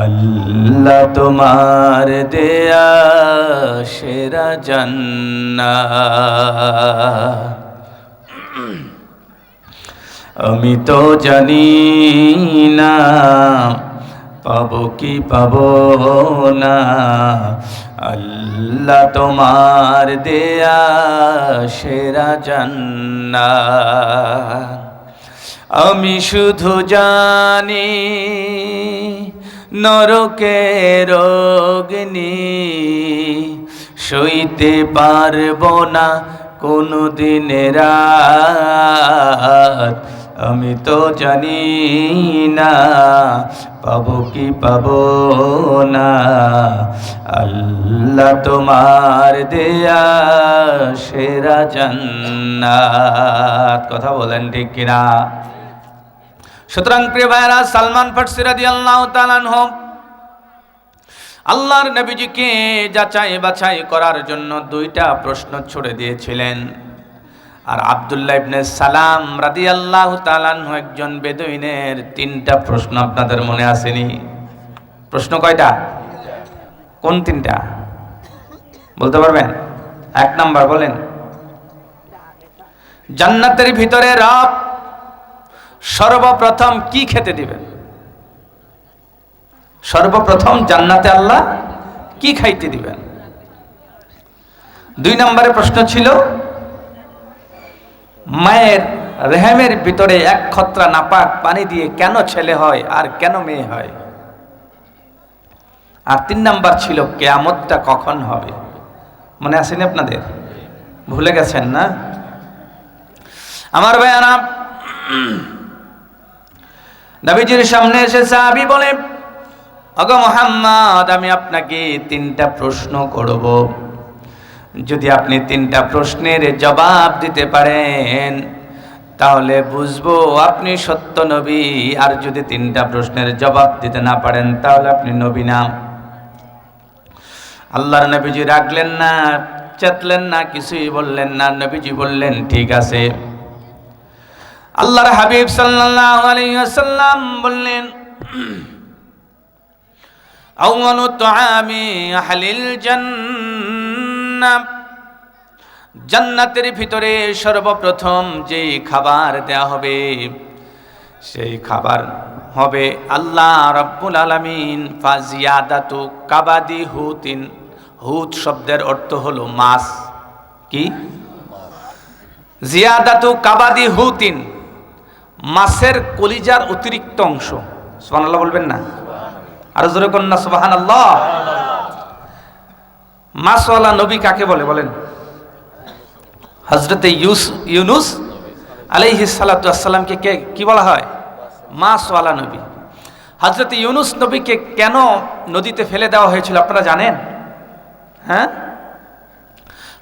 আল্লাহ তোমার দেয়া সেরা জান্নাত। আমি তো জানি না পাবো কি পাবো না, আল্লাহ তোমার দেয়া সেরা জান্নাত। আমি শুধু জানি নরকের অগ্নি সইতে পারবো না কোনো দিনের রাত। আমি তো জানি না পাবো কি পাবো না, আল্লাহ তোমার দেয়া সেরা জান্নাত। কথা বলেন ঠিক কিনা? সুতরাং প্রিয় ভাইরা, সালমান ফারসি রাদিয়াল্লাহু তাআলা আনহু আল্লাহর নবীজিকে যাচাই বাছাই করার জন্য 2টা প্রশ্ন ছুড়ে দিয়েছিলেন। আর আব্দুল্লাহ ইবনে সালাম রাদিয়াল্লাহু তাআলা আনহু একজন বেদুইনের 3টা প্রশ্ন আপনাদের মনে আসেনি? প্রশ্ন কয়টা? কোন 3টা বলতে পারবেন? 1 নাম্বার বলেন। জান্নাতের ভিতরে রব সর্বপ্রথম কি খেতে দিবেন? সর্বপ্রথম জান্নাতে আল্লাহ কি খাইতে দিবেন? 2 নম্বরে প্রশ্ন ছিল মায়ের রেহেমের ভিতরে 1 খত্রা নাপাক পানি দিয়ে কেন ছেলে হয় আর কেন মেয়ে হয়? আর 3 নাম্বার ছিল কিয়ামতটা কখন হবে? মনে আসেনি আপনাদের? ভুলে গেছেন না? আমার ভাইয়ারা, নবীজির সামনে এসে সাহাবী বলে, ওগো মুহাম্মদ, আমি আপনাকে 3টা প্রশ্ন করব। যদি আপনি 3টা প্রশ্নের জবাব দিতে পারেন তাহলে বুঝবো আপনি সত্য নবী, আর যদি 3টা প্রশ্নের জবাব দিতে না পারেন তাহলে আপনি নবী না। আল্লাহর নবীজি রাখলেন না, চেতলেন না, কিছুই বললেন না। নবীজি বললেন ঠিক আছে। আল্লাহর হাবিব সাল্লাল্লাহু আলাইহি ওয়াসাল্লাম বললেন, আউয়ালু তুআমি আহলিল জান্নাহ, জান্নাতের ভিতরে সর্বপ্রথম যেই খাবার দেয়া হবে সেই খাবার হবে আল্লাহ রাব্বুল আলামিন ফাজিয়াদাতু কাবাদি হুতিন। হুত শব্দের অর্থ হলো মাছ। কি? জিয়াদাতু কাবাদি হুতিন, মাছের কলিজার অতিরিক্ত অংশ। সুবহানাল্লাহ বলবেন না? আর জোরে কোন না সুবহানাল্লাহ। মাছওয়ালা নবী কাকে বলে বলেন? হযরতে ইউনুস আলাইহিস সালাতু ওয়াসসালামকে কি বলা হয়? মাছওয়ালা নবী। হযরতে ইউনুস নবীকে কেন নদীতে ফেলে দেওয়া হয়েছিল আপনারা জানেন? হ্যাঁ,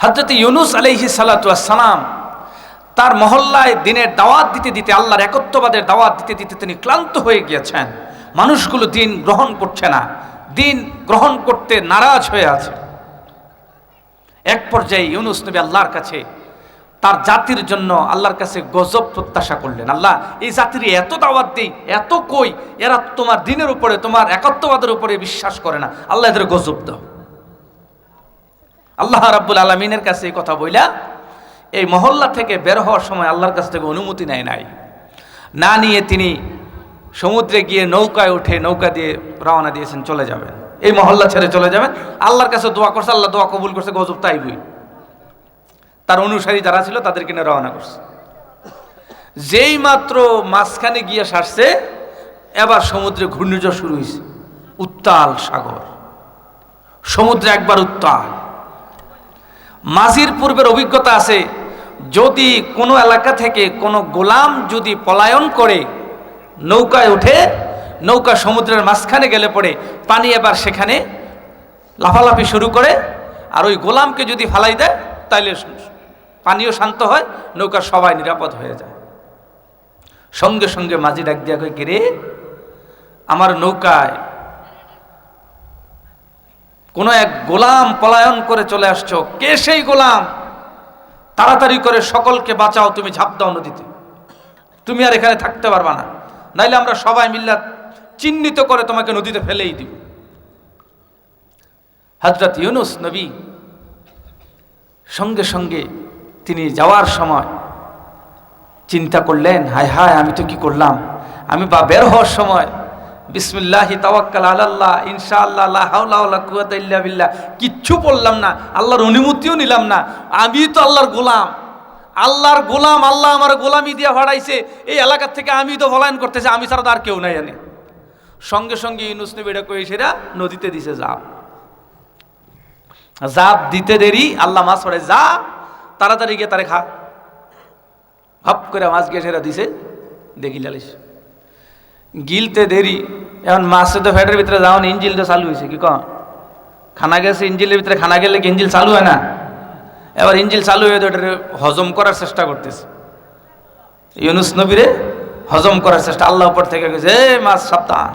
হযরতে ইউনুস আলাইহিস সালাতু ওয়াসসালাম তার মহল্লায় দিনের দাওয়াত দিতে দিতে, আল্লাহর একত্ববাদের দাওয়াত দিতে দিতে তিনি ক্লান্ত হয়ে গিয়েছেন। মানুষগুলো দিন গ্রহণ করছে না, দিন গ্রহণ করতে নারাজ হয়ে আছে। এক পর্যায়ে ইউনুস নবী আল্লাহর কাছে তার জাতির জন্য আল্লাহর কাছে গজব প্রত্যাশা করলেন। আল্লাহ, এই জাতির এত দাওয়াত দেই, এত কই, এরা তোমার দিনের উপরে, তোমার একত্ববাদের উপরে বিশ্বাস করে না, আল্লাহ এদের গজব দাও। আল্লাহ রাব্বুল আলামিনের কাছে এই কথা বইলা এই মহল্লা থেকে বের হওয়ার সময় আল্লাহর কাছ থেকে অনুমতি নাই না নিয়ে তিনি সমুদ্রে গিয়ে নৌকায় উঠে নৌকা দিয়ে রওনা দিয়েছেন, চলে যাবেন, এই মহল্লা ছেড়ে চলে যাবেন। আল্লাহর কাছে দোয়া করছে, আল্লাহ দোয়া কবুল করছে, গজব তাইবই। তার অনুসারী যারা ছিল তাদেরকে নিয়ে রওনা করছে। যেই মাত্র মাঝখানে গিয়ে সারছে, এবার সমুদ্রে ঘূর্ণিঝড় শুরু হয়েছে, উত্তাল সাগর, সমুদ্রে একবার উত্তাল। মাঝির পূর্বের অভিজ্ঞতা আছে, যদি কোনো এলাকা থেকে কোনো গোলাম যদি পলায়ন করে নৌকায় উঠে, নৌকা সমুদ্রের মাঝখানে গেলে পড়ে পানি এবার সেখানে লাফালাফি শুরু করে, আর ওই গোলামকে যদি ফালাই দেয় তাইলে পানিও শান্ত হয়, নৌকার সবাই নিরাপদ হয়ে যায়। সঙ্গে সঙ্গে মাঝি ডাক দিয়া কই, কিরে, আমার নৌকায় কোন এক গোলাম পলায়ন করে চলে আসছো, কে সেই গোলাম? তাড়াতাড়ি করে সকলকে বাঁচাও, তুমি ঝাঁপ দাও নদীতে, তুমি আর এখানে থাকতে পারবা না, নাইলে আমরা সবাই মিল্লা চিহ্নিত করে তোমাকে নদীতে ফেলেই দিব। হযরত ইউনুস নবী সঙ্গে সঙ্গে তিনি যাওয়ার সময় চিন্তা করলেন, হায় হায়, আমি তো কি করলাম? আমি বা বের হওয়ার সময় বিসমিল্লাহি তাওয়াক্কাল আলাল্লাহ, ইনশাআল্লাহ, লা হাওলা ওয়ালা কুওয়াতা ইল্লা বিল্লাহ, কিচ্ছু বললাম না, আল্লাহর অনুমতিও নিলাম না। আমি তো আল্লাহর গোলাম, আল্লাহর গোলাম, আল্লাহ আমার গোলামি দিয়ে ভাড়াইছে, এই এলাকার থেকে আমি তো পলায়ন করতেছি, আমি ছাড়া তো আর কেউ নাই জানে। সঙ্গে সঙ্গে ইউনুস নবী এটা কই সেরা নদীতে দিছে জাপ দিতে দেরি, আল্লাহ মাছ পড়ে, যা তাড়াতাড়ি গিয়ে তারে খা। হপ করে মাছ গিয়ে সেরা দিছে, দেখি লালিস গিলতে দেরি। এখন মাছ তো ফ্যাটের ভিতরে যাওয়ান, ইঞ্জিল তো চালু হয়েছে, কি কন খানা গেছে ইঞ্জিলের ভিতরে, খানা গেলে কি ইঞ্জিল চালু হয় না? এবার ইঞ্জিল চালু হয়ে ওটা হজম করার চেষ্টা করতেছে, ইউনুস নবীরে হজম করার চেষ্টা। আল্লাহ উপর থেকে গেছে, মাছ সাবধান,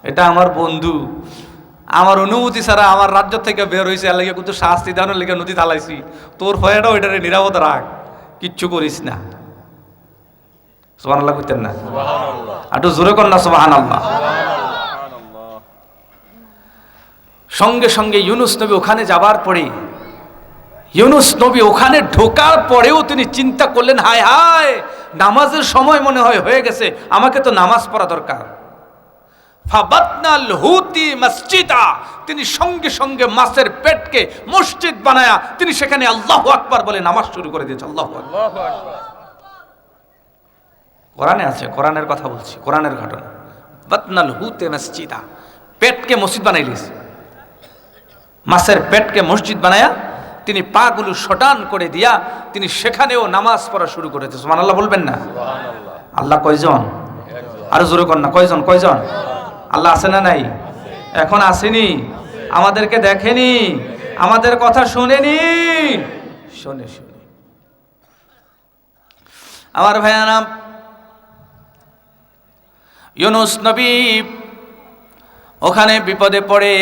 এটা আমার বন্ধু, আমার অনুমতি ছাড়া আমার রাজ্য থেকে বের হয়েছে, আল্লাহকে কিন্তু শাস্তি দানোর লেগে নদী থালাইছি, তোর ভয়টাও এটারে নিরাপদ রাখ, কিচ্ছু করিস না। সুবহানাল্লাহ কইতেন না? একটু জোরে কর না সুবহানাল্লাহ। সঙ্গে সঙ্গে ইউনুস নবী ওখানে যাবার পরে, ইউনুস নবী ওখানে ঢোকার পরেও তিনি চিন্তা করলেন, হায় হায়, নামাজের সময় মনে হয় হয়ে গেছে, আমাকে তো নামাজ পড়া দরকার। ফাবাতনাল হুতি মসজিদা, তিনি সঙ্গে সঙ্গে মাছের পেটকে মসজিদ বানায়া তিনি সেখানে আল্লাহু আকবার বলে নামাজ শুরু করে দিয়েছে। আল্লাহু আকবার। কোরআনে আছে, কোরআনের কথা বলছি, কোরআনের ঘটনা। বাতনাল হুতে মসজিদা, পেটকে মসজিদ বানাইলিস, মাছের পেটকে মসজিদ বানায়া তিনি পাগুলো শটান করে দিয়া তিনি সেখানেও নামাজ পড়া শুরু করেছে। সুবহানাল্লাহ বলবেন না? আল্লাহ কয়জন? আরো জোরে কর না, কয়জন? কয়জন? আল্লাহ আছে না নাই? এখন আসেনি, আমাদেরকে দেখেনি, আমাদের কথা শোনেনি, শোনে শুনে। আমার ভাইয়ারা, ইউনুস নবী ওখানে বিপদে পড়ে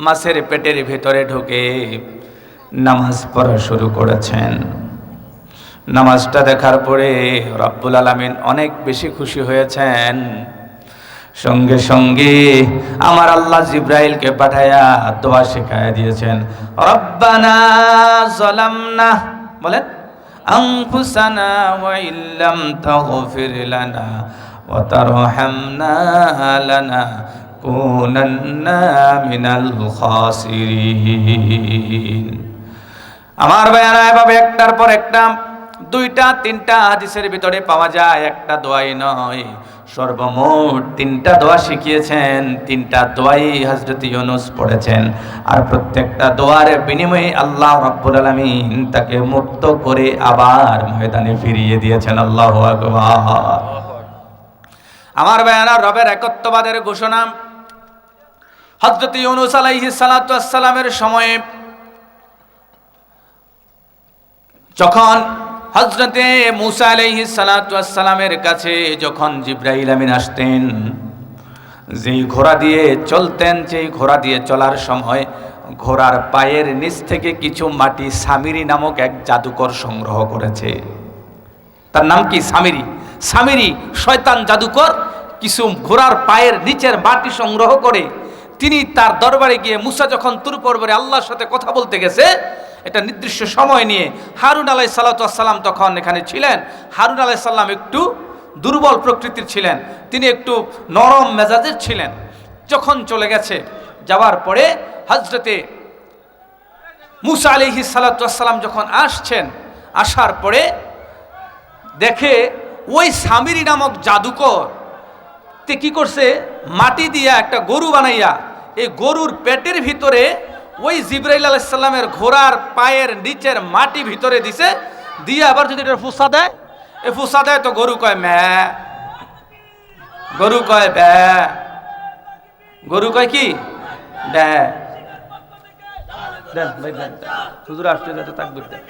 মাছের পেটের ভেতরে ঢুকে নামাজ পড়া শুরু করেছেন। নামাজটা দেখার পরে রব্বুল আলামিন অনেক বেশি খুশি হয়েছেন। সঙ্গে সঙ্গে আমার আল্লাহ জিব্রাইলকে পাঠায়া দোয়া শেখায়া দিয়েছেন। রব্বানা যালামনা, বলেন, আনফুসানা ওয়া ইল্লাম তাগফির লানা ওয়া তারহামনা লানাকুনান্না মিনাল খাসিরিন। আমার ভাইয়ারা, এভাবে একটার পর একটা, দুইটা তিনটা হাদিসের ভিতরে পাওয়া যায়, একটা দোয়াই নয়, সর্বমোট তিনটা দোয়া শিখিয়েছেন। তিনটা দোয়াই হযরত ইউনুস পড়েছেন, আর প্রত্যেকটা দোয়ার বিনিময়ে আল্লাহ রাব্বুল আলামিন তাকে মুক্ত করে আবার ময়দানে ফিরিয়ে দিয়েছেন। আল্লাহু আকবার। আমার ভাইয়ারা, রবের একত্ববাদের ঘোষণা হযরত ইউনুস আলাইহিস সালাতু ওয়াস সালামের সময়ে যখন হযরতে মূসা আলাইহিস সালাতু ওয়াস সালামের কাছে যখন জিবরাইল আমিন আসতেন, যেই ঘোড়া দিয়ে চলতেন, যেই ঘোড়া দিয়ে চলার সময় ঘোড়ার পায়ের নিচ থেকে কিছু মাটি সামিরি নামক এক জাদুকর সংগ্রহ করেছে। তার নাম কি? সামিরি। সামিরি শয়তান জাদুকর কিছু ঘোড়ার পায়ের নিচের মাটি সংগ্রহ করে তিনি তার দরবারে গিয়ে, মূসা যখন তুর পর্বতে আল্লাহর সাথে কথা বলতে গেছে, এটা নির্দিষ্ট সময় নিয়ে, হারুন আলাইহিস সালাতু ওয়াস সালাম তখন এখানে ছিলেন। হারুন আলাইহিস সালাম একটু দুর্বল প্রকৃতির ছিলেন, তিনি একটু নরম মেজাজের ছিলেন। যখন চলে গেছে, যাওয়ার পরে হযরতে মূসা আলাইহিস সালাতু ওয়াস সালাম যখন আসছেন, আসার পরে দেখে ওই সামিরি নামক জাদুকর তে কি করছে, মাটি দিয়া একটা গরু বানাইয়া এই গরুর পেটের ভিতরে ওই জিবরাইল আলাইহিস সালামের ঘোড়ার পায়ের নিচের মাটি ভিতরে দিছে, দিয়ে আবার যদি এটা ফুসা দেয়, এই ফুসা দেয় তো গরু কয় ম্যা, গরু কয় ব্যা, গরু কয় কি ব্যা। দেন ভাই দেন, হুজুর আসতে যাতে তাকবীর দেন।